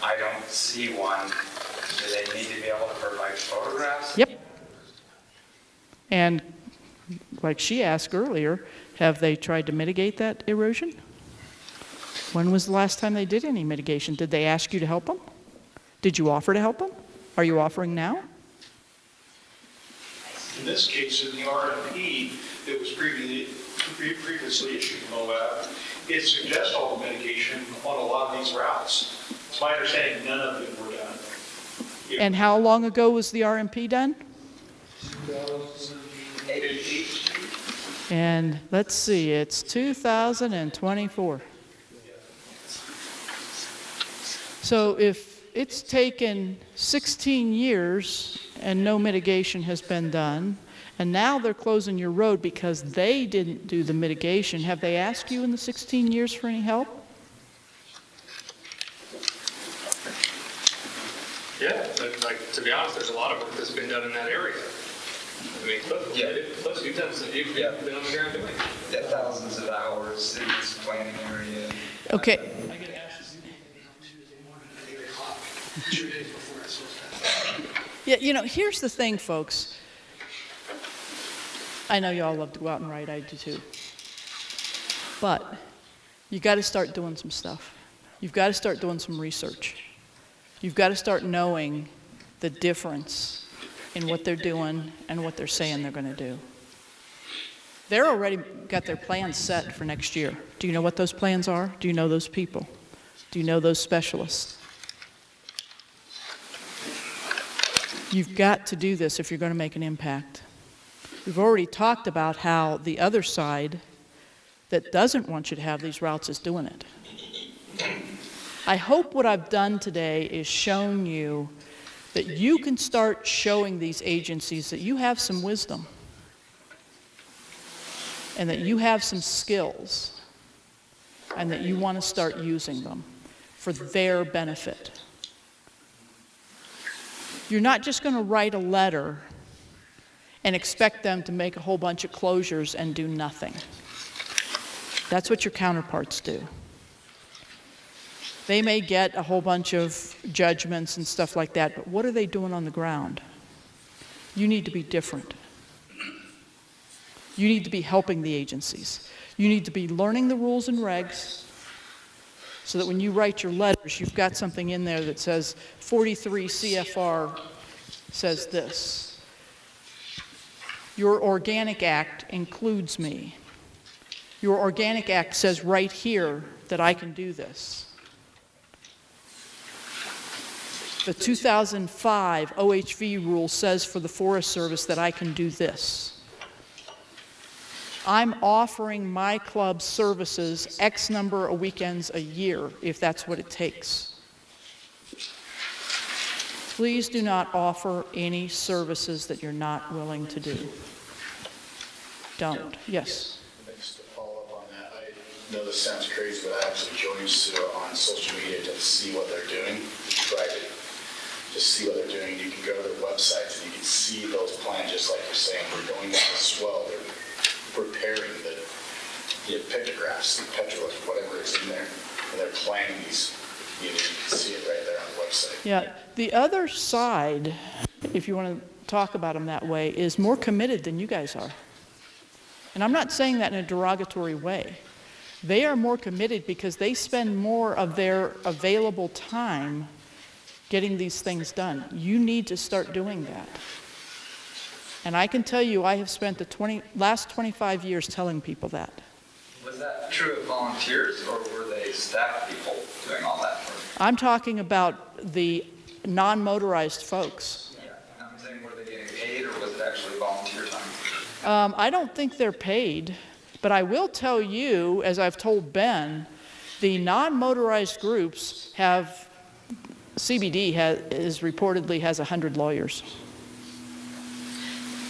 I don't see one. Do they need to be able to provide photographs? Yep. And like she asked earlier, have they tried to mitigate that erosion? When was the last time they did any mitigation? Did they ask you to help them? Did you offer to help them? Are you offering now? In this case, in the RFP that was previously issued from OAB, it suggests all the mitigation on a lot of these routes. It's my understanding none of them were done. And how long ago was the RMP done? 2018. And let's see, it's 2024. So if it's taken 16 years and no mitigation has been done, and now they're closing your road because they didn't do the mitigation, have they asked you in the 16 years for any help? Yeah, but like, to be honest, there's a lot of work that's been done in that area. I mean, plus you've done some, you've been on the ground doing it. Yeah, thousands of hours in this planning area. Okay. I get asked 2 days before it's supposed to happen. Yeah, you know, here's the thing, folks. I know y'all love to go out and ride, I do too. But you got to start doing some stuff. You've got to start doing some research. You've got to start knowing the difference in what they're doing and what they're saying they're going to do. They're already got their plans set for next year. Do you know what those plans are? Do you know those people? Do you know those specialists? You've got to do this if you're going to make an impact. We've already talked about how the other side that doesn't want you to have these routes is doing it. I hope what I've done today is shown you that you can start showing these agencies that you have some wisdom and that you have some skills and that you want to start using them for their benefit. You're not just going to write a letter and expect them to make a whole bunch of closures and do nothing. That's what your counterparts do. They may get a whole bunch of judgments and stuff like that, but what are they doing on the ground? You need to be different. You need to be helping the agencies. You need to be learning the rules and regs so that when you write your letters, you've got something in there that says 43 CFR says this. Your Organic Act includes me. Your Organic Act says right here that I can do this. The 2005 OHV rule says for the Forest Service that I can do this. I'm offering my club services X number of weekends a year, if that's what it takes. Please do not offer any services that you're not willing to do. Don't. Yes? know this sounds crazy, but I actually joined Sue on social media to see what they're doing, try to just see what they're doing. You can go to their websites and you can see those plans, just like you're saying. We're going down the swell. They're repairing the pictographs, the petroglyphs, whatever is in there, and they're planning these. You can see it right there on the website. Yeah, the other side, if you want to talk about them that way, is more committed than you guys are. And I'm not saying that in a derogatory way. They are more committed because they spend more of their available time getting these things done. You need to start doing that. And I can tell you, I have spent the last 25 years telling people that. Was that true of volunteers, or were they staff people doing all that work? I'm talking about the non-motorized folks. Yeah, I'm saying, were they getting paid, or was it actually volunteer time? I don't think they're paid, but I will tell you, as I've told Ben, the non-motorized groups have, CBD is reportedly has 100 lawyers.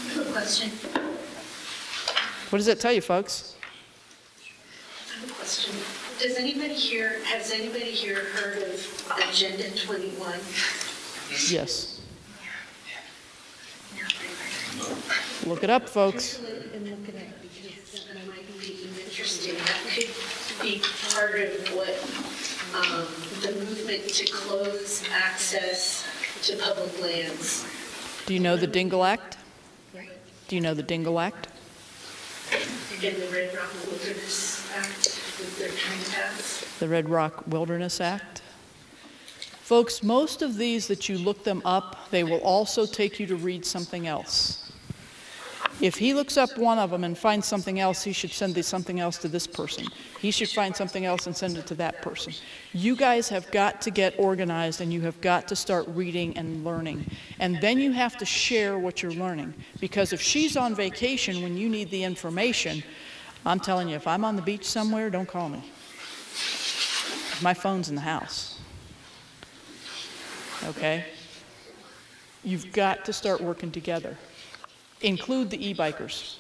I have a question. What does that tell you, folks? I have a question. Has anybody here heard of Agenda 21? Yes. Look it up, folks. And look at it, because that might be interesting. That could be part of what the movement to close access to public lands. Do you know the Dingle Act? Do you know the Dingle Act? In the Red Rock Wilderness Act that they're trying to pass? The Red Rock Wilderness Act? Folks, most of these that you look them up, they will also take you to read something else. If he looks up one of them and finds something else, he should send something else to this person. He should find something else and send it to that person. You guys have got to get organized, and you have got to start reading and learning. And then you have to share what you're learning. Because if she's on vacation when you need the information, I'm telling you, if I'm on the beach somewhere, don't call me. My phone's in the house. Okay? You've got to start working together. Include the e-bikers.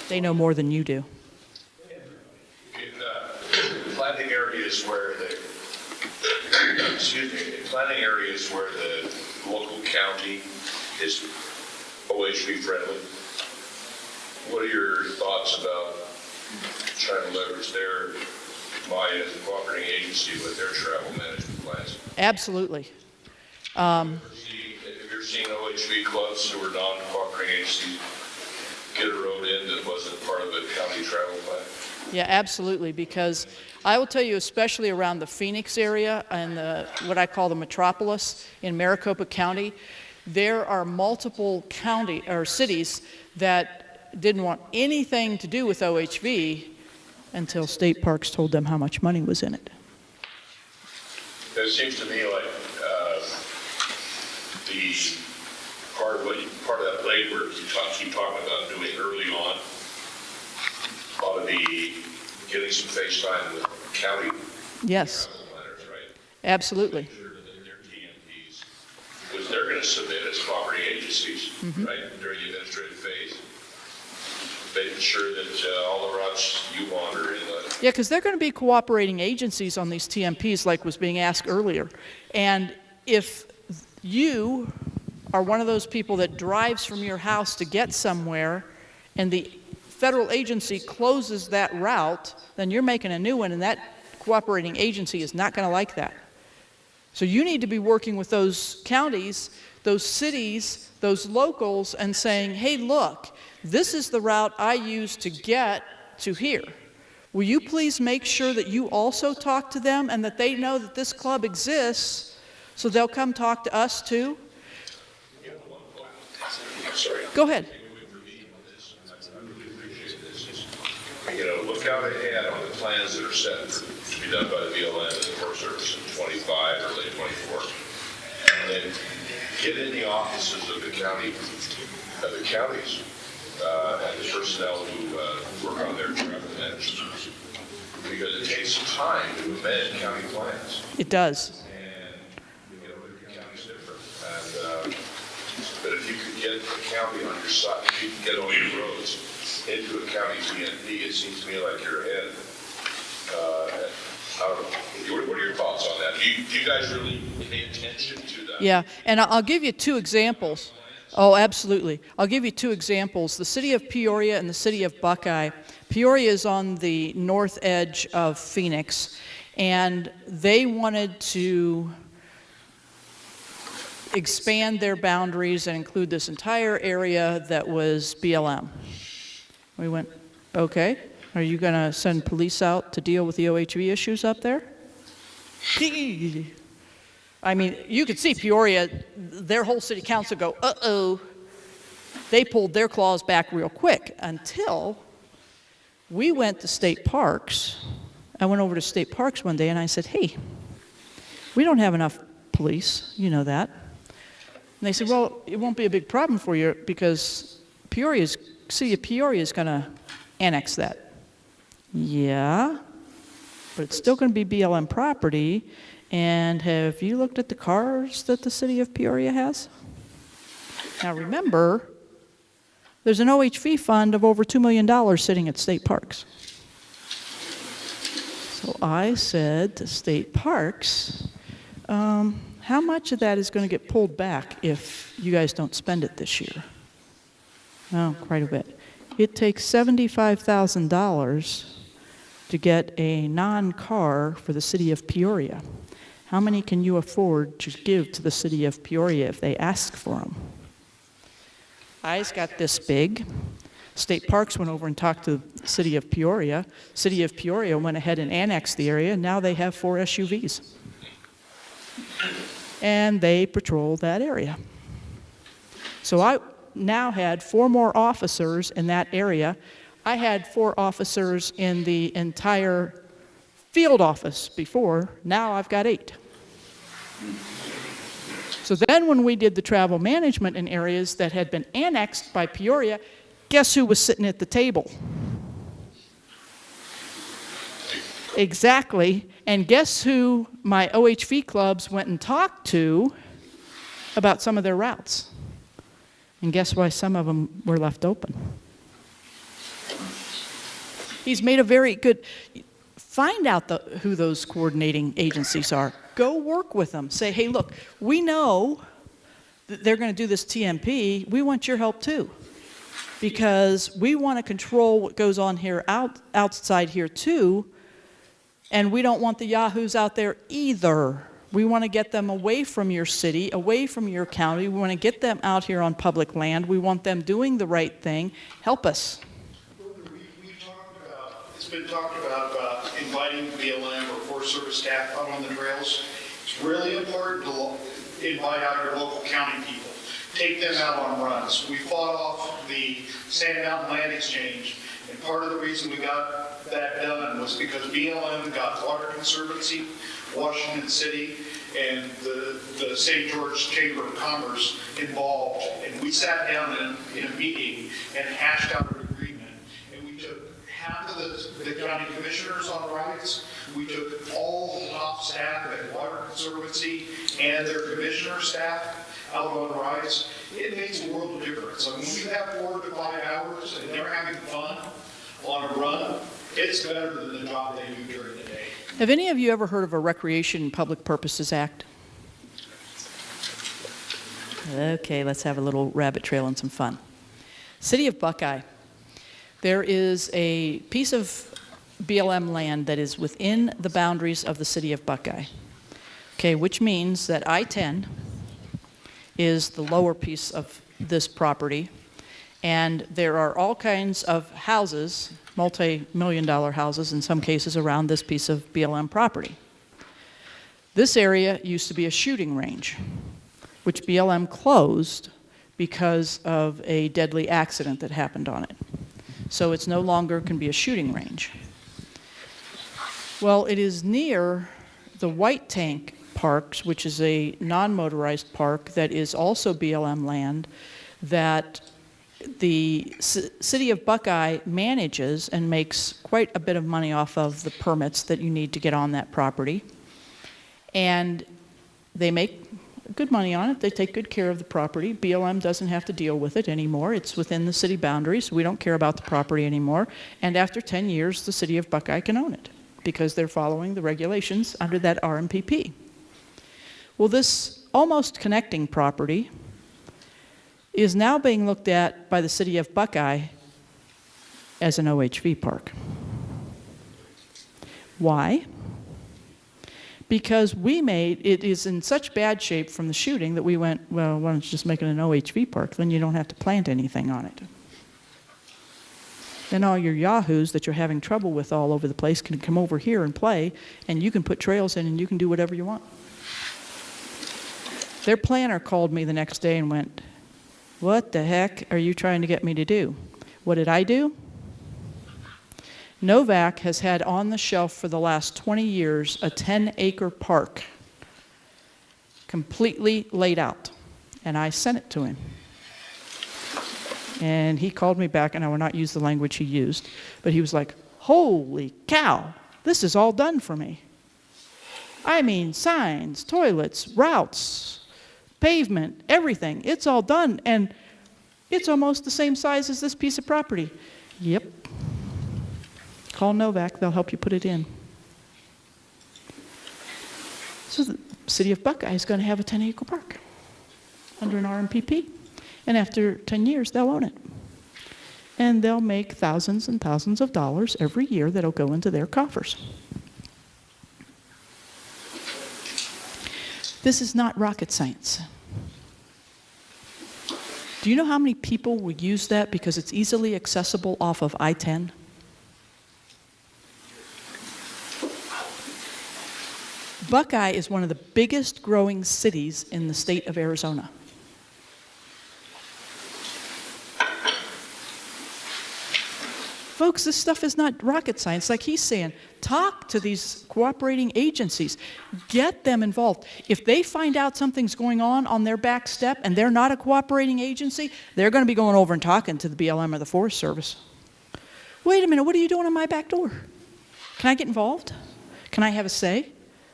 They know more than you do. In planting areas where the local county is OHV friendly, what are your thoughts about trying to leverage their MIA as a cooperating agency with their travel management plans? Absolutely. If you're seeing OHV clubs who are non-cooperating agencies get a road in that wasn't part of a county travel plan? Yeah, absolutely, because I will tell you, especially around the Phoenix area and what I call the metropolis in Maricopa County, there are multiple cities that didn't want anything to do with OHV until state parks told them how much money was in it. It seems to me like the part of that labor you keep talking about doing early on ought to be getting some face time with county Yes. planners, right? Absolutely. Sure that their TMPs, because they're going to submit as cooperating agencies, right, during the administrative phase, making sure that all the routes you want are in the... Yeah, because they're going to be cooperating agencies on these TMPs like was being asked earlier. And if you are one of those people that drives from your house to get somewhere and the federal agency closes that route, then you're making a new one, and that cooperating agency is not going to like that. So you need to be working with those counties, those cities, those locals, and saying, hey, look, this is the route I use to get to here. Will you please make sure that you also talk to them and that they know that this club exists so they'll come talk to us too? Sorry. Go ahead. Look out ahead on the plans that are set to be done by the BLM and the Forest Service in 25 or late 24. And then get in the offices of the counties, and the personnel who work on their travel management. Because it takes some time to amend county plans. It does. And, every county's different. And, but if you could get the county on your side, if you can get on your roads, into a county PNP, it seems to me like you're ahead. I don't know. What are your thoughts on that? Do you guys really pay attention to that? Yeah, and I'll give you two examples. Oh, absolutely. I'll give you two examples. The city of Peoria and the city of Buckeye. Peoria is on the north edge of Phoenix, and they wanted to expand their boundaries and include this entire area that was BLM. We went, okay, are you going to send police out to deal with the OHV issues up there? I mean, you could see Peoria, their whole city council go, uh-oh. They pulled their claws back real quick until we went to state parks. I went over to state parks one day and I said, hey, we don't have enough police, you know that. And they said, well, it won't be a big problem for you because city of Peoria is going to annex that. Yeah, but it's still going to be BLM property. And have you looked at the cars that the city of Peoria has? Now remember, there's an OHV fund of over $2 million sitting at state parks. So I said to state parks, how much of that is going to get pulled back if you guys don't spend it this year? Oh, quite a bit. It takes $75,000 to get a non-car for the city of Peoria. How many can you afford to give to the city of Peoria if they ask for them? Eyes got this big. State Parks went over and talked to the city of Peoria. City of Peoria went ahead and annexed the area. Now they have 4 SUVs. And they patrol that area. So I now had 4 more officers in that area. I had 4 officers in the entire field office before. Now I've got 8. So then when we did the travel management in areas that had been annexed by Peoria, guess who was sitting at the table? Exactly. And guess who my OHV clubs went and talked to about some of their routes? And guess why some of them were left open? He's made a very good... Find out who those coordinating agencies are. Go work with them. Say, hey, look, we know that they're going to do this TMP. We want your help too. Because we want to control what goes on here outside here too. And we don't want the yahoos out there either. We want to get them away from your city, away from your county. We want to get them out here on public land. We want them doing the right thing. Help us. It's been talked about inviting BLM or Forest Service staff out on the trails. It's really important to invite out your local county people. Take them out on runs. We fought off the Sand Mountain Land Exchange, and part of the reason we got that done was because BLM got Water Conservancy, Washington City, and the St. George Chamber of Commerce involved. And we sat down in a meeting and hashed out an agreement. And we took half of the county commissioners on rides. We took all the top staff at Water Conservancy and their commissioner staff out on rides. It makes a world of difference. I mean, when you have 4 to 5 hours and they're having fun on a run, it's better than the job they do during the day. Have any of you ever heard of a Recreation and Public Purposes Act? Okay, let's have a little rabbit trail and some fun. City of Buckeye. There is a piece of BLM land that is within the boundaries of the city of Buckeye. Okay, which means that I-10 is the lower piece of this property, and there are all kinds of houses, multi-million-dollar houses in some cases, around this piece of BLM property. This area used to be a shooting range, which BLM closed because of a deadly accident that happened on it. So it's no longer can be a shooting range. Well, it is near the White Tank Parks, which is a non-motorized park that is also BLM land that the city of Buckeye manages and makes quite a bit of money off of the permits that you need to get on that property. And they make good money on it. They take good care of the property. BLM doesn't have to deal with it anymore. It's within the city boundaries. We don't care about the property anymore. And after 10 years, the city of Buckeye can own it because they're following the regulations under that RMPP. Well, this almost connecting property is now being looked at by the city of Buckeye as an OHV park. Why? Because it is in such bad shape from the shooting that we went, well, why don't you just make it an OHV park? Then you don't have to plant anything on it. Then all your yahoos that you're having trouble with all over the place can come over here and play, and you can put trails in and you can do whatever you want. Their planner called me the next day and went, what the heck are you trying to get me to do? What did I do? Novak has had on the shelf for the last 20 years a 10-acre park completely laid out, and I sent it to him. And he called me back, and I will not use the language he used, but he was like, holy cow, this is all done for me. I mean, signs, toilets, routes, pavement, everything. It's all done, and it's almost the same size as this piece of property. Yep. Call Novak, they'll help you put it in. So the city of Buckeye is going to have a 10-acre park under an RMPP. And after 10 years, they'll own it. And they'll make thousands and thousands of dollars every year that'll go into their coffers. This is not rocket science. Do you know how many people would use that because it's easily accessible off of I-10? Buckeye is one of the biggest growing cities in the state of Arizona. Folks, this stuff is not rocket science. Like he's saying, talk to these cooperating agencies. Get them involved. If they find out something's going on their back step and they're not a cooperating agency, they're going to be going over and talking to the BLM or the Forest Service. Wait a minute, what are you doing on my back door? Can I get involved? Can I have a say?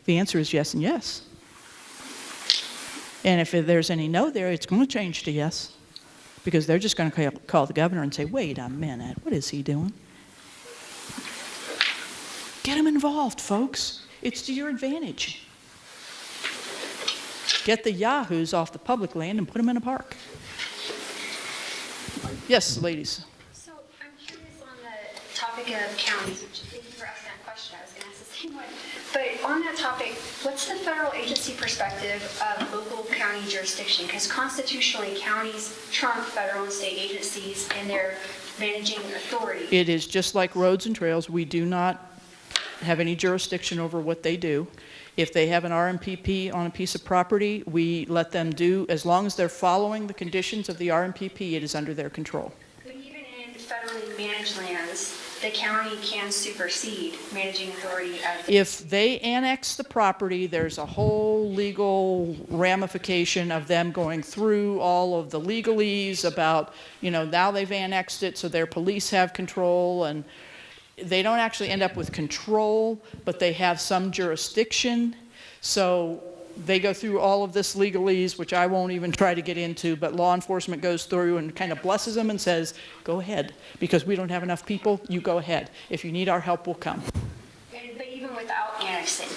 The answer is yes and yes. And if there's any no there, it's going to change to yes. Because they're just going to call the governor and say, wait a minute, what is he doing? Get him involved, folks. It's to your advantage. Get the yahoos off the public land and put them in a park. Yes, ladies. So I'm curious on the topic of counties, which thank you for asking that question. I was going to ask the same one. But on that topic, what's the federal agency perspective of local county jurisdiction? Because constitutionally, counties trump federal and state agencies in their managing authority. It is just like roads and trails. We do not have any jurisdiction over what they do. If they have an RMPP on a piece of property, we let them do, as long as they're following the conditions of the RMPP, it is under their control. But even in federally managed lands, the county can supersede managing authority. If they annex the property, there's a whole legal ramification of them going through all of the legalese about, now they've annexed it, so their police have control, and they don't actually end up with control, but they have some jurisdiction. So they go through all of this legalese, which I won't even try to get into, but law enforcement goes through and kind of blesses them and says, go ahead, because we don't have enough people, you go ahead. If you need our help, we'll come. But even without annexing,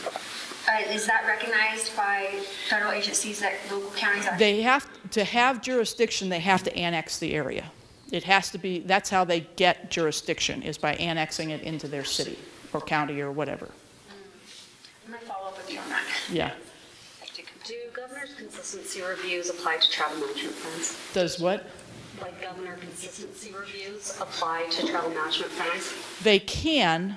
is that recognized by federal agencies that local counties are? They have to have jurisdiction, they have to annex the area. It has to be, that's how they get jurisdiction, is by annexing it into their city or county or whatever. I'm going to follow up with you on that. Yeah. Do governor's consistency reviews apply to travel management plans? Does what? Like governor consistency reviews apply to travel management plans? They can.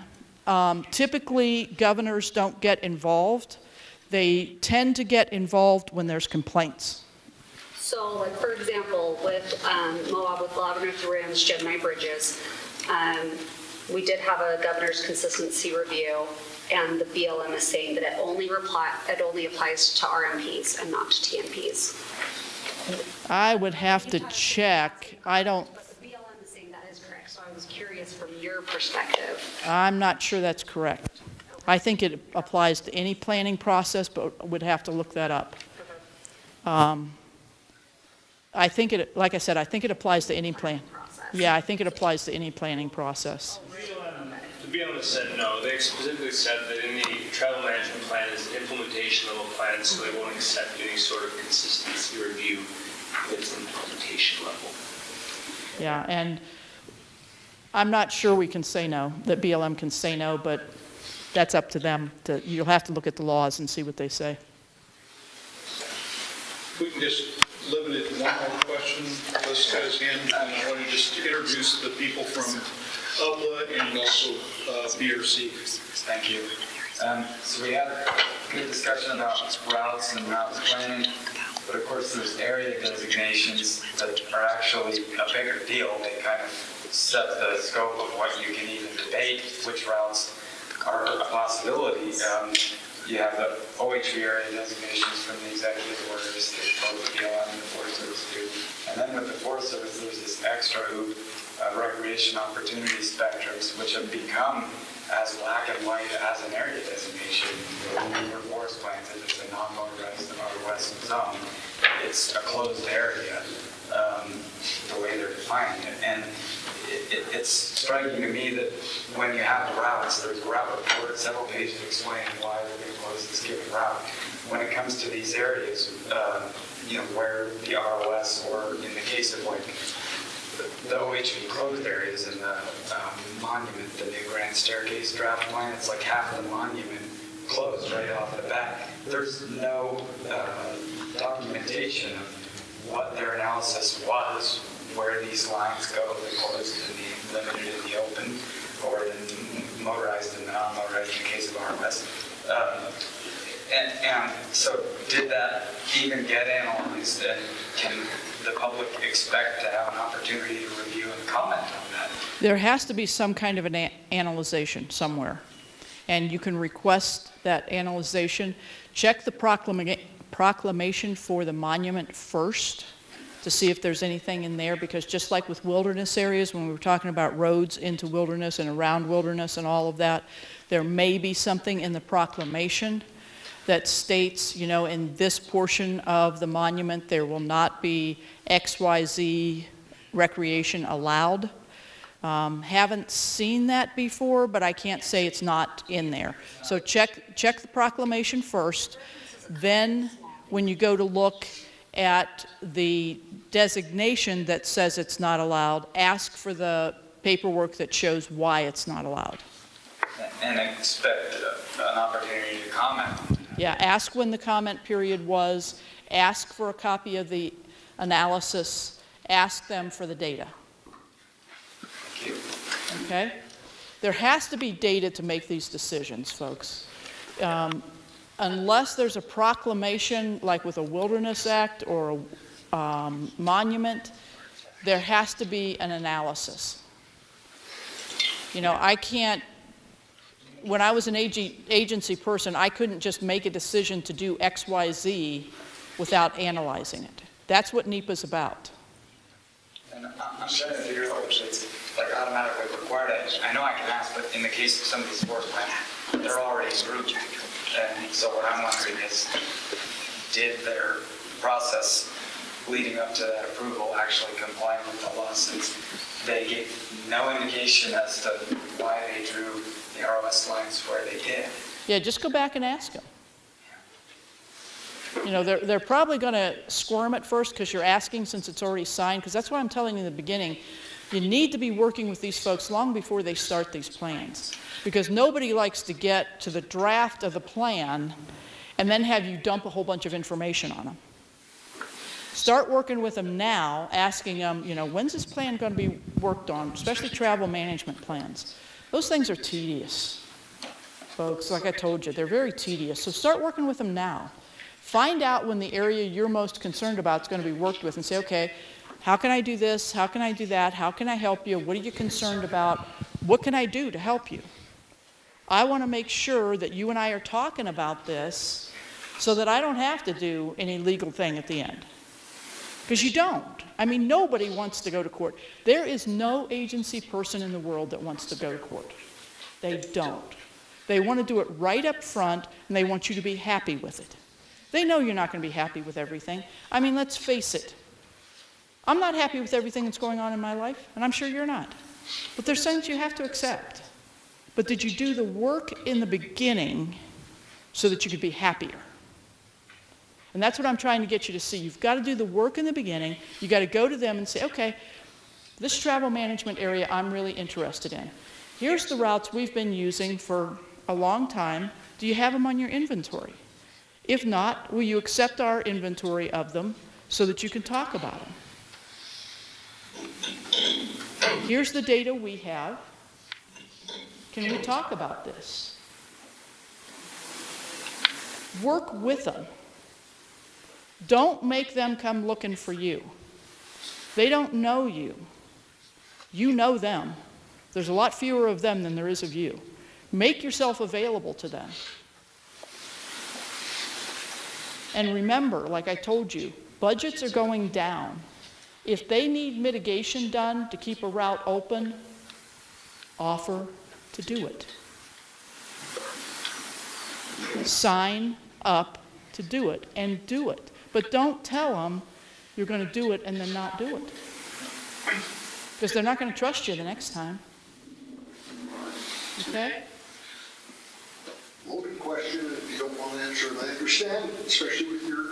Typically, governors don't get involved. They tend to get involved when there's complaints. So, like for example, with Moab, with Labyrinth Rims, Gemini Bridges, we did have a governor's consistency review, and the BLM is saying that it only applies to RMPs and not to TMPs. I would have to check. I don't. But the BLM is saying that is correct, so I was curious from your perspective. I'm not sure that's correct. I think it applies to any planning process, but would have to look that up. I think it, like I said, I think it applies to any plan. Yeah, I think it applies to any planning process. The BLM said no. They specifically said that in the travel management plan is an implementation level plan, so they won't accept any sort of consistency review if it's implementation level. Yeah, and I'm not sure we can say no, that BLM can say no, but that's up to them. You'll have to look at the laws and see what they say. We can just limit it to one more question. This guy's hand, and I want to just introduce the people from UPLA and also BRC. Thank you. So we had a good discussion about routes and route planning, but of course there's area designations that are actually a bigger deal. They kind of set the scope of what you can even debate, which routes are a possibility. You have the OHV area designations from the executive orders that both the BLM and the Forest Service do. And then with the Forest Service, there's this extra hoop of recreation opportunity spectrums, which have become as black and white as an area designation. For forest plans, if it's a non-motorized R-West zone, it's a closed area, the way they're defining it. And it's striking to me that when you have routes, there's a route report, several pages explaining why they're going to close this given route. When it comes to these areas, where the ROS, or in the case of like the OHV closed areas and the monument, the new grand staircase draft plan, it's like half of the monument closed right off the bat. There's no documentation of what their analysis was, where these lines go, the closed and the limited and the open, or the motorized and non-motorized in the case of RMS. And so did that even get analyzed, and can the public expect to have an opportunity to review and comment on that? There has to be some kind of an analyzation somewhere, and you can request that analyzation. Check the proclamation for the monument first to see if there's anything in there, because just like with wilderness areas, when we were talking about roads into wilderness and around wilderness and all of that, there may be something in the proclamation that states, in this portion of the monument, there will not be XYZ recreation allowed. Haven't seen that before, but I can't say it's not in there. So check the proclamation first. Then when you go to look at the designation that says it's not allowed, ask for the paperwork that shows why it's not allowed. And expect an opportunity to comment on that. Yeah, ask when the comment period was, ask for a copy of the analysis, ask them for the data. Thank you. Okay? There has to be data to make these decisions, folks. Unless there's a proclamation, like with a Wilderness Act or a monument, there has to be an analysis. I can't, when I was an agency person, I couldn't just make a decision to do X, Y, Z without analyzing it. That's what NEPA's about. And I'm trying to figure out which it's like automatically required. I know I can ask, but in the case of some of these forest plans, they're already approved. And so what I'm wondering is, did their process leading up to that approval actually comply with the law, since they gave no indication as to why they drew the ROS lines where they did? Yeah, just go back and ask them. They're probably going to squirm at first because you're asking since it's already signed, because that's why I'm telling you in the beginning, you need to be working with these folks long before they start these plans, because nobody likes to get to the draft of the plan and then have you dump a whole bunch of information on them. Start working with them now, asking them, when's this plan going to be worked on, especially travel management plans. Those things are tedious, folks. Like I told you, they're very tedious. So start working with them now. Find out when the area you're most concerned about is going to be worked with, and say, okay, how can I do this? How can I do that? How can I help you? What are you concerned about? What can I do to help you? I want to make sure that you and I are talking about this so that I don't have to do any legal thing at the end. Because you don't. I mean, nobody wants to go to court. There is no agency person in the world that wants to go to court. They don't. They want to do it right up front, and they want you to be happy with it. They know you're not going to be happy with everything. I mean, let's face it. I'm not happy with everything that's going on in my life, and I'm sure you're not. But there's things you have to accept. But did you do the work in the beginning so that you could be happier? And that's what I'm trying to get you to see. You've got to do the work in the beginning. You've got to go to them and say, okay, this travel management area I'm really interested in. Here's the routes we've been using for a long time. Do you have them on your inventory? If not, will you accept our inventory of them so that you can talk about them? Here's the data we have. Can we talk about this? Work with them. Don't make them come looking for you. They don't know you. You know them. There's a lot fewer of them than there is of you. Make yourself available to them. And remember, like I told you, budgets are going down. If they need mitigation done to keep a route open, offer to do it. Sign up to do it and do it. But don't tell them you're going to do it and then not do it. Because they're not going to trust you the next time. Okay? Loaded question, if you don't want to answer it, I understand, especially with your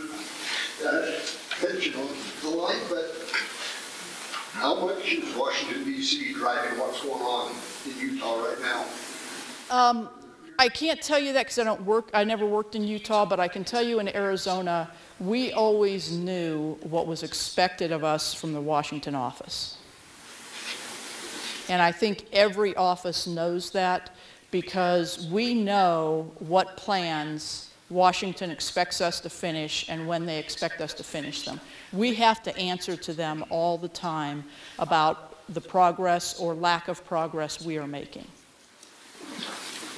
pension on the line, but how much is Washington, D.C. driving what's going on in Utah right now? I can't tell you that because I never worked in Utah, but I can tell you in Arizona, we always knew what was expected of us from the Washington office. And I think every office knows that because we know what plans Washington expects us to finish and when they expect us to finish them. We have to answer to them all the time about the progress or lack of progress we are making.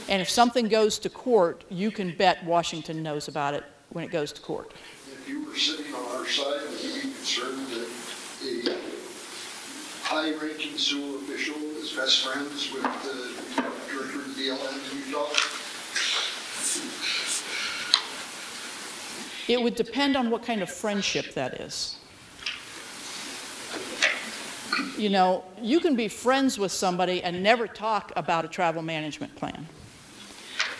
And if something goes to court, you can bet Washington knows about it when it goes to court. If you were sitting on our side, would you be concerned that a high-ranking sewer official is best friends with the director of the BLM in Utah? It would depend on what kind of friendship that is. You know, you can be friends with somebody and never talk about a travel management plan.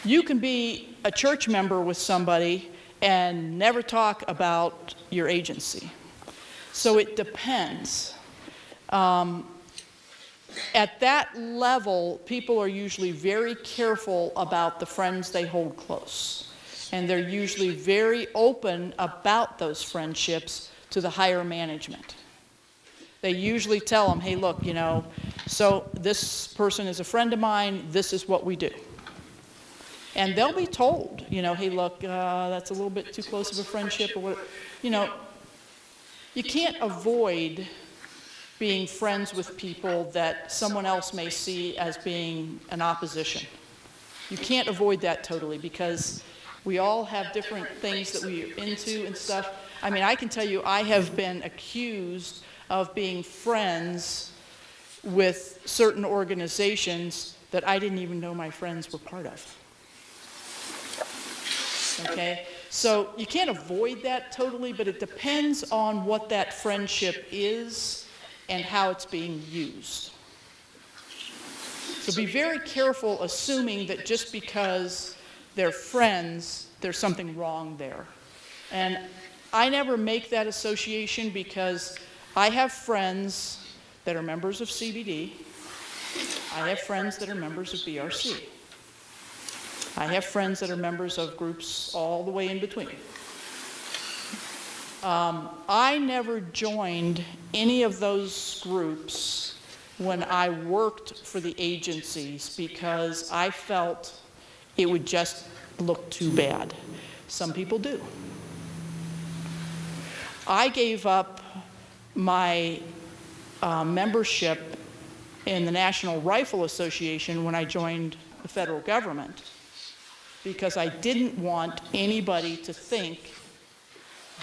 You can be a church member with somebody and never talk about your agency. So it depends. At that level, people are usually very careful about the friends they hold close. And they're usually very open about those friendships to the higher management. They usually tell them, hey, look, you know, so this person is a friend of mine, this is what we do. And they'll be told, you know, hey, look, that's a little bit too close of a friendship or what, you know. You can't avoid being friends with people that someone else may see as being an opposition. You can't avoid that totally because we all have different things that we're into and stuff. I mean, I can tell you I have been accused of being friends with certain organizations that I didn't even know my friends were part of. Okay? So you can't avoid that totally, but it depends on what that friendship is and how it's being used. So be very careful assuming that just because they're friends, there's something wrong there. And I never make that association because I have friends that are members of CBD. I have friends that are members of BRC. I have friends that are members of groups all the way in between. I never joined any of those groups when I worked for the agencies because I felt it would just look too bad. Some people do. I gave up my membership in the National Rifle Association when I joined the federal government because I didn't want anybody to think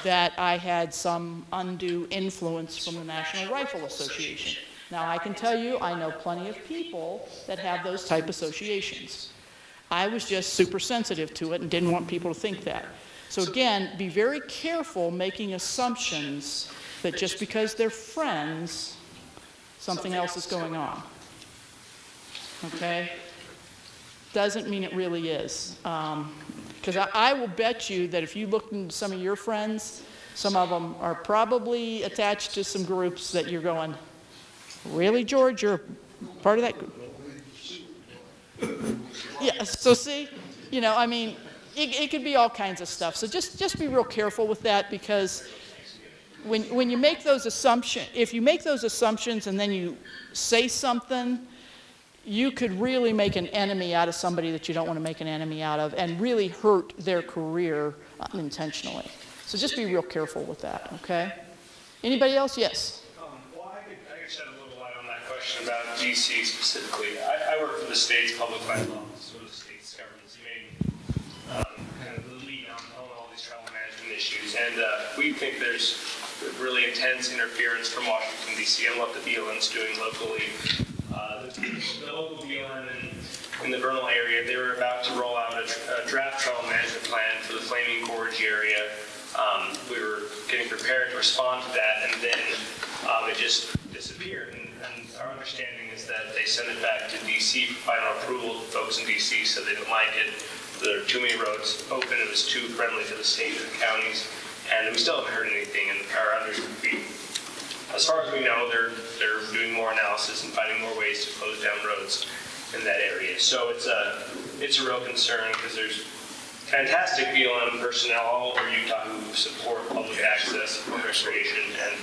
that I had some undue influence from the National Rifle Association. Now, I can tell you, I know plenty of people that have those type associations. I was just super sensitive to it and didn't want people to think that. So again, be very careful making assumptions that just because they're friends, something else is going on. Okay? Doesn't mean it really is. Because I will bet you that if you look into some of your friends, some of them are probably attached to some groups that you're going, really, George, you're part of that group? Yeah, so see, you know, I mean, it could be all kinds of stuff. So just be real careful with that, because when you make those assumptions, if you make those assumptions and then you say something, you could really make an enemy out of somebody that you don't want to make an enemy out of, and really hurt their career unintentionally. So just be real careful with that, okay? Anybody else? Yes? Well, I could shed a little light on that question about DC specifically. I work for the state's public land office, or the state's government's main kind of the lead on all these travel management issues. And we think there's really intense interference from Washington, D.C. on what the BLM's doing locally. The local BLM in the Vernal area, they were about to roll out a draft travel management plan for the Flaming Gorge area. We were getting prepared to respond to that, and then it just disappeared. And our understanding is that they sent it back to D.C. for final approval. Folks in D.C. said they didn't like it. There are too many roads open. It was too friendly to the state and the counties. And we still haven't heard anything. And as far as we know, they're doing more analysis and finding more ways to close down roads in that area. So it's a real concern, because there's fantastic BLM personnel all over Utah who support public access and recreation, and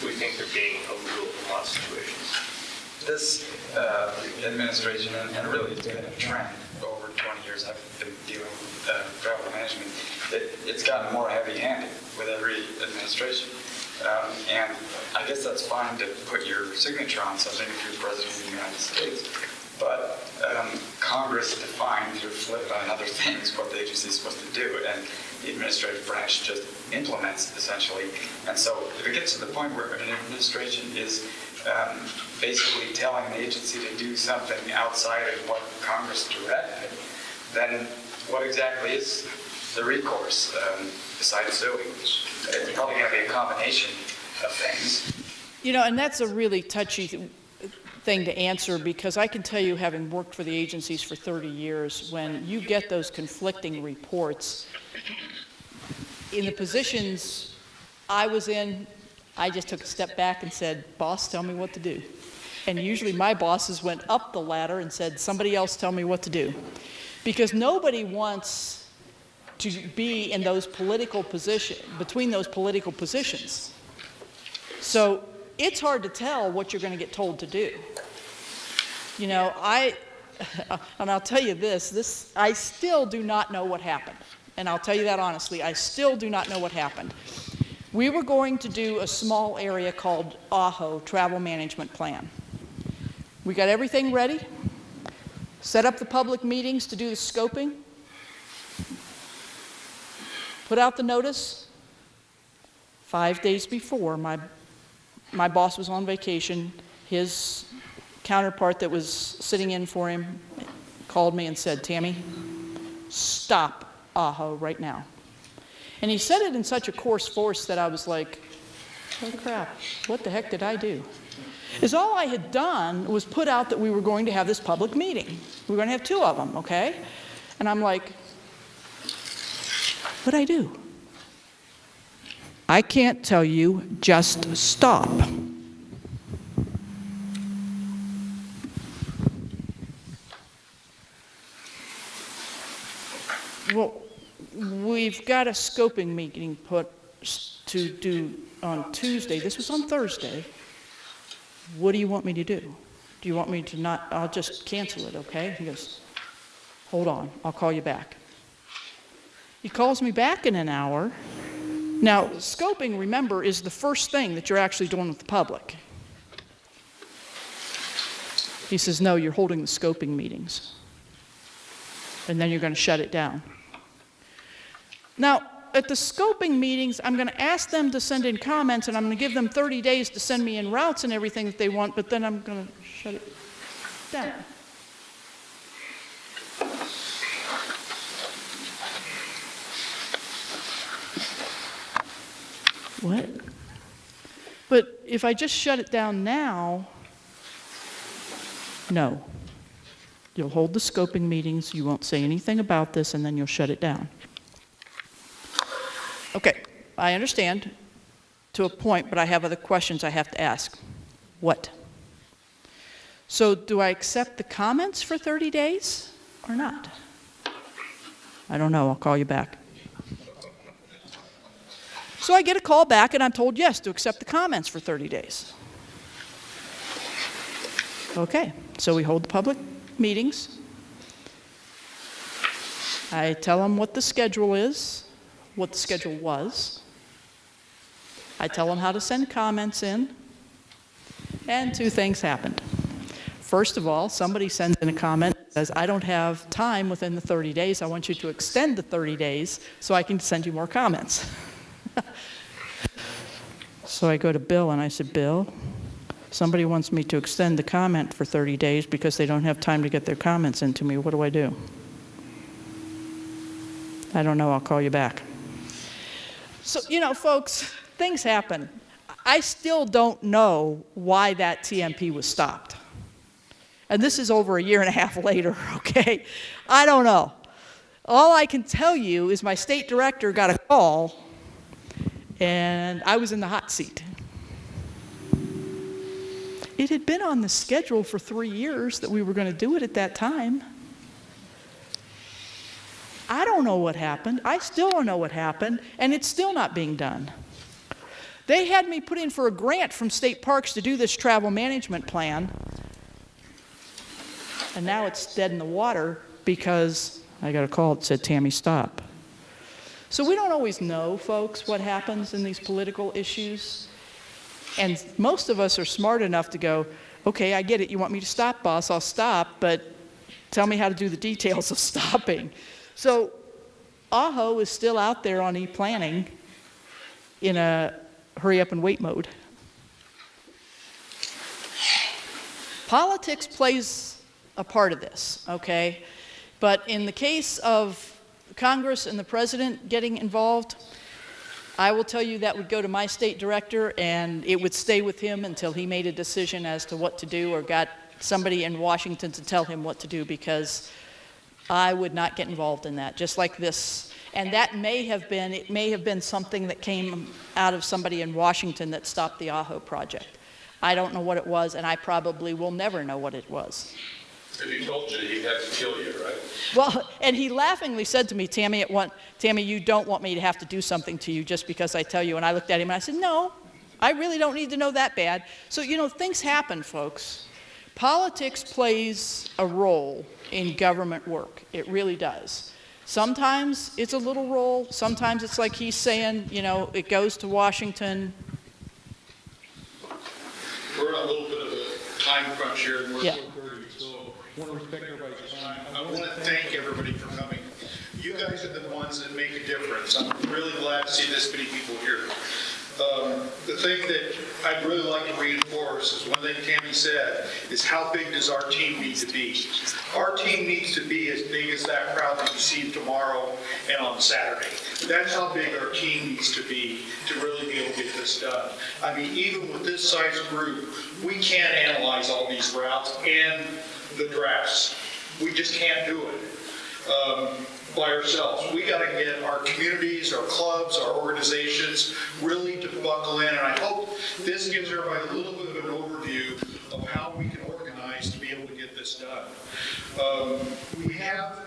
we think they're being overruled in a lot of situations. This administration, and really it's been a trend over 20 years I've been dealing with travel management, it's gotten more heavy-handed with every administration. And I guess that's fine to put your signature on something if you're president of the United States. But Congress defines or flip on other things what the agency is supposed to do, and the administrative branch just implements, essentially. And so if it gets to the point where an administration is basically telling the agency to do something outside of what Congress directed, then what exactly is the recourse besides suing? It's probably going to be a combination of things. You know, and that's a really touchy thing to answer, because I can tell you, having worked for the agencies for 30 years, when you get those conflicting reports, in the positions I was in, I just took a step back and said, boss, tell me what to do. And usually my bosses went up the ladder and said, somebody else tell me what to do. Because nobody wants to be in those political positions, between those political positions. So it's hard to tell what you're going to get told to do. You know, and I'll tell you this, I still do not know what happened. And I'll tell you that honestly, I still do not know what happened. We were going to do a small area called AHO, Travel Management Plan. We got everything ready, set up the public meetings to do the scoping, put out the notice. 5 days before, my boss was on vacation. His counterpart that was sitting in for him called me and said, Tammy, stop AHO right now. And he said it in such a coarse voice that I was like, oh crap, what the heck did I do? Is all I had done was put out that we were going to have this public meeting. We were going to have 2 of them, okay? And I'm like, what'd I do? I can't tell you, just stop. Well, we've got a scoping meeting put to do on Tuesday. This was on Thursday. What do you want me to do? Do you want me to not, I'll just cancel it, okay? He goes, hold on, I'll call you back. He calls me back in an hour. Now, scoping, remember, is the first thing that you're actually doing with the public. He says, no, you're holding the scoping meetings. And then you're going to shut it down. Now, at the scoping meetings, I'm going to ask them to send in comments, and I'm going to give them 30 days to send me in routes and everything that they want, but then I'm going to shut it down. What? But if I just shut it down now, no. You'll hold the scoping meetings, you won't say anything about this, and then you'll shut it down. Okay, I understand to a point, but I have other questions I have to ask. What? So do I accept the comments for 30 days or not? I don't know, I'll call you back. So I get a call back and I'm told yes to accept the comments for 30 days. Okay, so we hold the public meetings. I tell them what the schedule is, what the schedule was. I tell them how to send comments in. And two things happened. First of all, somebody sends in a comment that says, I don't have time within the 30 days. I want you to extend the 30 days so I can send you more comments. So I go to Bill and I said, Bill, somebody wants me to extend the comment for 30 days because they don't have time to get their comments into me. What do I do? I don't know. I'll call you back. So, you know, folks, things happen. I still don't know why that TMP was stopped. And this is over a year and a half later, okay? I don't know. All I can tell you is my state director got a call and I was in the hot seat. It had been on the schedule for 3 years that we were going to do it at that time. I don't know what happened. I still don't know what happened, and it's still not being done. They had me put in for a grant from state parks to do this travel management plan, and now it's dead in the water because I got a call that said, Tammy, stop. So we don't always know, folks, what happens in these political issues. And most of us are smart enough to go, okay, I get it. You want me to stop, boss? I'll stop, but tell me how to do the details of stopping. So AHO is still out there on e-planning in a hurry up and wait mode. Politics plays a part of this, okay? But in the case of Congress and the president getting involved, I will tell you that would go to my state director and it would stay with him until he made a decision as to what to do or got somebody in Washington to tell him what to do, because I would not get involved in that, just like this. And that may have been something that came out of somebody in Washington that stopped the AHO project. I don't know what it was, and I probably will never know what it was. If he told you, he'd have to kill you, right? Well, and he laughingly said to me, Tammy, you don't want me to have to do something to you just because I tell you. And I looked at him and I said, no, I really don't need to know that bad. So, you know, things happen, folks. Politics plays a role in government work. It really does. Sometimes it's a little role. Sometimes it's like he's saying, you know, it goes to Washington. We're on a little bit of a time crunch here, and we're Yeah. I want to respect everybody's time. I want to thank everybody for coming. You guys are the ones that make a difference. I'm really glad to see this many people here. The thing that I'd really like to reinforce is one thing Tammy said, is how big does our team need to be? Our team needs to be as big as that crowd that you see tomorrow and on Saturday. That's how big our team needs to be to really be able to get this done. I mean, even with this size group, we can't analyze all these routes and the drafts. We just can't do it by ourselves. We got to get our communities, our clubs, our organizations really to buckle in, and I hope this gives everybody a little bit of an overview of how we can organize to be able to get this done. We have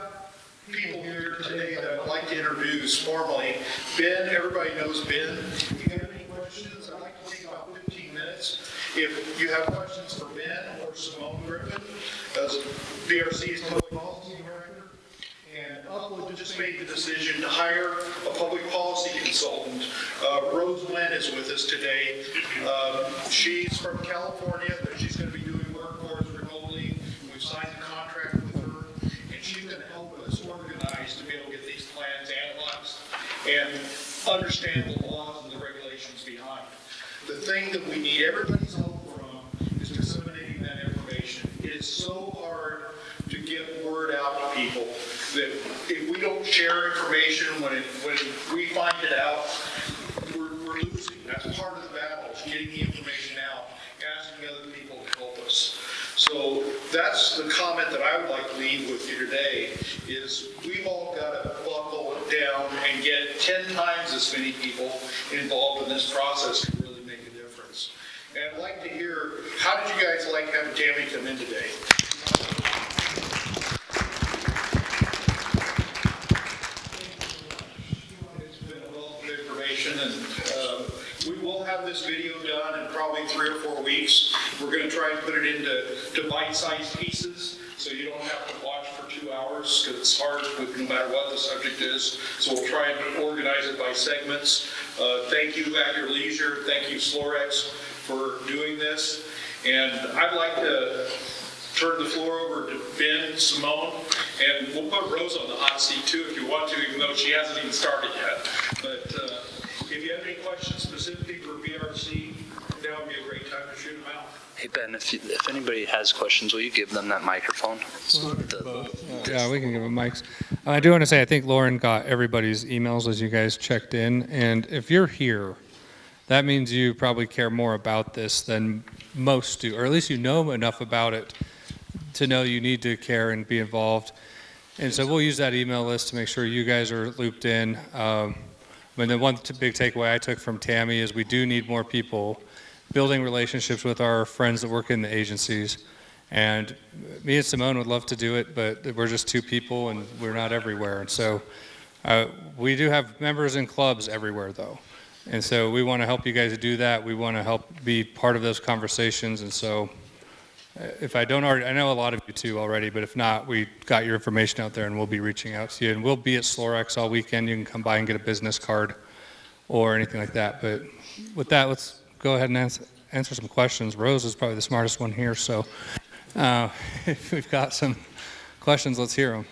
people here today that I'd like to introduce formally. Ben, everybody knows Ben. If you have any questions, I'd like to take about 15 minutes. If you have questions for Ben or Simone Griffin, as BRC's public policy director, and UPLA just made the decision to hire a public policy consultant. Rose Lynn is with us today. She's from California, but she's going to be doing work for us remotely. We've signed a contract with her, and she's going to help us organize to be able to get these plans analyzed and understand the laws and the regulations behind. The thing that we need everybody's help from is disseminating that information. It is so hard to get word out to people that if we don't share information when we find it out, we're losing. the comment that I would like to leave with you today is we've all got to buckle down and get 10 times as many people involved in this process to really make a difference. And I'd like to hear, how did you guys like having Tammy come in today? It's been a wealth of information, and we will have this video done in probably 3 or 4 weeks. We're going to try and put it into bite-sized pieces, so you don't have to watch for 2 hours, because it's hard no matter what the subject is. So we'll try and organize it by segments. Thank you at your leisure. Thank you, SLOREX, for doing this. And I'd like to turn the floor over to Ben, Simone, and we'll put Rose on the hot seat too if you want to, even though she hasn't even started yet. But if you have any questions specifically for BRC, now would be a great time to shoot them out. Hey Ben, if anybody has questions, will you give them that microphone? Yeah, we can give them mics. I do want to say I think Loren got everybody's emails as you guys checked in, and if you're here, that means you probably care more about this than most do, or at least you know enough about it to know you need to care and be involved. And so we'll use that email list to make sure you guys are looped in. I mean, the one big takeaway I took from Tammy is we do need more people building relationships with our friends that work in the agencies. And me and Simone would love to do it, but we're just 2 people and we're not everywhere. And so we do have members in clubs everywhere though. And so we want to help you guys do that. We want to help be part of those conversations. And so if I don't already, I know a lot of you too already, but if not, we got your information out there and we'll be reaching out to you. And we'll be at SLOREX all weekend. You can come by and get a business card or anything like that. But with that, let's go ahead and answer some questions. Rose is probably the smartest one here. So if we've got some questions, let's hear them.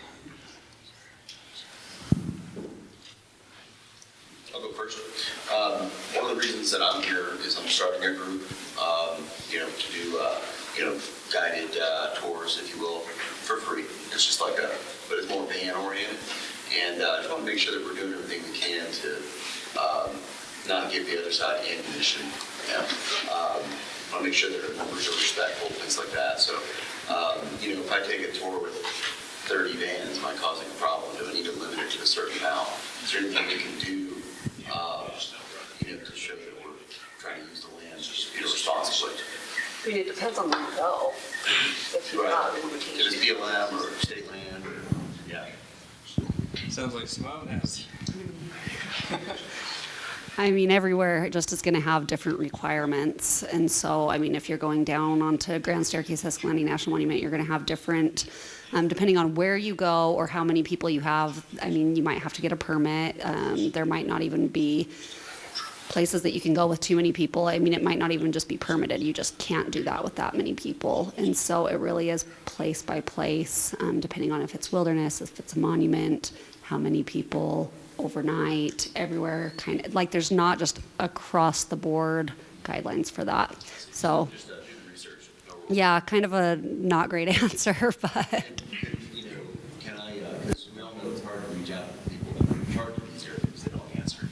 I'll go first. One of the reasons that I'm here is I'm starting a group, to do, guided tours, if you will, for free. It's just like but it's more van oriented. And I just want to make sure that we're doing everything we can to not give the other side ammunition. I want to make sure that our members are respectful, things like that. So, if I take a tour with 30 vans, am I causing a problem? Do I need to limit it to a certain amount? Is there anything we can do, to show that we're trying to use the land responsibly? I mean, it depends on where you go. If you have limitations. If it's BLM or state land, Sounds like Simone has. I mean, everywhere just is going to have different requirements. And so, I mean, if you're going down onto Grand Staircase Escalante National Monument, you're going to have different, depending on where you go or how many people you have. I mean, you might have to get a permit. There might not even be places that you can go with too many people. I mean, it might not even just be permitted. You just can't do that with that many people. And so it really is place by place, depending on if it's wilderness, if it's a monument, how many people, overnight, everywhere, kind of like there's not just across the board guidelines for that. So yeah, kind of a not great answer, but can I, because we all know it's hard to reach out to people that are in charge of these areas, they don't answer.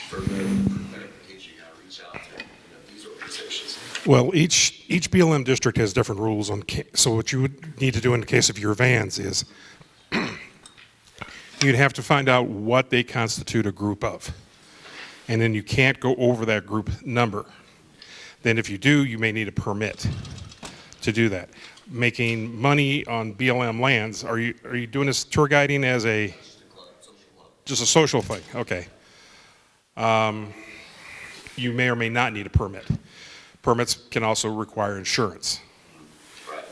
For clarification, you gotta reach out to these organizations. Well, each BLM district has different rules on, so what you would need to do in the case of your vans is you'd have to find out what they constitute a group of. And then you can't go over that group number. Then if you do, you may need a permit to do that. Making money on BLM lands, are you doing this tour guiding as just a social thing? Okay. You may or may not need a permit. Permits can also require insurance.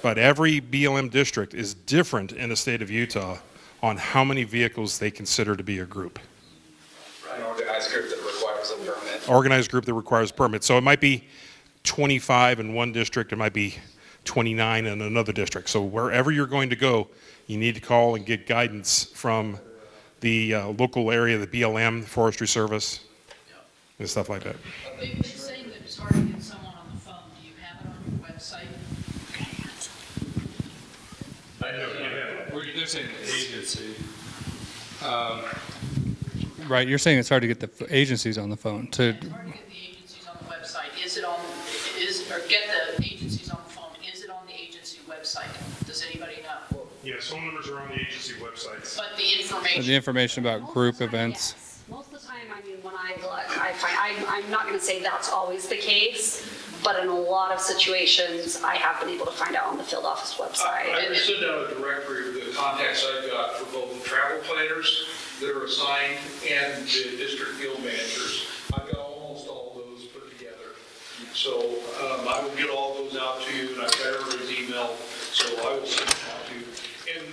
But every BLM district is different in the state of Utah on how many vehicles they consider to be a group. An organized group that requires a permit. Organized group that requires permit. So it might be 25 in one district, it might be 29 in another district. So wherever you're going to go, you need to call and get guidance from the local area, the BLM, the Forestry Service, and stuff like that. They've been saying that it's hard to get someone on the phone. Do you have it on your website? I know, They're saying the agency. Right, you're saying it's hard to get the agencies on the phone. It's hard to get the agencies on the website. Or get the agencies on the phone. Is information. The information about group events. Yes. Most of the time, I mean, when I look, I find, I'm not going to say that's always the case, but in a lot of situations, I have been able to find out on the field office website. I sent out a directory with the contacts I've got for both travel planners that are assigned and the district field managers. I've got almost all those put together. So I will get all those out to you, and I've got everybody's email, so I will send it out to you. And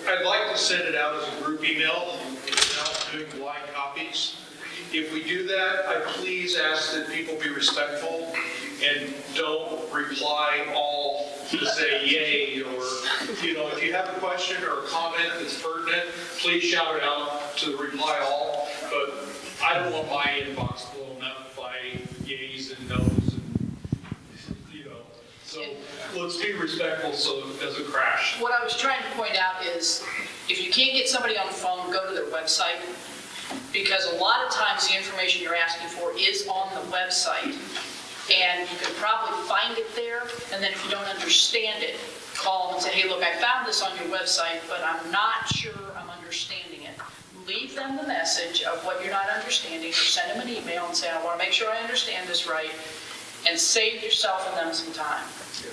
I'd like to send it out as a group email without doing blind copies. If we do that, I please ask that people be respectful and don't reply all to say yay, or, you know, if you have a question or a comment that's pertinent, please shout it out to the reply all. But I don't want my inbox blown up by yays and no's, and, you know, so let's be respectful so it doesn't crash. What I was trying to point out is, if you can't get somebody on the phone, go to their website, because a lot of times the information you're asking for is on the website, and you can probably find it there, and then if you don't understand it, call them and say, hey, look, I found this on your website, but I'm not sure I'm understanding it. Leave them the message of what you're not understanding, or send them an email and say, I want to make sure I understand this right, and save yourself and them some time.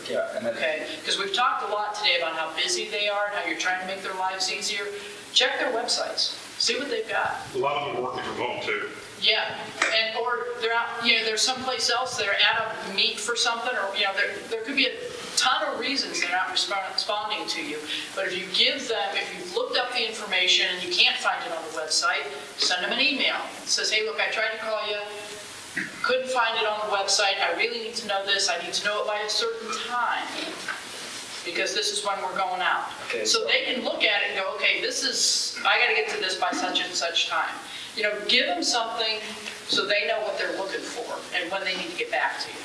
Yeah, and then, Okay, because we've talked a lot today about how busy they are and how you're trying to make their lives easier. Check their websites, see what they've got. A lot of them working from home too. Yeah, and or they're out, you know, they're someplace else, they're at a meet for something, or, you know, there could be a ton of reasons they're not responding to you. But if you give them, if you've looked up the information and you can't find it on the website, send them an email. It says, hey, look, I tried to call you, couldn't find it on the website, I really need to know this, I need to know it by a certain time, because this is when we're going out. Okay, so they can look at it and go, okay, this is, I got to get to this by such and such time. You know, give them something so they know what they're looking for and when they need to get back to you.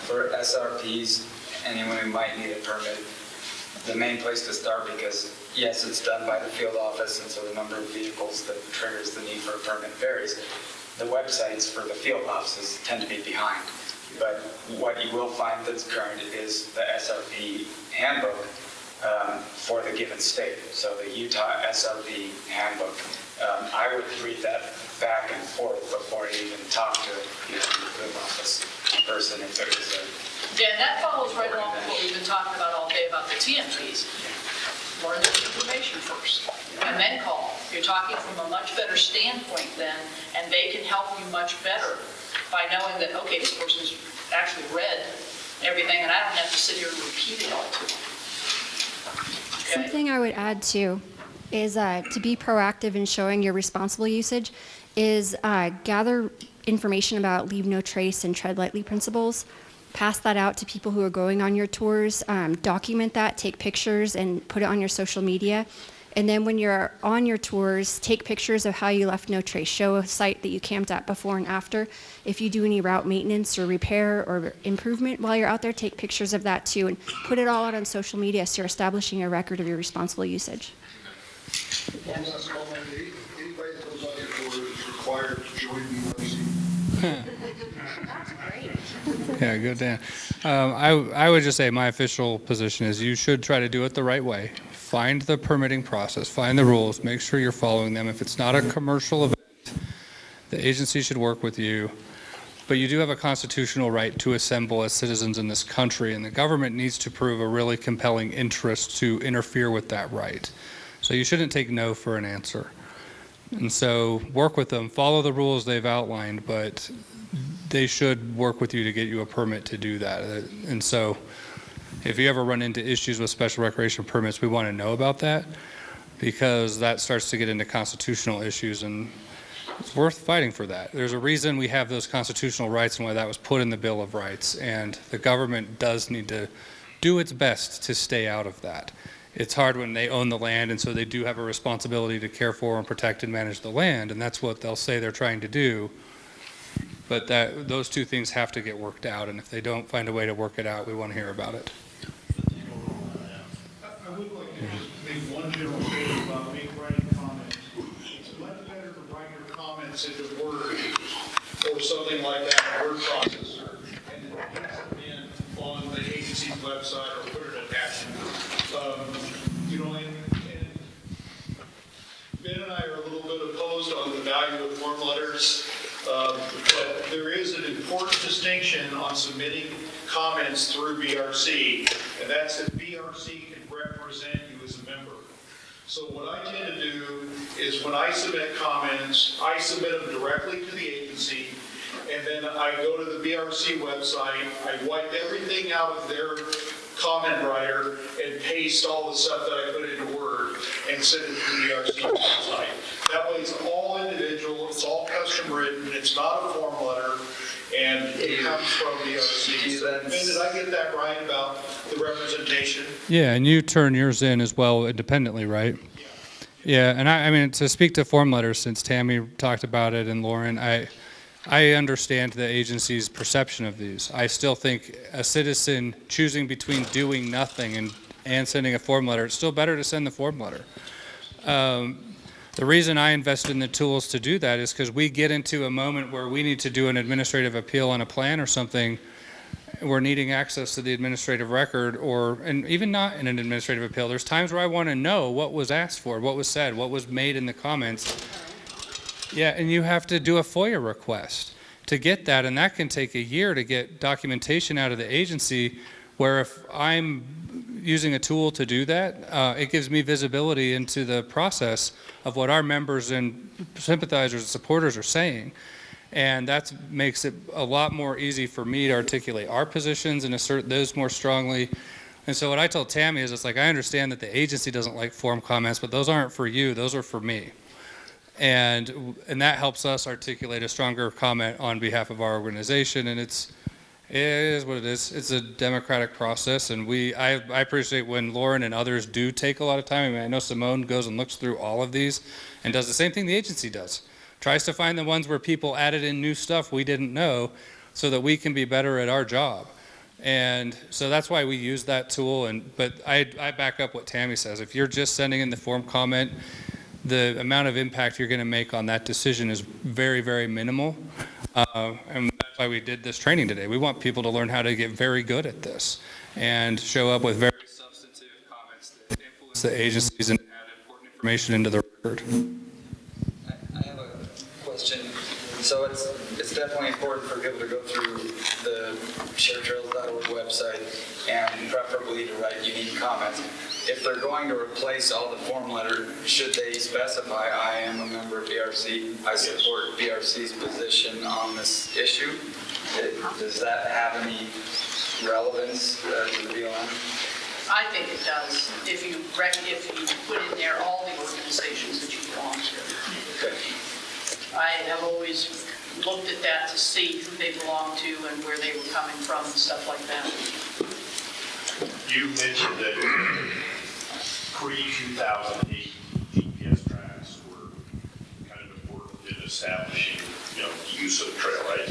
for SRPs, anyone who might need a permit, the main place to start, because yes, it's done by the field office, and so the number of vehicles that triggers the need for a permit varies. The websites for the field offices tend to be behind. But what you will find that's current is the SRP handbook for the given state. So the Utah SRP handbook. I would read that back and forth before I even talk to the field office person if there is a... Yeah, and that follows right along with what we've been talking about all day about the TMPs. Learn the information first, and then call. You're talking from a much better standpoint then, and they can help you much better by knowing that, okay, this person's actually read everything, and I don't have to sit here and repeat it all to them. Okay? Something I would add too is to be proactive in showing your responsible usage is gather information about leave no trace and tread lightly principles. Pass that out to people who are going on your tours. Document that, take pictures, and put it on your social media. And then when you're on your tours, take pictures of how you left no trace. Show a site that you camped at before and after. If you do any route maintenance or repair or improvement while you're out there, take pictures of that too, and put it all out on social media so you're establishing a record of your responsible usage. One last comment. Anybody that goes on your tour is required to join BRC. Yeah, good, Dan. I would just say my official position is you should try to do it the right way. Find the permitting process, find the rules, make sure you're following them. If it's not a commercial event, the agency should work with you. But you do have a constitutional right to assemble as citizens in this country, and the government needs to prove a really compelling interest to interfere with that right. So you shouldn't take no for an answer. And so work with them, follow the rules they've outlined, but they should work with you to get you a permit to do that. And so if you ever run into issues with special recreation permits, we want to know about that, because that starts to get into constitutional issues, and it's worth fighting for that. There's a reason we have those constitutional rights and why that was put in the Bill of Rights, and the government does need to do its best to stay out of that. It's hard when they own the land, and so they do have a responsibility to care for and protect and manage the land, and that's what they'll say they're trying to do. But those two things have to get worked out, and if they don't find a way to work it out, we want to hear about it. I would like to just make one general statement about writing comments. It's much better to write your comments into Word or something like that, a word processor, and then paste them in on the agency's website or put it attached. You know, and closed on the value of form letters, but there is an important distinction on submitting comments through BRC, and that's that BRC can represent you as a member. So what I tend to do is when I submit comments, I submit them directly to the agency, and then I go to the BRC website, I wipe everything out of their comment writer and paste all the stuff that I put into Word and send it to the BRC website. That way it's all individual, it's all custom written, it's not a form letter, and it comes from BRC. So, Ben, did I get that right about the representation? Yeah, and you turn yours in as well independently, right? Yeah, and I mean, to speak to form letters, since Tammy talked about it and Loren, I understand the agency's perception of these. I still think a citizen choosing between doing nothing and sending a form letter, it's still better to send the form letter. The reason I invest in the tools to do that is because we get into a moment where we need to do an administrative appeal on a plan or something. We're needing access to the administrative record, and even not in an administrative appeal. There's times where I want to know what was asked for, what was said, what was made in the comments. Yeah, and you have to do a FOIA request to get that, and that can take a year to get documentation out of the agency, where if I'm using a tool to do that, it gives me visibility into the process of what our members and sympathizers and supporters are saying. And that makes it a lot more easy for me to articulate our positions and assert those more strongly. And so what I told Tammy is, it's like, I understand that the agency doesn't like form comments, but those aren't for you, those are for me. And that helps us articulate a stronger comment on behalf of our organization. And it is what it is. It's a democratic process, and I appreciate when Loren and others do take a lot of time. I mean, I know Simone goes and looks through all of these and does the same thing the agency does. Tries to find the ones where people added in new stuff we didn't know so that we can be better at our job. And so that's why we use that tool. But I back up what Tammy says. If you're just sending in the form comment, the amount of impact you're going to make on that decision is very, very minimal. And that's why we did this training today. We want people to learn how to get very good at this and show up with very substantive comments that influence the agencies and add important information into the record. I have a question. So it's definitely important for people to go through the sharetrails.org website and preferably to write unique comments. If they're going to replace all the form letter, should they specify, I am a member of BRC, I support BRC's position on this issue? Does that have any relevance to the BLM? I think it does, if you put in there all the organizations that you belong to. Okay. I have always looked at that to see who they belong to and where they were coming from and stuff like that. You mentioned that pre-2008 GPS tracks were kind of important in establishing, the use of the trail, right?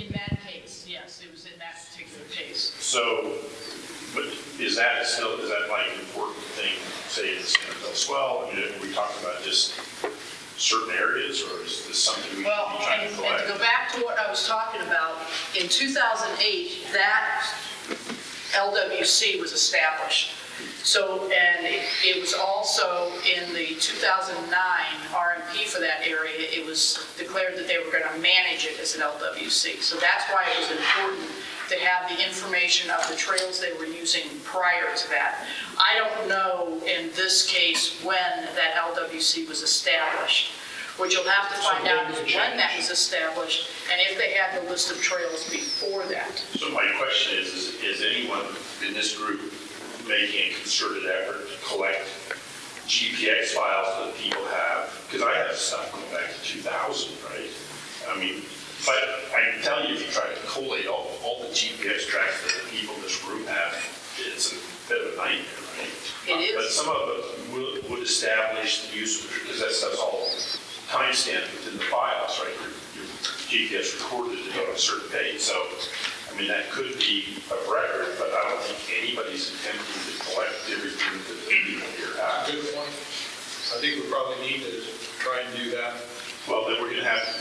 In that case, yes, it was in that particular case. So, but is that like an important thing, say in San Swell? I mean, we talked about just certain areas, or is this something we should be trying to collect? And to go back to what I was talking about, in 2008, that LWC was established. So, and it was also in the 2009 RMP for that area, it was declared that they were going to manage it as an LWC. So that's why it was important to have the information of the trails they were using prior to that. I don't know in this case when that LWC was established. What you'll have to find out is when that was established and if they had the list of trails before that. So my question is anyone in this group making a concerted effort to collect GPX files that people have? Because I have stuff going back to 2000, right? I mean, but I can tell you, if you try to collate all the GPX tracks that the people in this group have, it's a bit of a nightmare, right? It is. But some of them would establish the use of, because that stuff's all timestamped within the files, right? Your GPS recorded it on a certain date. So, I mean, that could be a record, but I don't think anybody's attempting to collect everything that the people here have. Good point. I think we probably need to try and do that. Well, then we're going to have to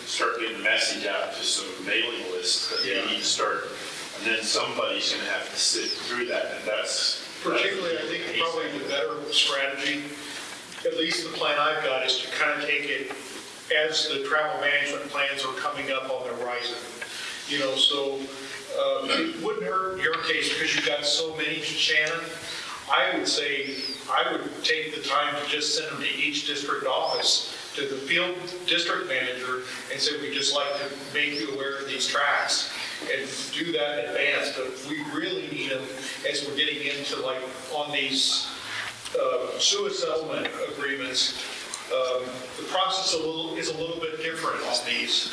start getting the message out to some mailing lists that they need to start, and then somebody's going to have to sit through that, and that's... Particularly, I think probably the better strategy, at least the plan I've got, is to kind of take take it as the travel management plans are coming up on the horizon. So it wouldn't hurt in your case because you've got so many, Shannon. I would say I would take the time to just send them to each district office, to the field district manager, and say, we'd just like to make you aware of these tracks, and do that in advance. But we really need them as we're getting into, like, on these sewer settlement agreements. The process is a little bit different on these.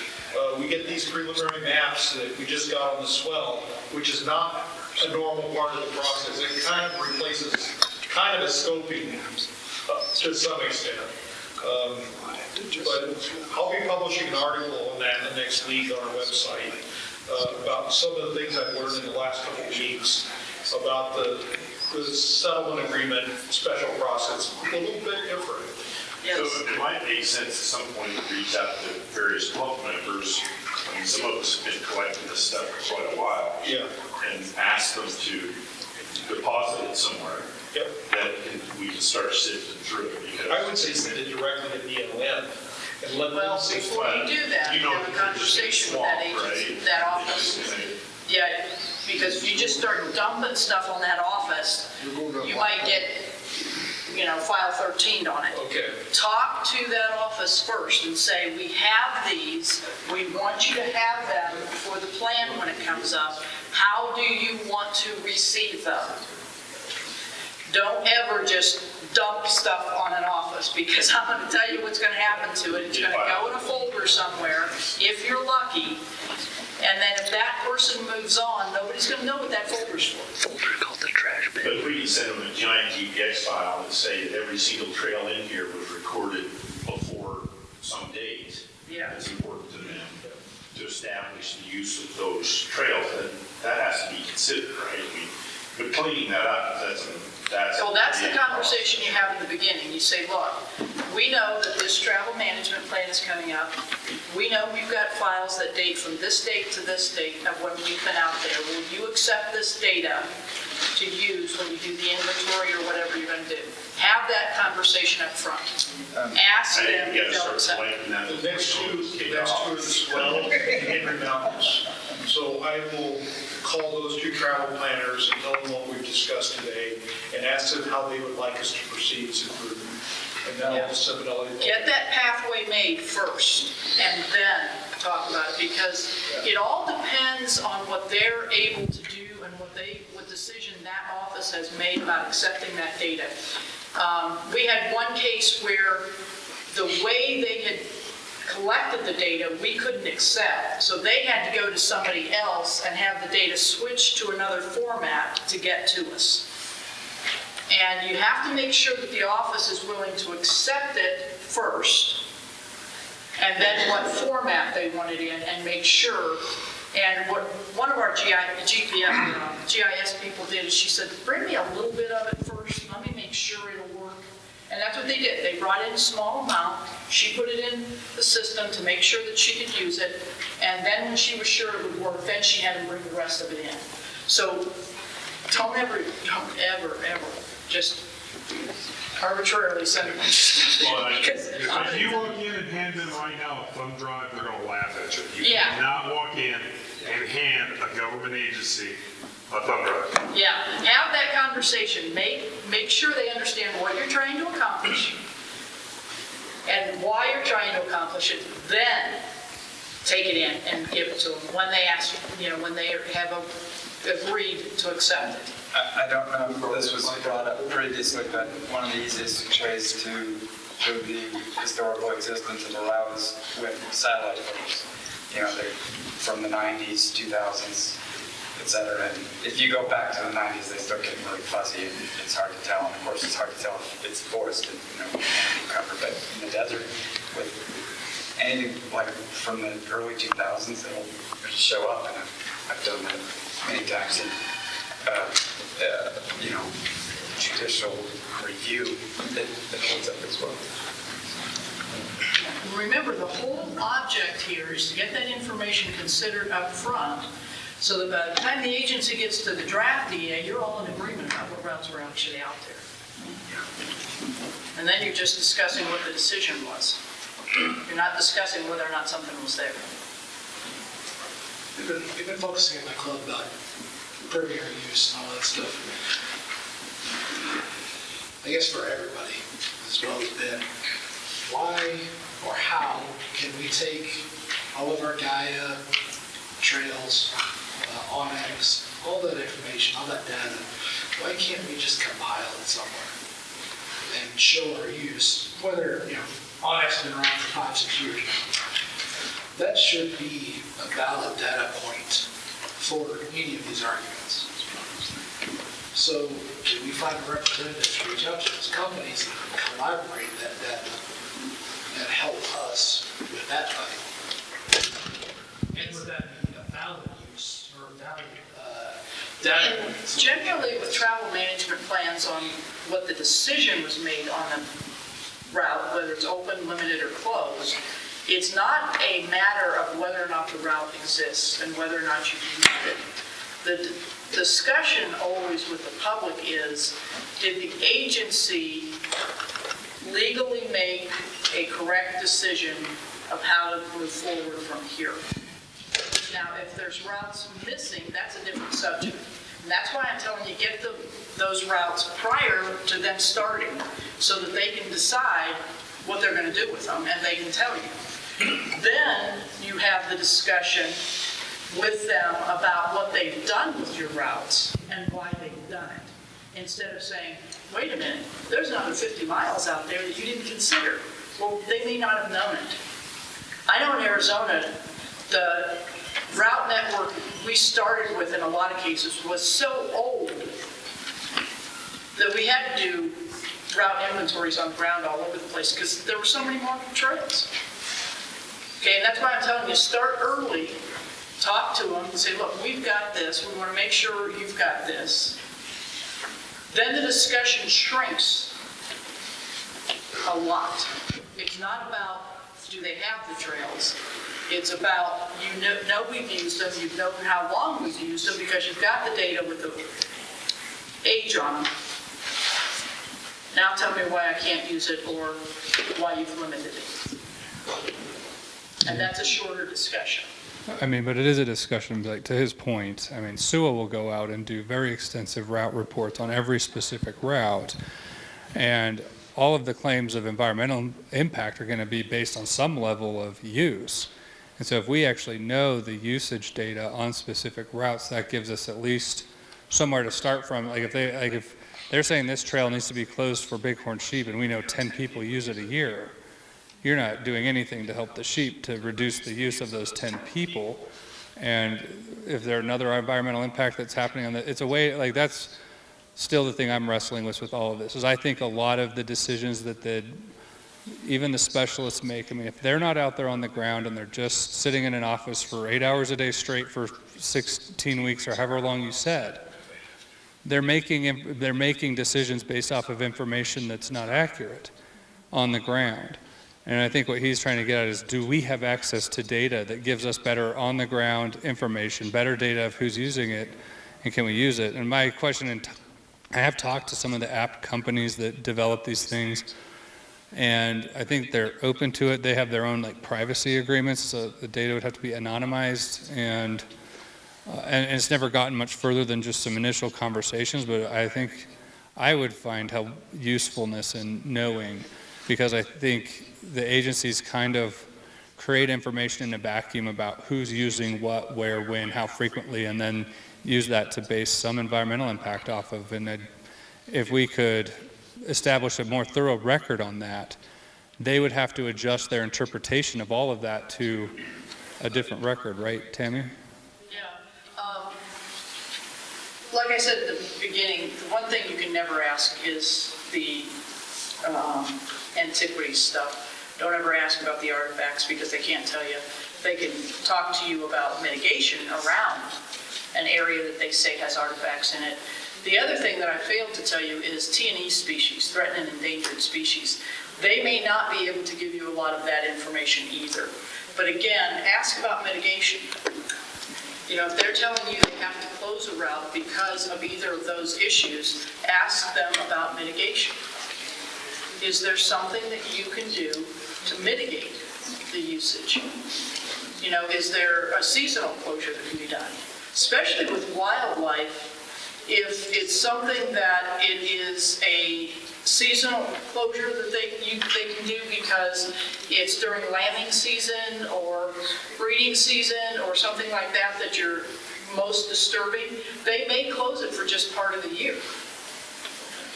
We get these preliminary maps that we just got on the swell, which is not a normal part of the process. It kind of replaces kind of a scoping to some extent. But I'll be publishing an article on that in the next week on our website about some of the things I've learned in the last couple of weeks about the settlement agreement special process. A little bit different. So it might make sense at some point to reach out to various club members. I mean, some of us have been collecting this stuff for quite a while. Yeah. And ask them to deposit it somewhere. Yep. That we can start sifting through it. Because I would say send it directly to BLM and let them see. Before you do that, you have a conversation with that agency, right? that office. Yeah, because if you just start dumping stuff on that office, you might get, file 13 on it. Okay. Talk to that office first and say, we have these, we want you to have them for the plan when it comes up. How do you want to receive them? Don't ever just dump stuff on an office, because I'm going to tell you what's going to happen to it. It's going to go in a folder somewhere, if you're lucky. And then if that person moves on, nobody's going to know what that folder's for. Folder called the trash bin. But if we can send them a giant GPX file and say that every single trail in here was recorded before some date, it's important to them to establish the use of those trails, and that has to be considered, right? I mean, but cleaning that up, that's the conversation you have in the beginning. You say, look, we know that this travel management plan is coming up. We know we've got files that date from this date to this date of when we've been out there. Will you accept this data to use when you do the inventory or whatever you're going to do? Have that conversation up front. Ask them if they'll accept it. The next two are the swell and Henry Mountains. So I will call those two travel planners and tell them what we've discussed today and ask them how they would like us to proceed through. And then I'll disseminate. Get that pathway made first and then talk about it, because it all depends on what they're able to do and what decision that office has made about accepting that data. We had one case where the way they had collected the data we couldn't accept, so they had to go to somebody else and have the data switched to another format to get to us. And you have to make sure that the office is willing to accept it first, and then what format they want it in, and make sure. And what one of our GIS people did is she said, bring me a little bit of it first, let me make sure it'll work. And that's what they did. They brought in a small amount, she put it in the system to make sure that she could use it, and then when she was sure it would work, then she had to bring the rest of it in. So don't ever just arbitrarily send it. If you walk in and hand them right now a thumb drive, they're going to laugh at you. You cannot walk in and hand a government agency a thumb drive. Yeah, have that conversation. Make sure they understand what you're trying to accomplish and why you're trying to accomplish it. Then take it in and give it to them when they ask, when they have agreed to accept it. I don't know if this was brought up previously, but one of the easiest ways to prove the historical existence of the route is with satellite photos. They're from the 90s, 2000s, etc. And if you go back to the 90s, they start getting really fuzzy and it's hard to tell. And of course, it's hard to tell if it's forested, cover. But in the desert, with anything like from the early 2000s, it'll show up. And I've done that many times. And, judicial review that holds up as well. Remember, the whole object here is to get that information considered up front, so that by the time the agency gets to the draft EA, you're all in agreement about what routes are actually out there. And then you're just discussing what the decision was. You're not discussing whether or not something was there. We've been focusing at my club about primary use and all that stuff. I guess for everybody as well as Ben, why or how can we take all of our Gaia trails, Onyx, all that information, all that data, why can't we just compile it somewhere and show our use, whether, Onyx has been around for 5-6 years now. That should be a valid data point for any of these arguments. So can we find a representative to reach out to those companies and collaborate that data and help us with that value? And would that be a valid use or a valid data point? Generally, with travel management plans on what the decision was made on the route, whether it's open, limited, or closed, it's not a matter of whether or not the route exists and whether or not you can use it. The discussion always with the public is, did the agency legally make a correct decision of how to move forward from here? Now, if there's routes missing, that's a different subject. And that's why I'm telling you, get those routes prior to them starting so that they can decide what they're going to do with them and they can tell you. Then you have the discussion with them about what they've done with your routes and why they've done it. Instead of saying, wait a minute, there's another 50 miles out there that you didn't consider. Well, they may not have known it. I know in Arizona, the route network we started with in a lot of cases was so old that we had to do route inventories on the ground all over the place because there were so many more trails. Okay, and that's why I'm telling you, start early, talk to them and say, look, we've got this, we want to make sure you've got this. Then the discussion shrinks a lot. It's not about, do they have the trails? It's about, you know we've used them, you know how long we've used them because you've got the data with the age on them. Now tell me why I can't use it or why you've limited it. And that's a shorter discussion. I mean, but it is a discussion, like to his point. I mean, SUA will go out and do very extensive route reports on every specific route. And all of the claims of environmental impact are going to be based on some level of use. And so if we actually know the usage data on specific routes, that gives us at least somewhere to start from. Like if they're saying this trail needs to be closed for bighorn sheep and we know 10 people use it a year, you're not doing anything to help the sheep to reduce the use of those 10 people. And if there's another environmental impact that's happening on that, it's a way, like that's still the thing I'm wrestling with all of this, is I think a lot of the decisions that even the specialists make, I mean, if they're not out there on the ground and they're just sitting in an office for 8 hours a day straight for 16 weeks or however long you said, they're making decisions based off of information that's not accurate on the ground. And I think what he's trying to get at is, do we have access to data that gives us better on-the-ground information, better data of who's using it, and can we use it? And my question, and I have talked to some of the app companies that develop these things, and I think they're open to it. They have their own like privacy agreements, so the data would have to be anonymized, and it's never gotten much further than just some initial conversations, but I think I would find usefulness in knowing, because I think the agencies kind of create information in a vacuum about who's using what, where, when, how frequently, and then use that to base some environmental impact off of. And if we could establish a more thorough record on that, they would have to adjust their interpretation of all of that to a different record, right, Tammy? Like I said at the beginning, the one thing you can never ask is the antiquity stuff. Don't ever ask about the artifacts because they can't tell you. They can talk to you about mitigation around an area that they say has artifacts in it. The other thing that I failed to tell you is T&E species, threatened and endangered species. They may not be able to give you a lot of that information either. But again, ask about mitigation. You know, if they're telling you they have to close a route because of either of those issues, ask them about mitigation. Is there something that you can do to mitigate the usage? You know, is there a seasonal closure that can be done? Especially with wildlife, if it's something that it is a seasonal closure that they can do because it's during lambing season or breeding season or something like that that you're most disturbing, they may close it for just part of the year.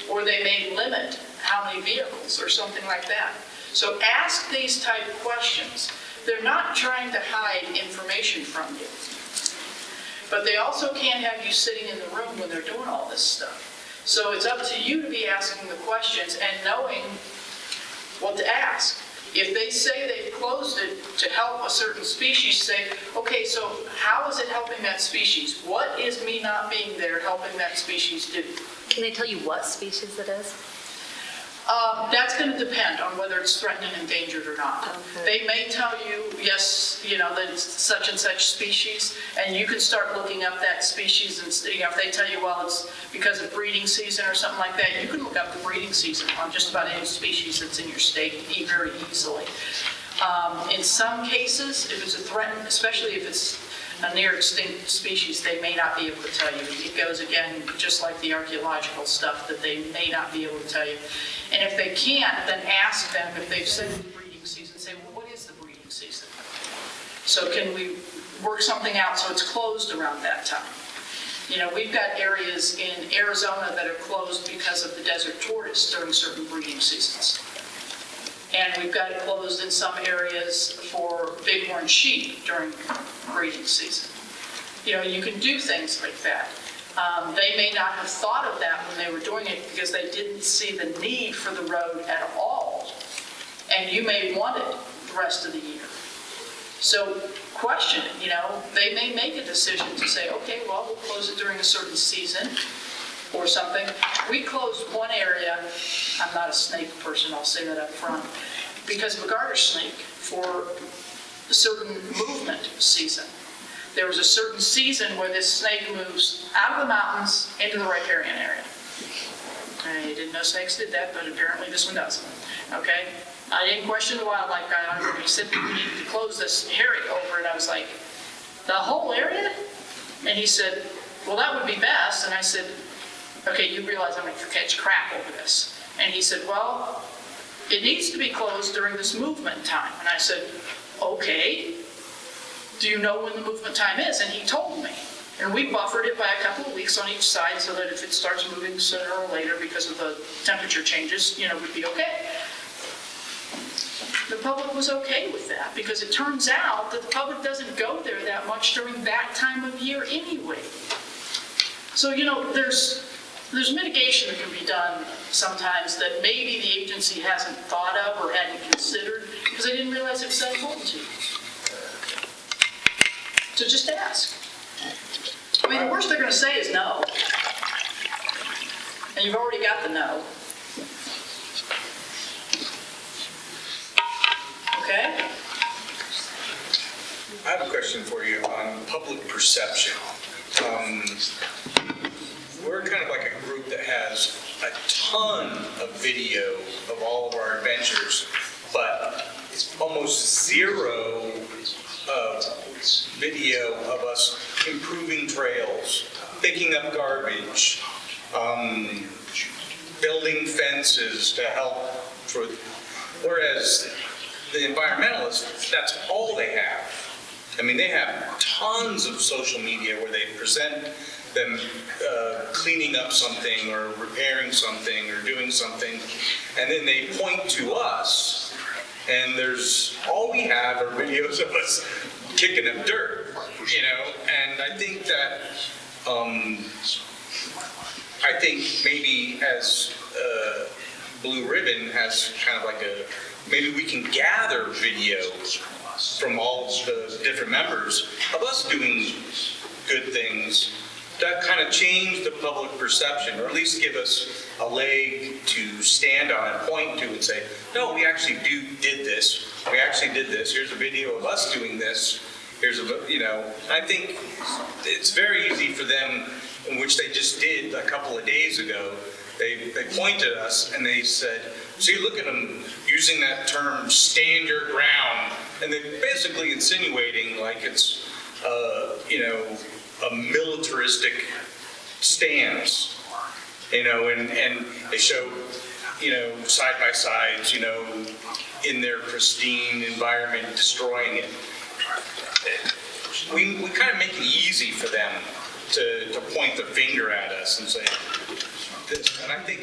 Or they may limit how many vehicles or something like that. So ask these type of questions. They're not trying to hide information from you. But they also can't have you sitting in the room when they're doing all this stuff. So it's up to you to be asking the questions and knowing what to ask. If they say they've closed it to help a certain species, say, okay, so how is it helping that species? What is me not being there helping that species do? Can they tell you what species it is? That's going to depend on whether it's threatened and endangered or not. Okay. They may tell you, yes, you know, that it's such and such species, and you can start looking up that species, and you know, if they tell you, well, it's because of breeding season or something like that, you can look up the breeding season on just about any species that's in your state very easily. In some cases, if it's a threatened, especially if it's a near extinct species, they may not be able to tell you. It goes again, just like the archaeological stuff, that they may not be able to tell you. And if they can't, then ask them if they've said the breeding season, say, well, what is the breeding season? So can we work something out so it's closed around that time? You know, we've got areas in Arizona that are closed because of the desert tortoise during certain breeding seasons. And we've got it closed in some areas for bighorn sheep during breeding season. You know, you can do things like that. They may not have thought of that when they were doing it because they didn't see the need for the road at all. And you may want it the rest of the year. So question it, you know, they may make a decision to say, okay, well, we'll close it during a certain season or something. We closed one area. I'm not a snake person, I'll say that up front, because of a garter snake for a certain movement season. There was a certain season where this snake moves out of the mountains into the riparian area. I didn't know snakes did that, but apparently this one does. Okay? I didn't question the wildlife guy on it. He said we need to close this area over it. I was like, the whole area? And he said, well, that would be best. And I said, okay, you realize I'm going to catch crap over this. And he said, well, it needs to be closed during this movement time. And I said, okay, do you know when the movement time is? And he told me. And we buffered it by a couple of weeks on each side so that if it starts moving sooner or later because of the temperature changes, you know, we'd be okay. The public was okay with that because it turns out that the public doesn't go there that much during that time of year anyway. So, you know, there's mitigation that can be done sometimes that maybe the agency hasn't thought of or hadn't considered because they didn't realize it was that important to you. So just ask. I mean, the worst they're going to say is no. And you've already got the no. Okay? I have a question for you on public perception. We're kind of like a group that has a ton of video of all of our adventures, but it's almost zero video of us improving trails, picking up garbage, building fences to help. Whereas the environmentalists, that's all they have. I mean, they have tons of social media where they present them cleaning up something or repairing something or doing something, and then they point to us, and all we have are videos of us kicking up dirt, you know. And I think that maybe as Blue Ribbon has kind of like maybe we can gather videos from all the different members of us doing good things that kind of change the public perception, or at least give us a leg to stand on and point to and say, no, we actually did this. We actually did this. Here's a video of us doing this. Here's I think it's very easy for them, in which they just did a couple of days ago. They pointed at us and they said, see, look at them using that term, stand your ground, and they're basically insinuating like it's, a militaristic stance, and they show, side-by-sides, in their pristine environment, destroying it. We kind of make it easy for them to point the finger at us and say this. And I think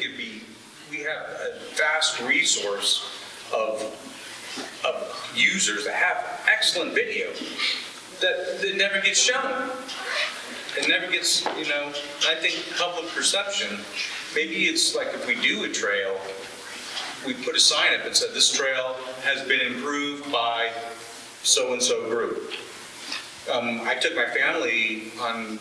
we have a vast resource of users that have excellent video that never gets shown. It never gets, I think public perception, maybe it's like if we do a trail, we put a sign up that said this trail has been improved by so-and-so group. I took my family on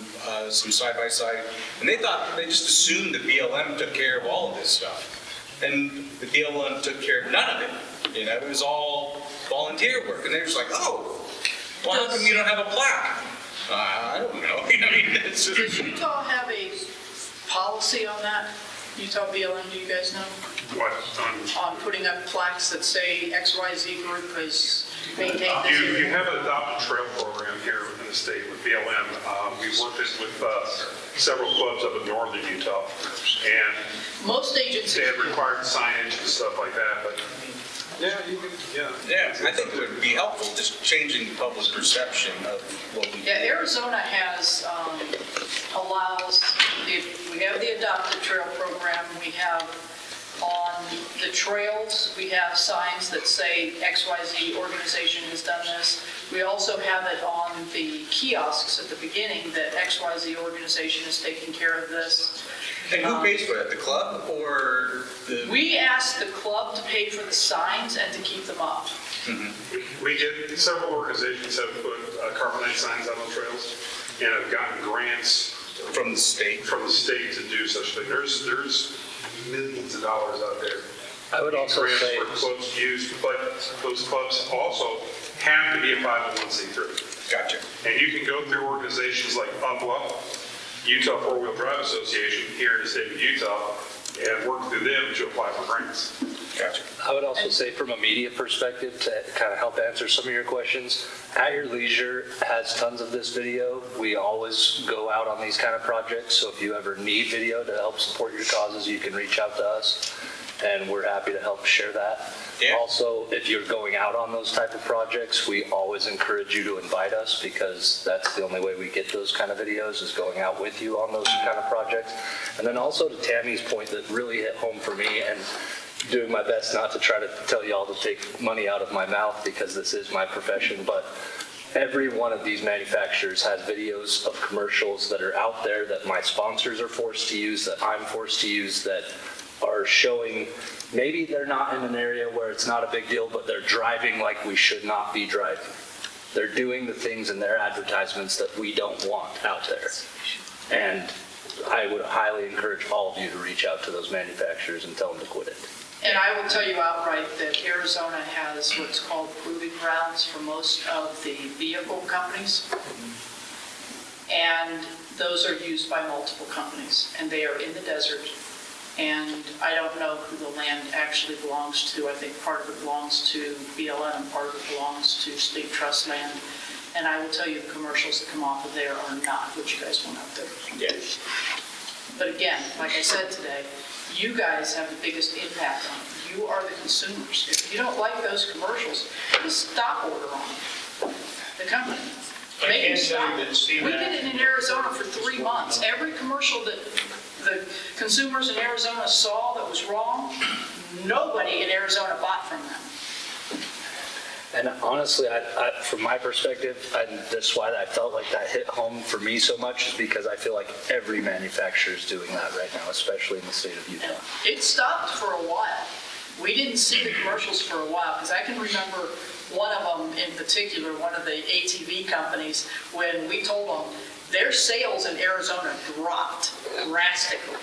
some side-by-side, and they just assumed the BLM took care of all of this stuff. And the BLM took care of none of it. It was all volunteer work. And they were just like, oh, well, how come you don't have a plaque? I don't know. It's just... Does Utah have a policy on that? Utah BLM, do you guys know? What? On putting up plaques that say XYZ group has maintained this area? You have an adopted trail program here in the state with BLM. We've worked this with several clubs up in northern Utah. And most agencies they have required signage and stuff like that, but yeah, I think it would be helpful just changing public perception of what we do. Yeah, Arizona has allows, we have the adopted trail program, we have on the trails, we have signs that say XYZ organization has done this. We also have it on the kiosks at the beginning that XYZ organization is taking care of this. And who pays for that, the club or the... We asked the club to pay for the signs and to keep them up. Mm-hmm. We get several organizations have put carbonite signs out on trails and have gotten grants from the state to do such things. There's millions of dollars out there. I would also say for clubs to use, but those clubs also have to be a 501c3. Gotcha. And you can go through organizations like UPLA, Utah Four-Wheel Drive Association here in the state of Utah, and work through them to apply for grants. Gotcha. I would also say from a media perspective, to kind of help answer some of your questions, At Your Leisure has tons of this video. We always go out on these kind of projects, so if you ever need video to help support your causes, you can reach out to us, and we're happy to help share that. Yeah. Also, if you're going out on those type of projects, we always encourage you to invite us, because that's the only way we get those kind of videos, is going out with you on those kind of projects. And then also to Tammy's point that really hit home for me, and doing my best not to try to tell y'all to take money out of my mouth because this is my profession, but every one of these manufacturers has videos of commercials that are out there that my sponsors are forced to use, that I'm forced to use, that are showing maybe they're not in an area where it's not a big deal, but they're driving like we should not be driving. They're doing the things in their advertisements that we don't want out there. And I would highly encourage all of you to reach out to those manufacturers and tell them to quit it. And I will tell you outright that Arizona has what's called proving grounds for most of the vehicle companies. And those are used by multiple companies, and they are in the desert. And I don't know who the land actually belongs to. I think part of it belongs to BLM, part of it belongs to state trust land. And I will tell you the commercials that come off of there are not what you guys want out there. Yes. But again, like I said today, you guys have the biggest impact on it. You are the consumers. If you don't like those commercials, put a stop order on them. The company. Make them stop. We did it in Arizona for 3 months. Every commercial that the consumers in Arizona saw that was wrong, nobody in Arizona bought from them. And honestly, from my perspective, that's why I felt like that hit home for me so much, is because I feel like every manufacturer is doing that right now, especially in the state of Utah. It stopped for a while. We didn't see the commercials for a while, because I can remember one of them in particular, one of the ATV companies, when we told them their sales in Arizona dropped drastically.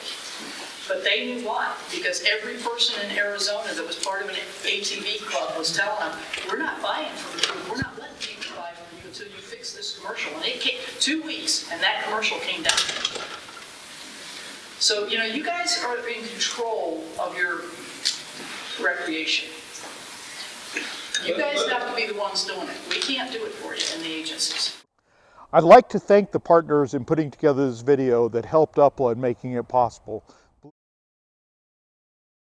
But they knew why, because every person in Arizona that was part of an ATV club was telling them, we're not buying from you, we're not letting people buy from you until you fix this commercial. And it came 2 weeks, and that commercial came down. So, you guys are in control of your recreation. You guys have to be the ones doing it. We can't do it for you in the agencies. I'd like to thank the partners in putting together this video that helped Upland making it possible.